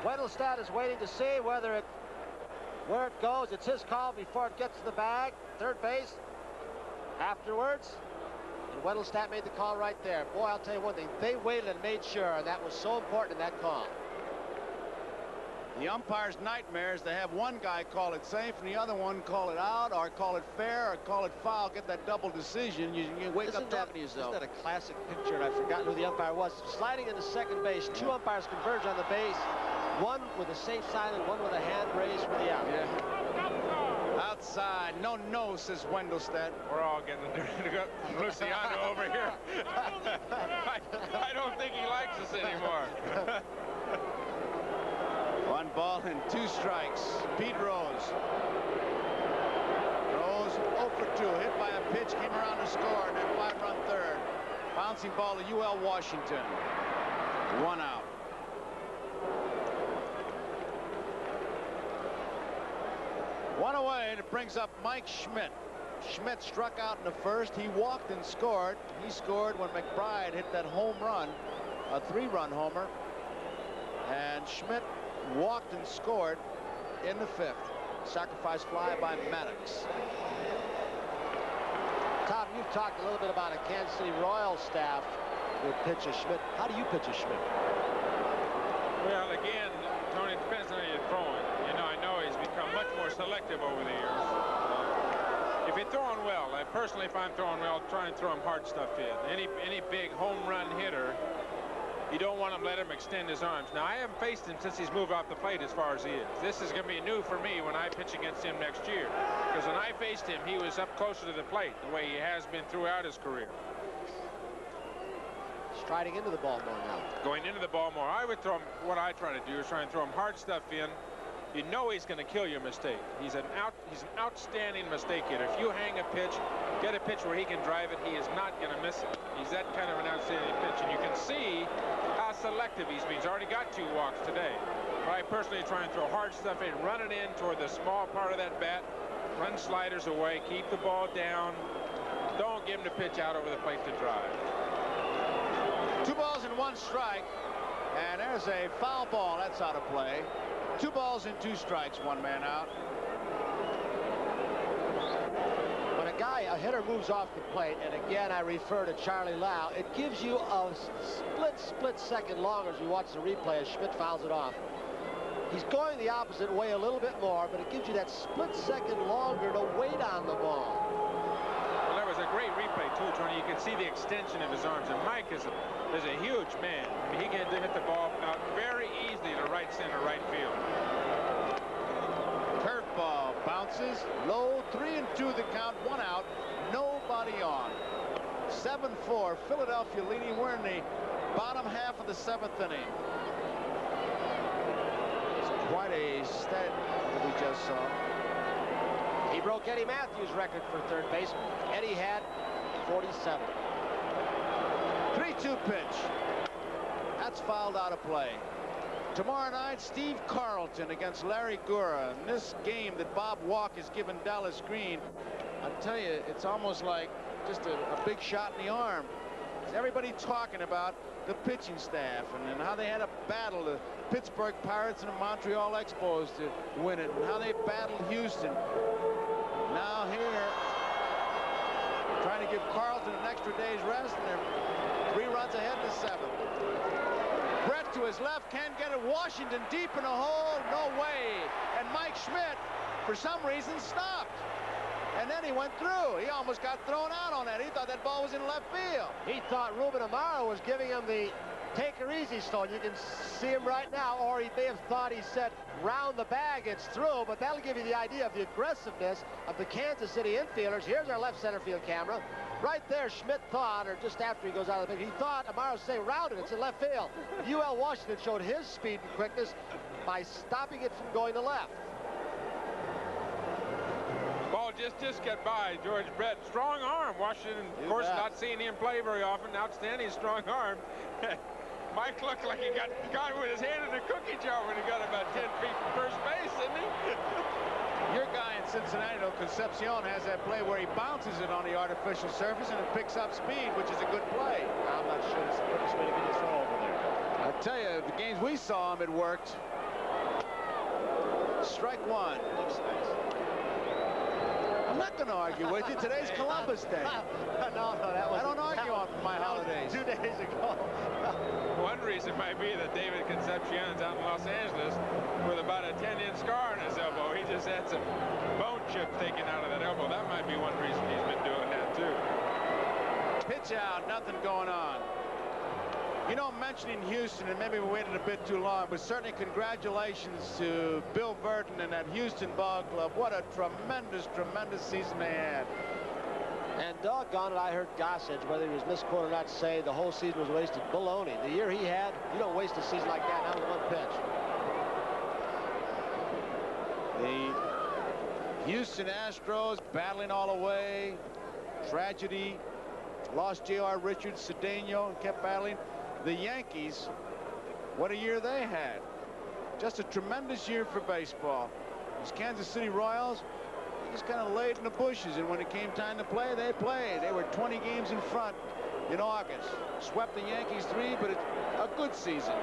Wendelstedt is waiting to see where it goes. It's his call before it gets to the bag. Third base afterwards. And Wendelstedt made the call right there. Boy, I'll tell you one thing. They waited and made sure, and that was so important in that call. The umpire's nightmare is to have one guy call it safe and the other one call it out, or call it fair, or call it foul, get that double decision. You wake up talking to yourself. Isn't that a classic picture? And I've forgotten who the umpire was. Sliding into second base. 2 umpires converge on the base. One with a safe sign and one with a hand raised for the out. Yeah. Outside. No, says Wendelstedt. We're all getting Luciano over here. I don't think he likes us anymore. 1 ball and 2 strikes. Pete Rose. Rose 0 for 2. Hit by a pitch, came around to score, and then 5-run third. Bouncing ball to UL Washington. 1 out. One away, and it brings up Mike Schmidt. Schmidt struck out in the first. He walked and scored. He scored when McBride hit that home run, a 3-run homer. And Schmidt walked and scored in the 5th. Sacrifice fly by Maddox. Tom, you've talked a little bit about a Kansas City Royals staff with pitch a Schmidt. How do you pitch a Schmidt? Well, again, Tony, it depends on how you're throwing. I know he's become much more selective over the years. If you're throwing well, personally, if I'm throwing well, I'll try and throw him hard stuff in. Any big home run hitter, you don't want him to let him extend his arms. Now, I haven't faced him since he's moved off the plate as far as he is. This is going to be new for me when I pitch against him next year. Because when I faced him, he was up closer to the plate the way he has been throughout his career. Striding into the ball more now. Going into the ball more. I would throw him, what I try to do is try and throw him hard stuff in. You know he's going to kill your mistake. He's an outstanding mistake hitter. If you hang a pitch, get a pitch where he can drive it, he is not going to miss it. He's that kind of an outstanding pitch. And you can see how selective he's been. He's already got 2 walks today. But I personally try and throw hard stuff in, run it in toward the small part of that bat, run sliders away, keep the ball down. Don't give him the pitch out over the plate to drive. 2 balls and 1 strike. And there's a foul ball. That's out of play. 2 balls and 2 strikes, 1 man out. When a hitter moves off the plate, and again I refer to Charlie Lau, it gives you a split second longer as you watch the replay as Schmidt fouls it off. He's going the opposite way a little bit more, but it gives you that split second longer to wait on the ball. Well, that was a great replay too, Tony. You can see the extension of his arms, and Mike is a huge man. I mean, he can hit the ball out very easily to right center, right field. Curveball bounces low, 3-2 the count, 1 out, nobody on. 7-4, Philadelphia leading. We're in the bottom half of the 7th inning. It's quite a stat that we just saw. He broke Eddie Matthews' record for third base. Eddie had 47. 3-2 pitch. That's fouled out of play. Tomorrow night, Steve Carlton against Larry Gura. And this game that Bob Walk has given Dallas Green, I'll tell you, it's almost like just a big shot in the arm. Is everybody talking about the pitching staff and how they had to battle the Pittsburgh Pirates and the Montreal Expos to win it, and how they battled Houston. Now here, trying to give Carlton an extra day's rest, and they're 3 runs ahead in the 7th. Brett to his left, can't get it. Washington deep in a hole, no way. And Mike Schmidt, for some reason, stopped. And then he went through. He almost got thrown out on that. He thought that ball was in left field. He thought Ruben Amaro was giving him the take her easy stone. You can see him right now, or he may have thought he said round the bag, it's through, but that'll give you the idea of the aggressiveness of the Kansas City infielders. Here's our left center field camera. Right there, Schmidt thought, or just after he goes out of the pitch, he thought Amaro's saying rounded, it's in left field. UL Washington showed his speed and quickness by stopping it from going to left. Ball just got by George Brett. Strong arm. Washington, of course, not seeing him play very often. Outstanding strong arm. Mike looked like he got with his hand in a cookie jar when he got about 10 feet from first base, didn't he? Your guy in Cincinnati, though, Concepcion, has that play where he bounces it on the artificial surface and it picks up speed, which is a good play. I'm not sure it's the quickest way to get his throw over there. I tell you, the games we saw him, it worked. Strike 1. I'm not going to argue with you. Today's Columbus Day. No, that was. I don't argue on my holidays. 2 days ago. One reason might be that David Concepcion's out in Los Angeles with about a 10-inch scar on his elbow. He just had some bone chip taken out of that elbow. That might be one reason he's been doing that, too. Pitch out, nothing going on. You know, mentioning Houston, and maybe we waited a bit too long, but certainly congratulations to Bill Burton and that Houston ball club. What a tremendous, tremendous season they had. And doggone it, I heard Gossage, whether he was misquoted or not, say the whole season was wasted. Baloney. The year he had, you don't waste a season like that, not with one pitch. The Houston Astros battling all the way. Tragedy. Lost J.R. Richards, Cedeno, and kept battling. The Yankees, what a year they had. Just a tremendous year for baseball. These Kansas City Royals, they just kind of laid in the bushes, and when it came time to play, they played. They were 20 games in front in August. Swept the Yankees 3, but it's a good season.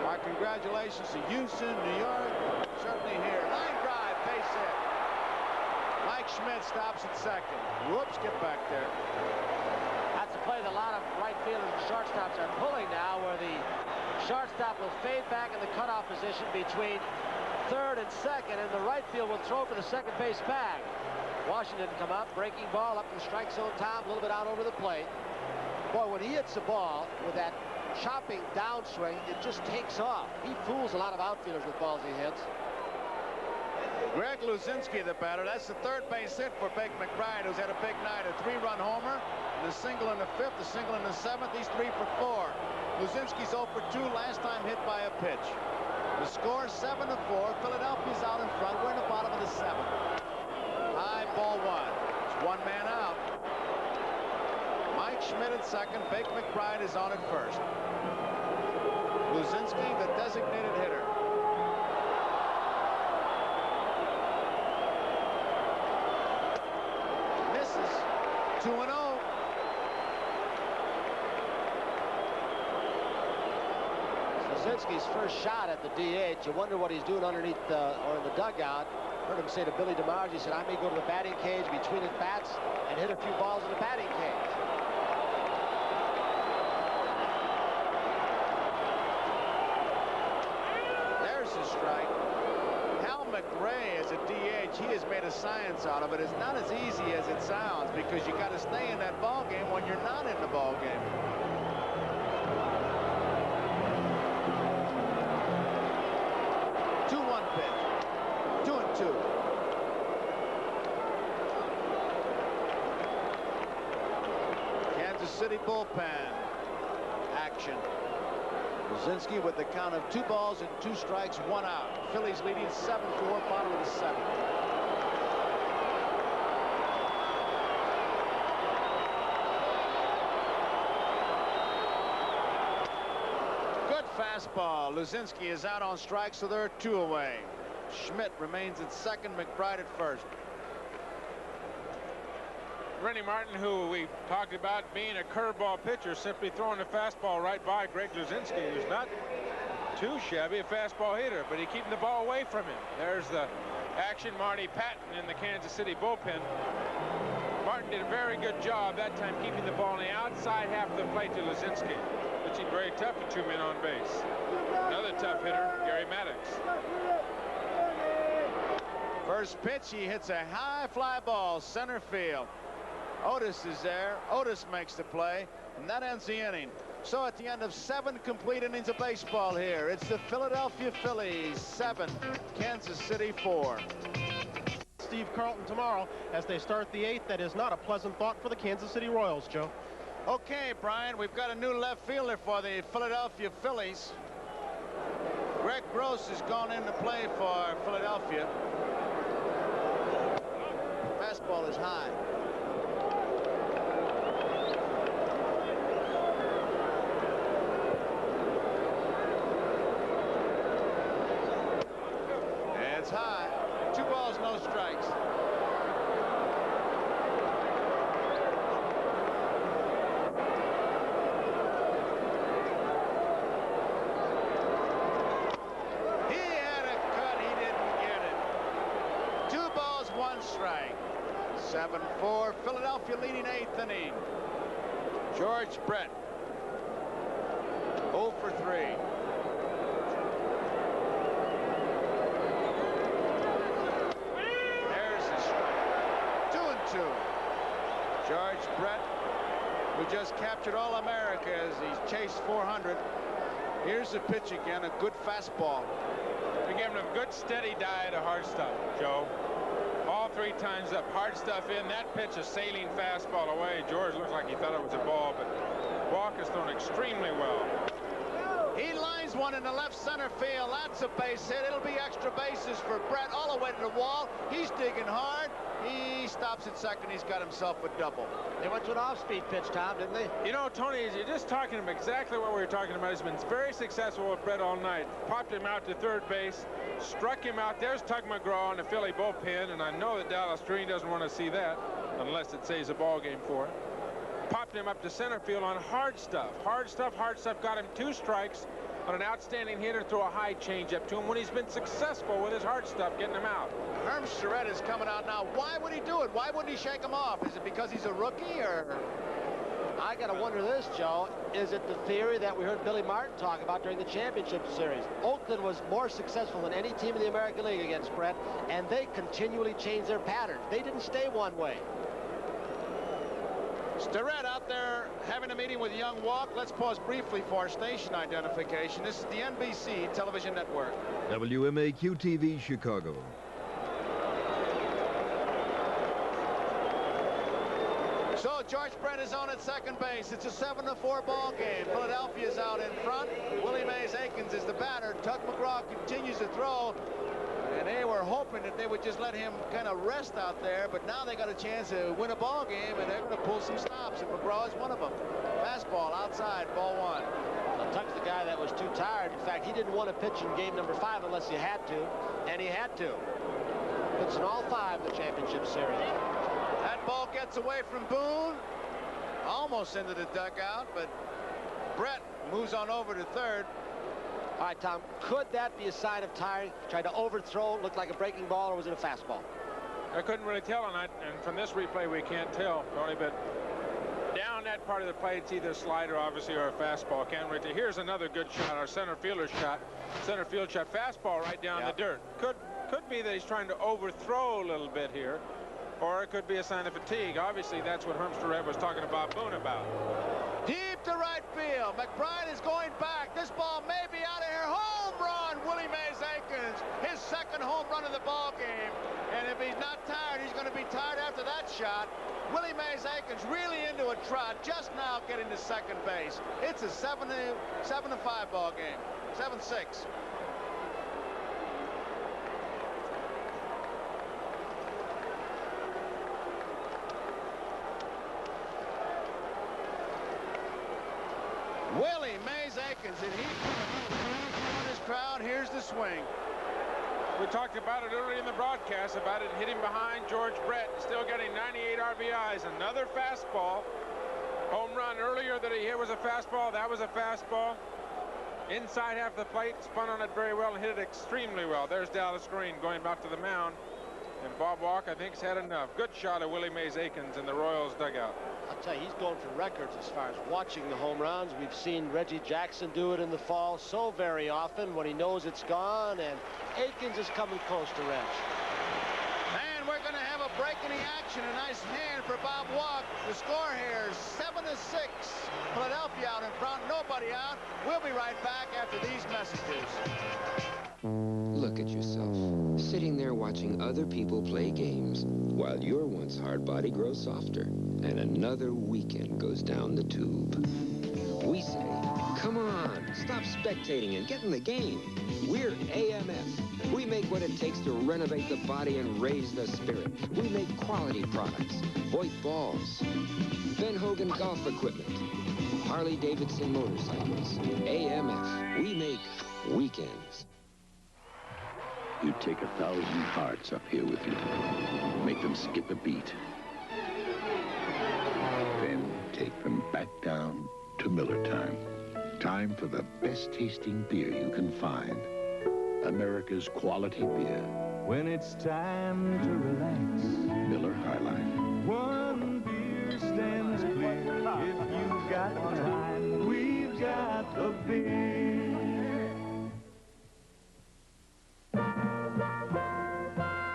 Our congratulations to Houston, New York, certainly here. Line drive, base hit. Mike Schmidt stops at second. Whoops, get back there. That's a play that a lot of right fielders and shortstops are pulling now, where the shortstop will fade back in the cutoff position between third and second, and the right field will throw for the second base bag. Washington come up, breaking ball up in the strike zone. Tom a little bit out over the plate. Boy, when he hits the ball with that chopping downswing, it just takes off. He fools a lot of outfielders with balls he hits. Greg Luzinski, the batter. That's the third base hit for Tug McGraw, who's had a big night. A 3-run homer, the single in the 5th, the single in the 7th. He's 3 for 4. Luzinski's 0 for 2, last time hit by a pitch. The score 7-4. Philadelphia's out in front. We're in the bottom of the 7th. High ball 1. It's 1 man out. Mike Schmidt at second. Tug McGraw is on at first. Luzinski, the designated hitter. Misses. 2-0. Luzinski's first shot at the DH. You wonder what he's doing underneath or in the dugout. Heard him say to Billy DeMars, he said, I may go to the batting cage between at bats and hit a few balls in the batting cage. There's his strike. Hal McRae as a DH, he has made a science out of it. It's not as easy as it sounds because you got to stay in that ball game when you're not in the ball game. Kansas City bullpen action. Luzinski with the count of 2 balls and 2 strikes, 1 out. Phillies leading 7-4, bottom of the 7th. Good fastball. Luzinski is out on strike, so there are 2 away. Schmidt remains at second, McBride at first. Rennie Martin, who we talked about being a curveball pitcher, simply throwing a fastball right by Greg Luzinski, who's not too shabby a fastball hitter, but he's keeping the ball away from him. There's the action. Marty Patton in the Kansas City bullpen. Martin did a very good job that time keeping the ball on the outside half of the plate to Luzinski. Pitching very tough with 2 men on base. Another tough hitter, Gary Maddox. First pitch, he hits a high fly ball, center field. Otis is there. Otis makes the play, and that ends the inning. So at the end of 7 complete innings of baseball here, it's the Philadelphia Phillies 7, Kansas City 4. Steve Carlton tomorrow as they start the 8th. That is not a pleasant thought for the Kansas City Royals, Joe. Okay, Brian, we've got a new left fielder for the Philadelphia Phillies. Greg Gross has gone into play for Philadelphia. Fastball is high. And it's high. 2 balls, no strikes. Strike. 7-4. Philadelphia leading 8th inning. George Brett 0 for 3. There's the strike. 2-2. George Brett, who just captured All-America as he's chased 400. Here's the pitch again, a good fastball. They gave him a good steady diet of hard stuff, Joe. All 3 times up, hard stuff in. That pitch, a sailing fastball away. George looked like he thought it was a ball, but Walker's thrown extremely well. He lines one in the left center field. That's a base hit. It'll be extra bases for Brett all the way to the wall. He's digging hard. He stops at second. He's got himself a double. They went to an off-speed pitch, Tom, didn't they? You know, Tony, you're just talking about exactly what we were talking about. He's been very successful with Brett all night. Popped him out to third base, struck him out. There's Tug McGraw in the Philly bullpen, and I know that Dallas Green doesn't want to see that unless it saves a ball game for him. Popped him up to center field on hard stuff. Hard stuff, got him 2 strikes on an outstanding hitter through a high changeup to him when he's been successful with his hard stuff getting him out. Herm Charette is coming out now. Why would he do it? Why wouldn't he shake him off? Is it because he's a rookie, or? I got to wonder this, Joe. Is it the theory that we heard Billy Martin talk about during the championship series? Oakland was more successful than any team in the American League against Brett, and they continually changed their patterns. They didn't stay one way. Starrett out there having a meeting with Young Walk. Let's pause briefly for station identification. This is the NBC television network. WMAQ-TV, Chicago. So George Brett is on at second base. It's a 7-4 ball game. Philadelphia's out in front. Willie Mays Aikens is the batter. Tug McGraw continues to throw. And they were hoping that they would just let him kind of rest out there, but now they got a chance to win a ball game, and they're going to pull some stops, and McGraw is one of them. Fastball outside, ball 1. Well, Tug's the guy that was too tired. In fact, he didn't want to pitch in game number 5 unless he had to, and he had to. It's in all 5 of the championship series. That ball gets away from Boone, almost into the dugout, but Brett moves on over to third. All right, Tom, could that be a sign of tiring? Tried to overthrow, looked like a breaking ball, or was it a fastball? I couldn't really tell, and from this replay we can't tell, Tony, but down that part of the plate, it's either a slider, obviously, or a fastball. Can't really tell. Here's another good shot, our center fielder's shot. Center field shot, fastball right down the dirt. Could be that he's trying to overthrow a little bit here, or it could be a sign of fatigue. Obviously, that's what Hermstead was talking about Boone about. Deep to right field. McBride is going back. This ball may be out of here. Home run, Willie Mays Aikens. His second home run of the ball game. And if he's not tired, he's going to be tired after that shot. Willie Mays Aikens really into a trot, just now getting to second base. It's a 7-5 ball game. 7-6. Willie Mays Aikens, and he crowd. Here's the swing. We talked about it earlier in the broadcast, about it hitting behind George Brett, still getting 98 RBIs. Another fastball. Home run earlier that he hit was a fastball. That was a fastball. Inside half the plate, spun on it very well and hit it extremely well. There's Dallas Green going back to the mound. And Bob Walk, I think, has had enough. Good shot of Willie Mays Aikens in the Royals dugout. I'll tell you, he's going for records as far as watching the home runs. We've seen Reggie Jackson do it in the fall so very often when he knows it's gone, and Aikens is coming close to Reg. And we're going to have a break in the action. A nice hand for Bob Walk. The score here is 7-6. Philadelphia out in front, nobody out. We'll be right back after these messages. Look at yourself, sitting there watching other people play games while your once hard body grows softer and another weekend goes down the tube. We say, come on, stop spectating and get in the game. We're AMF. We make what it takes to renovate the body and raise the spirit. We make quality products, Voight balls, Ben Hogan golf equipment, Harley-Davidson motorcycles. AMF, we make weekends. You take 1,000 hearts up here with you. Make them skip a beat. Then take them back down to Miller time. Time for the best tasting beer you can find. America's quality beer. When it's time to relax, Miller High Life. one beer stands clear. If you've got time, we've got the beer.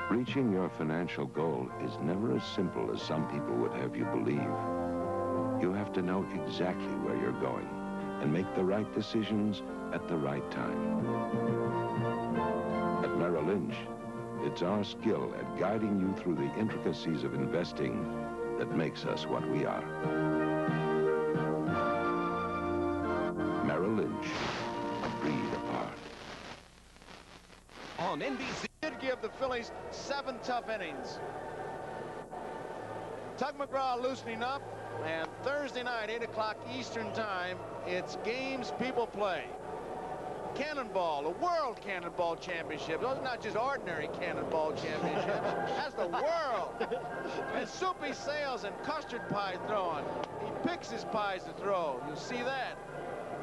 Reaching your financial goal is never as simple as some people would have you believe. You have to know exactly where you're going and make the right decisions at the right time. At Merrill Lynch, it's our skill at guiding you through the intricacies of investing that makes us what we are. Merrill Lynch, a breed apart. On NBC. Did give the Phillies 7 tough innings. Tug McGraw loosening up, and Thursday night, 8 o'clock Eastern time, it's games people play. Cannonball, the World Cannonball Championship. Those are not just ordinary cannonball championships. That's the world. And Soupy Sales and custard pie throwing. He picks his pies to throw. You'll see that.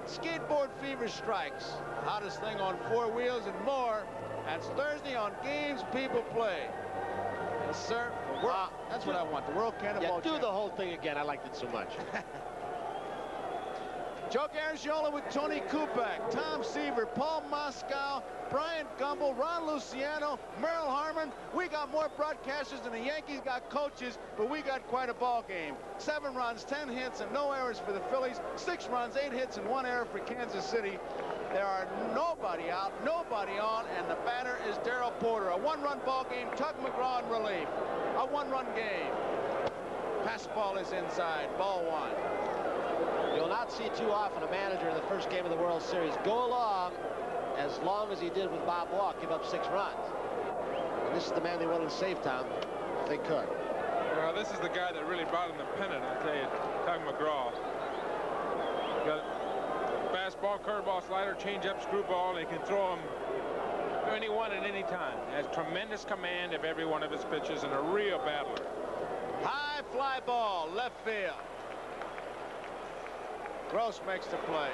Skateboard fever strikes. Hottest thing on 4 wheels and more. That's Thursday on Games People Play. Yes, sir. That's what I want. The World Cannonball. Yeah, do the whole thing again. I liked it so much. Joe Garagiola with Tony Kupak, Tom Seaver, Paul Moscow, Brian Gumbel, Ron Luciano, Merrill Harmon. We got more broadcasters than the Yankees got coaches, but we got quite a ball game. 7 runs, 10 hits, and no errors for the Phillies. 6 runs, 8 hits, and 1 error for Kansas City. There are nobody out, nobody on, and the batter is Darrell Porter. A 1-run ball game, Tug McGraw in relief. A 1-run game. Pass ball is inside, ball 1. You'll not see too often a manager in the first game of the World Series go along as long as he did with Bob Walk, give up 6 runs. And this is the man they wanted to save, Tom, if they could. Well, this is the guy that really brought him the pennant, I'll tell you, Tug McGraw. Got fastball, curveball, slider, changeup, screwball, and he can throw them to anyone at any time. Has tremendous command of every one of his pitches and a real battler. High fly ball, left field. Gross makes the play.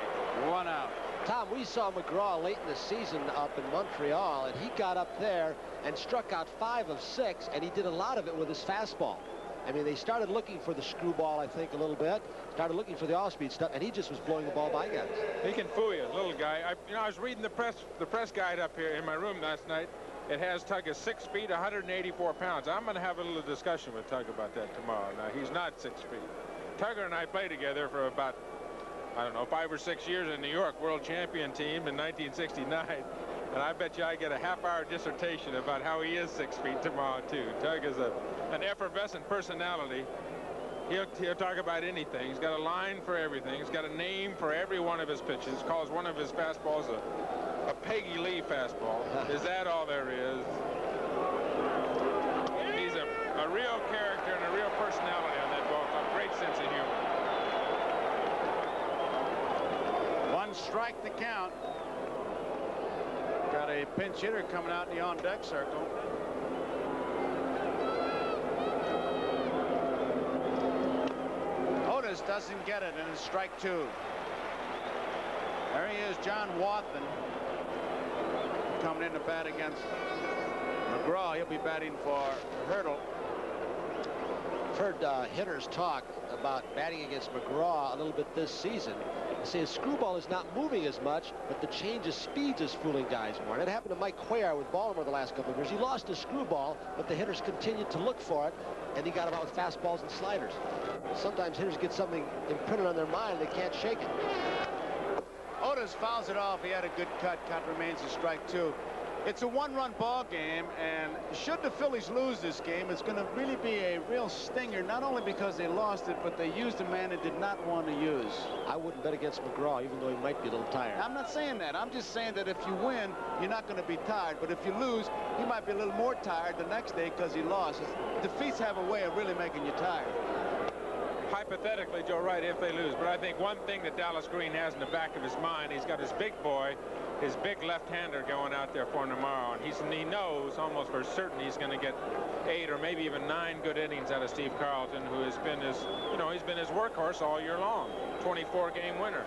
1 out. Tom, we saw McGraw late in the season up in Montreal, and he got up there and struck out 5 of 6, and he did a lot of it with his fastball. I mean, they started looking for the screwball, I think, a little bit. Started looking for the off-speed stuff, and he just was blowing the ball by guys. He can fool you, little guy. I was reading the press guide up here in my room last night. It has Tug as 6 feet, 184 pounds. I'm going to have a little discussion with Tug about that tomorrow. Now, he's not 6 feet. Tugger and I played together for about, I don't know, 5 or 6 years in New York, world champion team in 1969. And I bet you I get a half-hour dissertation about how he is 6 feet tomorrow, too. Tug is an effervescent personality. He'll talk about anything. He's got a line for everything. He's got a name for every one of his pitches. Calls one of his fastballs a Peggy Lee fastball. Is that all there is? He's a real character and a real personality on that ball. A great sense of humor. 1 strike to count. got a pinch hitter coming out in the on-deck circle. Otis doesn't get it, and it's strike 2. There he is, John Wathan, coming in to bat against McGraw. He'll be batting for Hurdle. I've heard hitters talk about batting against McGraw a little bit this season. They say his screwball is not moving as much, but the change of speeds is fooling guys more. And it happened to Mike Cuellar with Baltimore the last couple of years. He lost his screwball, but the hitters continued to look for it, and he got him out with fastballs and sliders. Sometimes hitters get something imprinted on their mind, they can't shake it. Otis fouls it off. He had a good cut. Cut remains a strike 2. It's a one-run ball game, and should the Phillies lose this game, it's going to really be a real stinger, not only because they lost it, but they used a man they did not want to use. I wouldn't bet against McGraw, even though he might be a little tired. I'm not saying that. I'm just saying that if you win, you're not going to be tired. But if you lose, he might be a little more tired the next day because he lost. Defeats have a way of really making you tired. Hypothetically, Joe, right, if they lose. But I think one thing that Dallas Green has in the back of his mind, he's got his big boy, his big left-hander going out there for him tomorrow, and he knows almost for certain he's going to get 8 or maybe even 9 good innings out of Steve Carlton, who has been his, he's been his workhorse all year long. 24-game winner.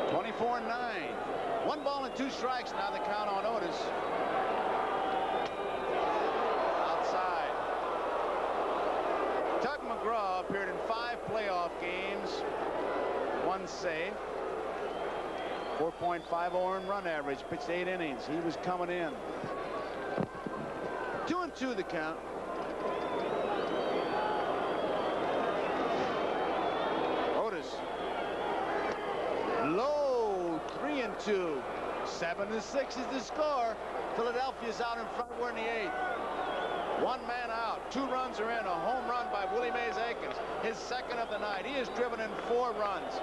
24-9. 1 ball and 2 strikes. Now the count on Otis. Outside. Tug McGraw appeared in 5 playoff games. 1 save. 4.50 earned run average. Pitched 8 innings. He was coming in. 2-2 the count. Otis. Low. 3-2. 7-6 is the score. Philadelphia's out in front. We're in the 8th. 1 man out. 2 runs are in. A home run by Willie Mays Aikens. His second of the night. He has driven in 4 runs.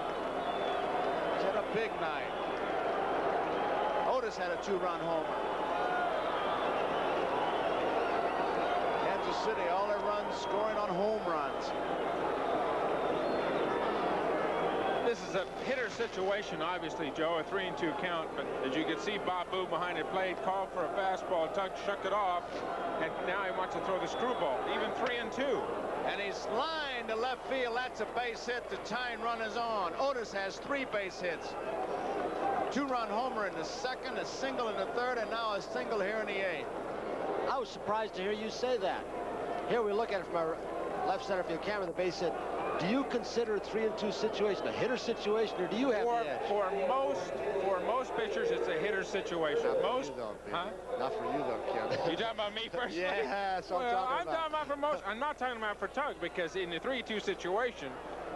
He's had a big night. Otis had a 2-run homer. Kansas City, all their runs scoring on home runs. This is a hitter situation, obviously, Joe, a 3-2 count. But as you can see, Bob Boo behind the plate called for a fastball. Tug shook it off, and now he wants to throw the screwball. Even 3-2. And he's lined to left field. That's a base hit. The tying run is on. Otis has 3 base hits. 2-run homer in the second, a single in the third, and now a single here in the 8th. I was surprised to hear you say that. Here we look at it from our left center field camera, the base hit. Do you consider a 3-2 situation a hitter situation, or do you have the edge? For most pitchers, it's a hitter situation. Not for you, though, huh? Not for you, though, Ken. You talking about me first? Yeah, so I'm talking about for most. I'm not talking about for Tug, because in the 3-2 situation,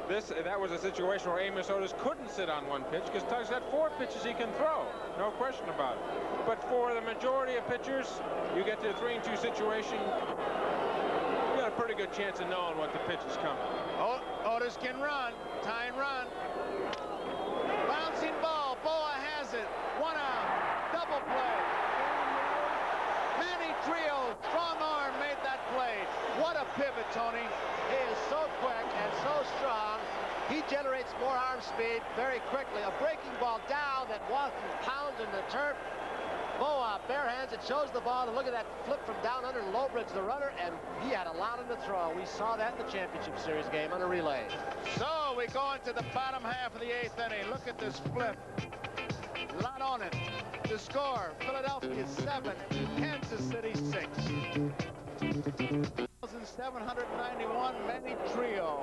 that was a situation where Amos Otis couldn't sit on 1 pitch because Tug's got 4 pitches he can throw. No question about it. But for the majority of pitchers, you get to the 3-2 situation, you got a pretty good chance of knowing what the pitch is coming. Otis can run. Tying run. Bouncing ball. Boa has it. 1 out. Double play. Manny Trio, strong arm, made that play. What a pivot, Tony. He is so quick and so strong. He generates more arm speed very quickly. A breaking ball down that Watson pounds in the turf. Boa barehands it, shows the ball, and look at that flip from down under Lowbridge, the runner, and he had a lot in the throw. We saw that in the championship series game on a relay. So we go into the bottom half of the 8th inning. Look at this flip. A lot on it. The score, Philadelphia 7, Kansas City 6. 1,791, Manny Trio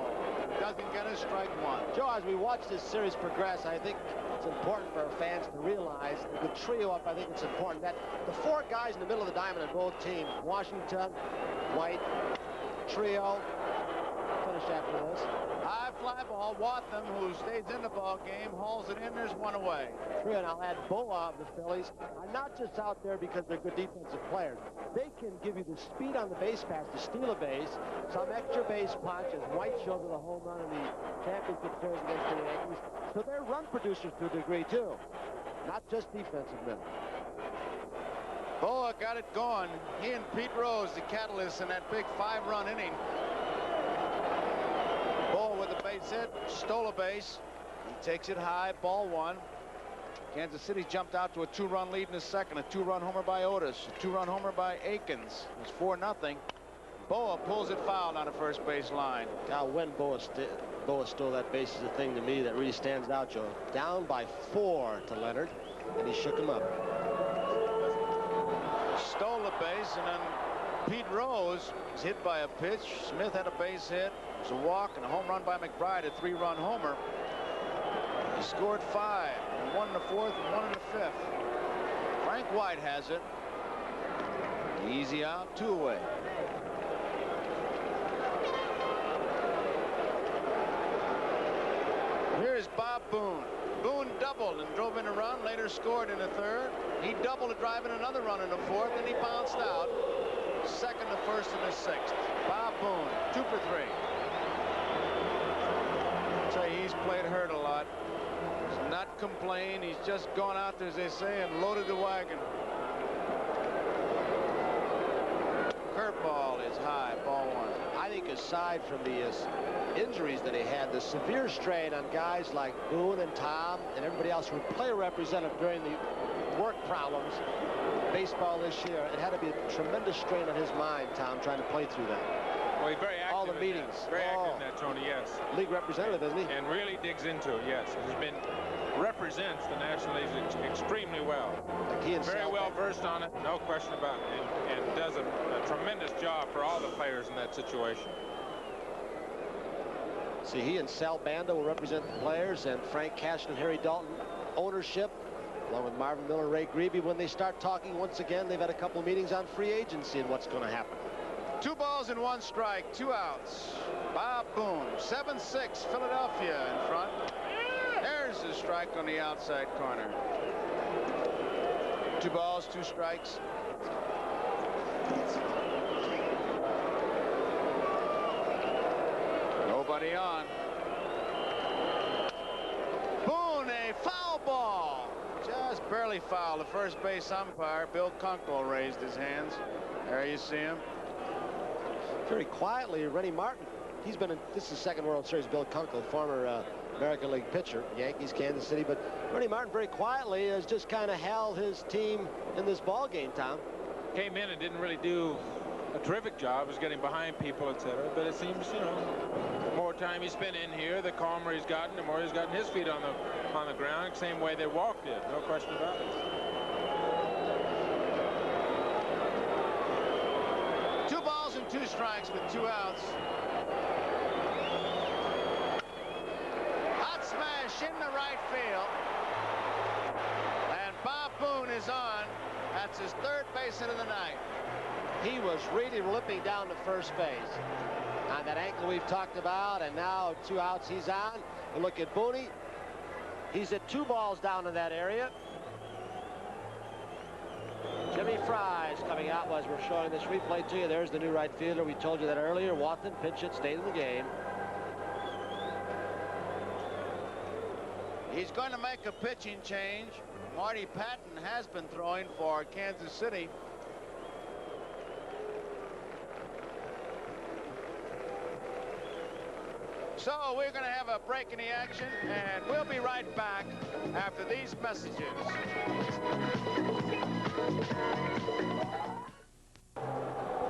doesn't get a strike 1. Joe, as we watch this series progress, I think it's important for our fans to realize the trio up. I think it's important that the 4 guys in the middle of the diamond on both teams, Washington, White, Trio, finish after this. High fly ball. Wathan, who stays in the ball game, hauls it in. There's 1 away. Trio, and I'll add Boa of the Phillies, are not just out there because they're good defensive players. They can give you the speed on the base pass to steal a base, some extra base punch, as White showed with a home run in the championship series against the Yankees. So they're run producers to a degree, too. Not just defensive men. Boa got it going. He and Pete Rose, the catalyst in that big 5-run inning. Boa with a base hit, stole a base. He takes it high, ball 1. Kansas City jumped out to a 2-run lead in the second. A 2-run homer by Otis. A 2-run homer by Akins. It was 4-0. Boa pulls it foul down the first base line. Now, when Boa stole that base is the thing to me that really stands out, Joe. Down by 4 to Leonard, and he shook him up. Stole the base, and then Pete Rose was hit by a pitch. Smith had a base hit. It was a walk and a home run by McBride, a 3-run homer. He scored 5, 1 in the 4th and 1 in the 5th. Frank White has it. Easy out, 2 away. Here's Bob Boone. Boone doubled and drove in a run, later scored in the 3rd. He doubled to drive in another run in the 4th, and he bounced out. 2nd, the 1st, and the 6th. Bob Boone, 2 for 3. I'll tell you, he's played hurt a lot. He's not complained. He's just gone out there, as they say, and loaded the wagon. Curveball is high, ball 1. I think aside from the injuries that he had, the severe strain on guys like Boone and Tom and everybody else who were player representative during the work problems baseball this year, it had to be a tremendous strain on his mind, Tom, trying to play through that. Well, he's very active. All the meetings. Very active in that, Tony, yes. League representative, isn't he? And really digs into it, yes. He's represents the National League extremely well. Like he and very Sal well versed on it, no question about it, and does a tremendous job for all the players in that situation. See, he and Sal Banda will represent the players, and Frank Cashin and Harry Dalton ownership, along with Marvin Miller, Ray Greavy. When they start talking once again, they've had a couple of meetings on free agency and what's going to happen. 2 balls and 1 strike, 2 outs. Bob Boone, 7-6, Philadelphia in front. There's the strike on the outside corner. 2 balls, 2 strikes. Nobody on. Boone, a foul ball. Just barely foul. The first base umpire, Bill Kunkel, raised his hands. There you see him. Very quietly, Rennie Martin. He's been in, this is the 2nd World Series. Bill Kunkel, former American League pitcher, Yankees, Kansas City. But Rennie Martin very quietly has just kind of held his team in this ball game, Tom. Came in and didn't really do a terrific job. Was getting behind people, etc. But it seems, you know, the more time he's spent in here, the calmer he's gotten, the more he's gotten his feet on the ground, same way they walked it. No question about it. 2 balls and 2 strikes with 2 outs. Hot smash in the right field. And Bob Boone is on. That's his 3rd base hit of the night. He was really limping down to first base on that ankle we've talked about, and now 2 outs he's on. And look at Boone. He's at 2 balls down in that area. Jimmy Fry is coming out as we're showing this replay to you. There's the new right fielder. We told you that earlier. Watson pitch it, stayed in the game. He's going to make a pitching change. Marty Patton has been throwing for Kansas City. So we're going to have a break in the action, and we'll be right back after these messages.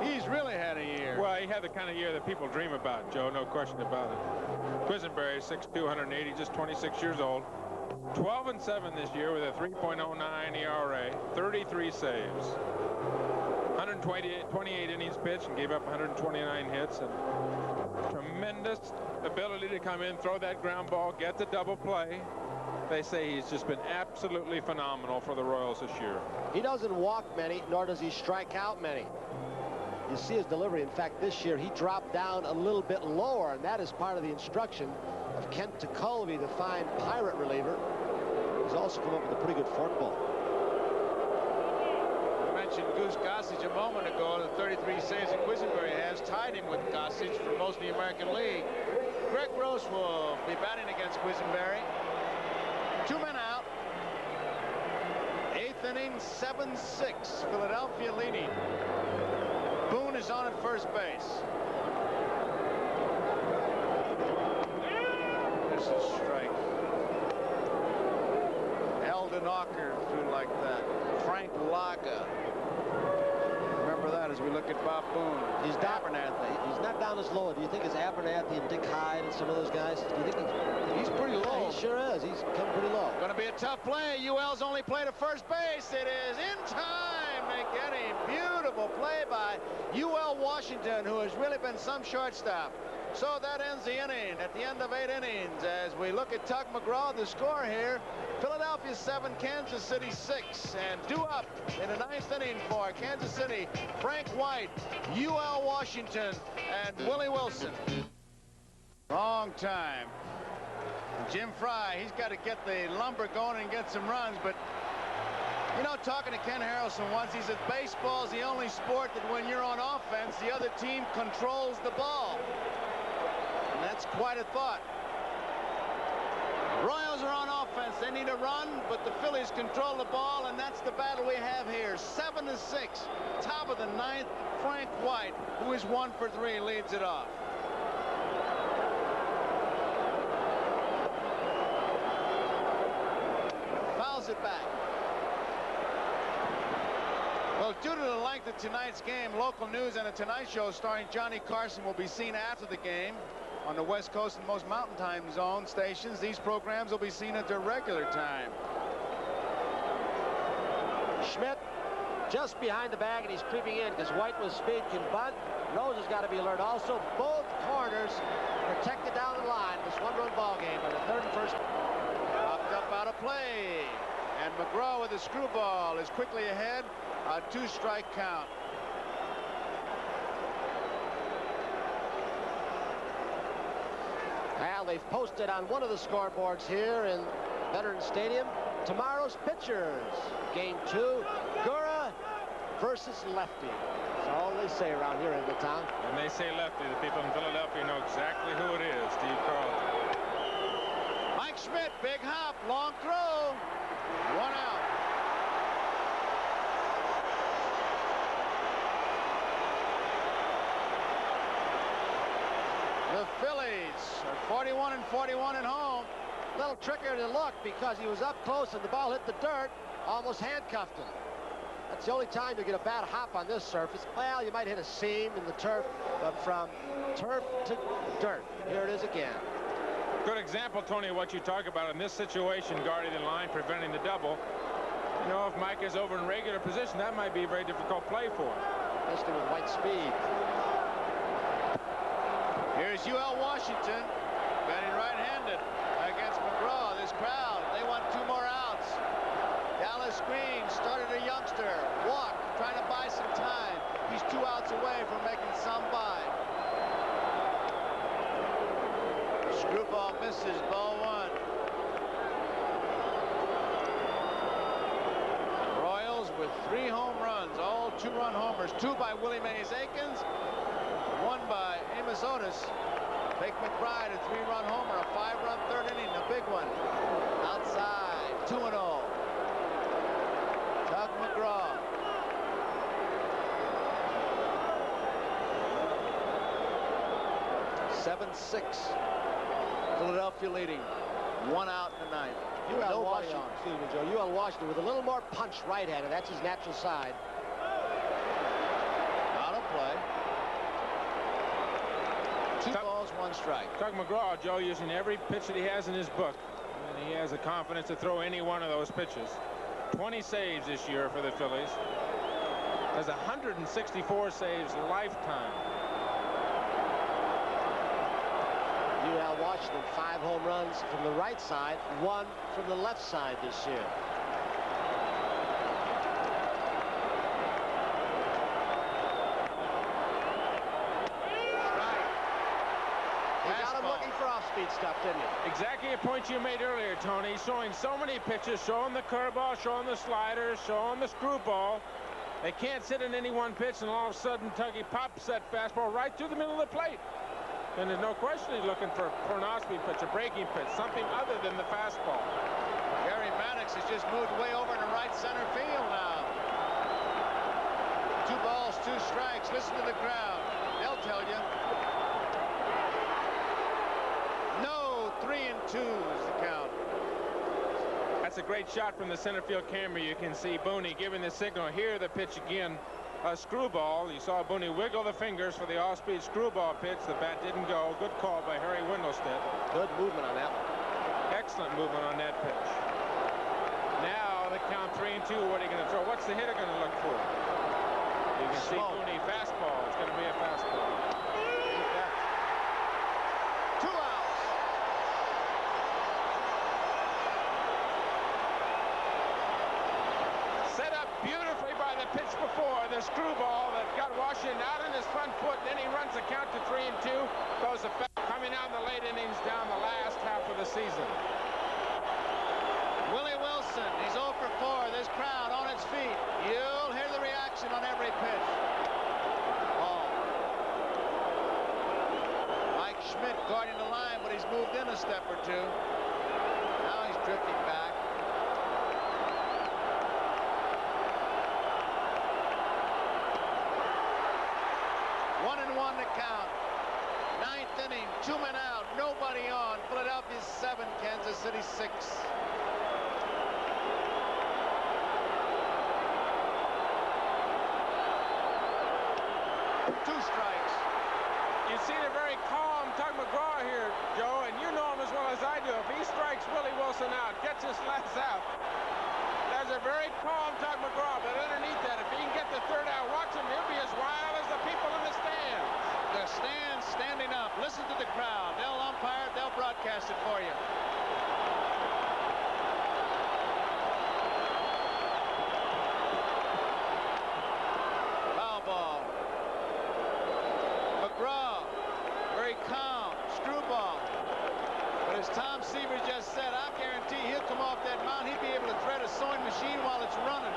He's really had a year. Well, he had the kind of year that people dream about, Joe, no question about it. Quisenberry, 6'2", 180, just 26 years old. 12-7 this year with a 3.09 ERA, 33 saves. 128 innings pitched and gave up 129 hits. And tremendous ability to come in, throw that ground ball, get the double play. They say he's just been absolutely phenomenal for the Royals this year. He doesn't walk many, nor does he strike out many. You see his delivery. In fact, this year he dropped down a little bit lower, and that is part of the instruction of Kent Tekulve, the fine Pirate reliever. He's also come up with a pretty good forkball. I mentioned Goose Gossage a moment ago. The 33 saves that Quisenberry has tied him with Gossage for most of the American League. Greg Gross will be batting against Quisenberry. 2 men out. 8th inning, 7-6. Philadelphia leading. Boone is on at first base. This is strike. Held a knocker through like that. Frank Laga. Remember that as we look at Bob Boone. He's Abernathy. He's not down as low. Do you think it's Abernathy and Dick Hyde and some of those guys? Do you think he's pretty low? Yeah, he sure is. He's come pretty low. Going to be a tough play. UL's only play to first base. It is in time. McGinney. Beautiful play by UL Washington, who has really been some shortstop. So that ends the inning at the end of 8 innings. As we look at Tug McGraw, the score here, Philadelphia 7, Kansas City 6. And due up in the 9th inning for Kansas City, Frank White, UL Washington, and Willie Wilson. Long time. Jim Fry, he's got to get the lumber going and get some runs, but you know, talking to Ken Harrelson once, he said baseball is the only sport that when you're on offense, the other team controls the ball. And that's quite a thought. Royals are on offense. They need a run, but the Phillies control the ball, and that's the battle we have here. 7-6, top of the 9th. Frank White, who is 1 for 3, leads it off. Fouls it back. Well, due to the length of tonight's game, local news and a Tonight Show starring Johnny Carson will be seen after the game on the West Coast and most Mountain Time Zone stations. These programs will be seen at their regular time. Schmidt just behind the bag, and he's creeping in because White with speed can bunt. Rose has got to be alert. Also, both corners protected down the line. This one-run ball game by the 3rd and 1st. Popped up out of play. And McGraw with a screwball is quickly ahead. A 2-strike count. Well, they've posted on one of the scoreboards here in Veterans Stadium tomorrow's pitchers. Game 2, Gura versus lefty. That's all they say around here in the town. When they say lefty, the people in Philadelphia know exactly who it is, Steve Carlton. Mike Schmidt, big hop, long throw. 1 out. The Phillies are 41 and 41 at home. A little trickier to look because he was up close and the ball hit the dirt, almost handcuffed him. That's the only time you get a bad hop on this surface. Well, you might hit a seam in the turf, but from turf to dirt. Here it is again. Good example, Tony, of what you talk about in this situation, guarding the line, preventing the double. You know, if Mike is over in regular position, that might be a very difficult play for him. Especially with White speed. Here's UL Washington, batting right-handed against McGraw. This crowd, they want 2 more outs. Dallas Green started a youngster. Walk, trying to buy some time. He's 2 outs away from making some by. Screwball misses, ball 1. Royals with 3 home runs, all 2-run homers. 2 by Willie Mays Aikens, 1 by Amos Otis. Bake McBride, a 3-run homer, a 5-run 3rd inning, a big one. Outside, 2-0. Tug McGraw. (7-6). Philadelphia leading. 1 out in the 9th. UL Washington, excuse me, Joe. UL Washington with a little more punch right-handed. That's his natural side. Out of play. 2 balls, 1 strike. Tug McGraw, Joe, using every pitch that he has in his book. And he has the confidence to throw any one of those pitches. 20 saves this year for the Phillies. Has 164 saves lifetime. UL Washington, 5 home runs from the right side, 1 from the left side this year. Off-speed stuff, didn't he? Exactly a point you made earlier, Tony. Showing so many pitches, showing the curveball, showing the slider, showing the screwball. They can't sit in any one pitch, and all of a sudden, Tuggy pops that fastball right through the middle of the plate. And there's no question he's looking for an off-speed pitch, a breaking pitch, something other than the fastball. Gary Maddox has just moved way over into right center field now. 2 balls, 2 strikes. Listen to the crowd. They'll tell you. 3-2 is the count. That's That's a great shot from the center field camera. You can see Booney giving the signal. Here the pitch again, a screwball. You saw Booney wiggle the fingers for the off-speed screwball pitch. The bat didn't go. Good call by Harry Windlestead. Good movement on that one. Excellent movement on that pitch. Now the count 3-2. What are you going to throw? What's the hitter going to look for? You can see Booney fastball. It's going to be a fastball. 2 outs. Set up beautifully by the pitch before, the screwball that got Washington out on his front foot. Then he runs the count to 3-2. Goes the coming out in the late innings down the last half of the season. Willie Wilson, he's 0 for 4. This crowd on its feet. You'll hear the reaction on every pitch. Ball. Mike Schmidt guarding the line, but he's moved in a step or two. Now he's drifting back. One and one to count. 9th inning, 2 men out, nobody on. Philadelphia 7, Kansas City 6. 2 strikes. You see a very calm Tug McGraw here, Joe, and you know him as well as I do. If he strikes Willie Wilson out, gets his last out, there's a very calm Tug McGraw, but underneath that, if he can get the 3rd out, watch him, he'll be as wild as the people in the stands. The stands standing up. Listen to the crowd. They'll umpire it, they'll broadcast it for you. Foul ball. McGraw, very calm, screwball. But as Tom Seaver just said, I guarantee he'll come off that mound. He'll be able to thread a sewing machine while it's running.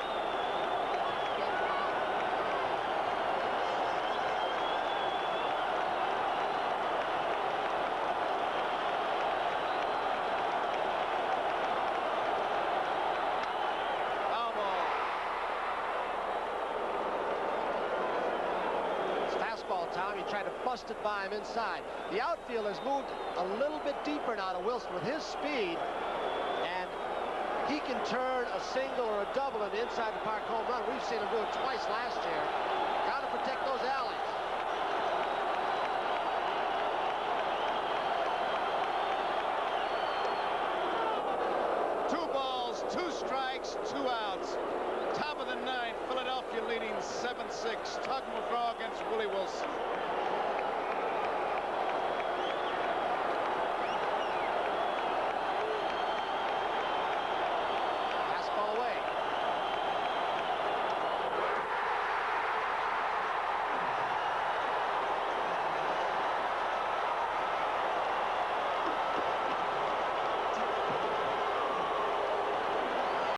Foul ball. It's fastball, Tom. He tried to bust it by him inside. The outfield has moved a little bit deeper now to Wilson with his speed, and he can turn a single or a double in the inside the park home run. We've seen him do it twice last year. Got to protect those alleys. Two balls, 2 strikes, 2 outs. Top of the 9th, Philadelphia leading 7-6. Tug McGraw against Willie Wilson.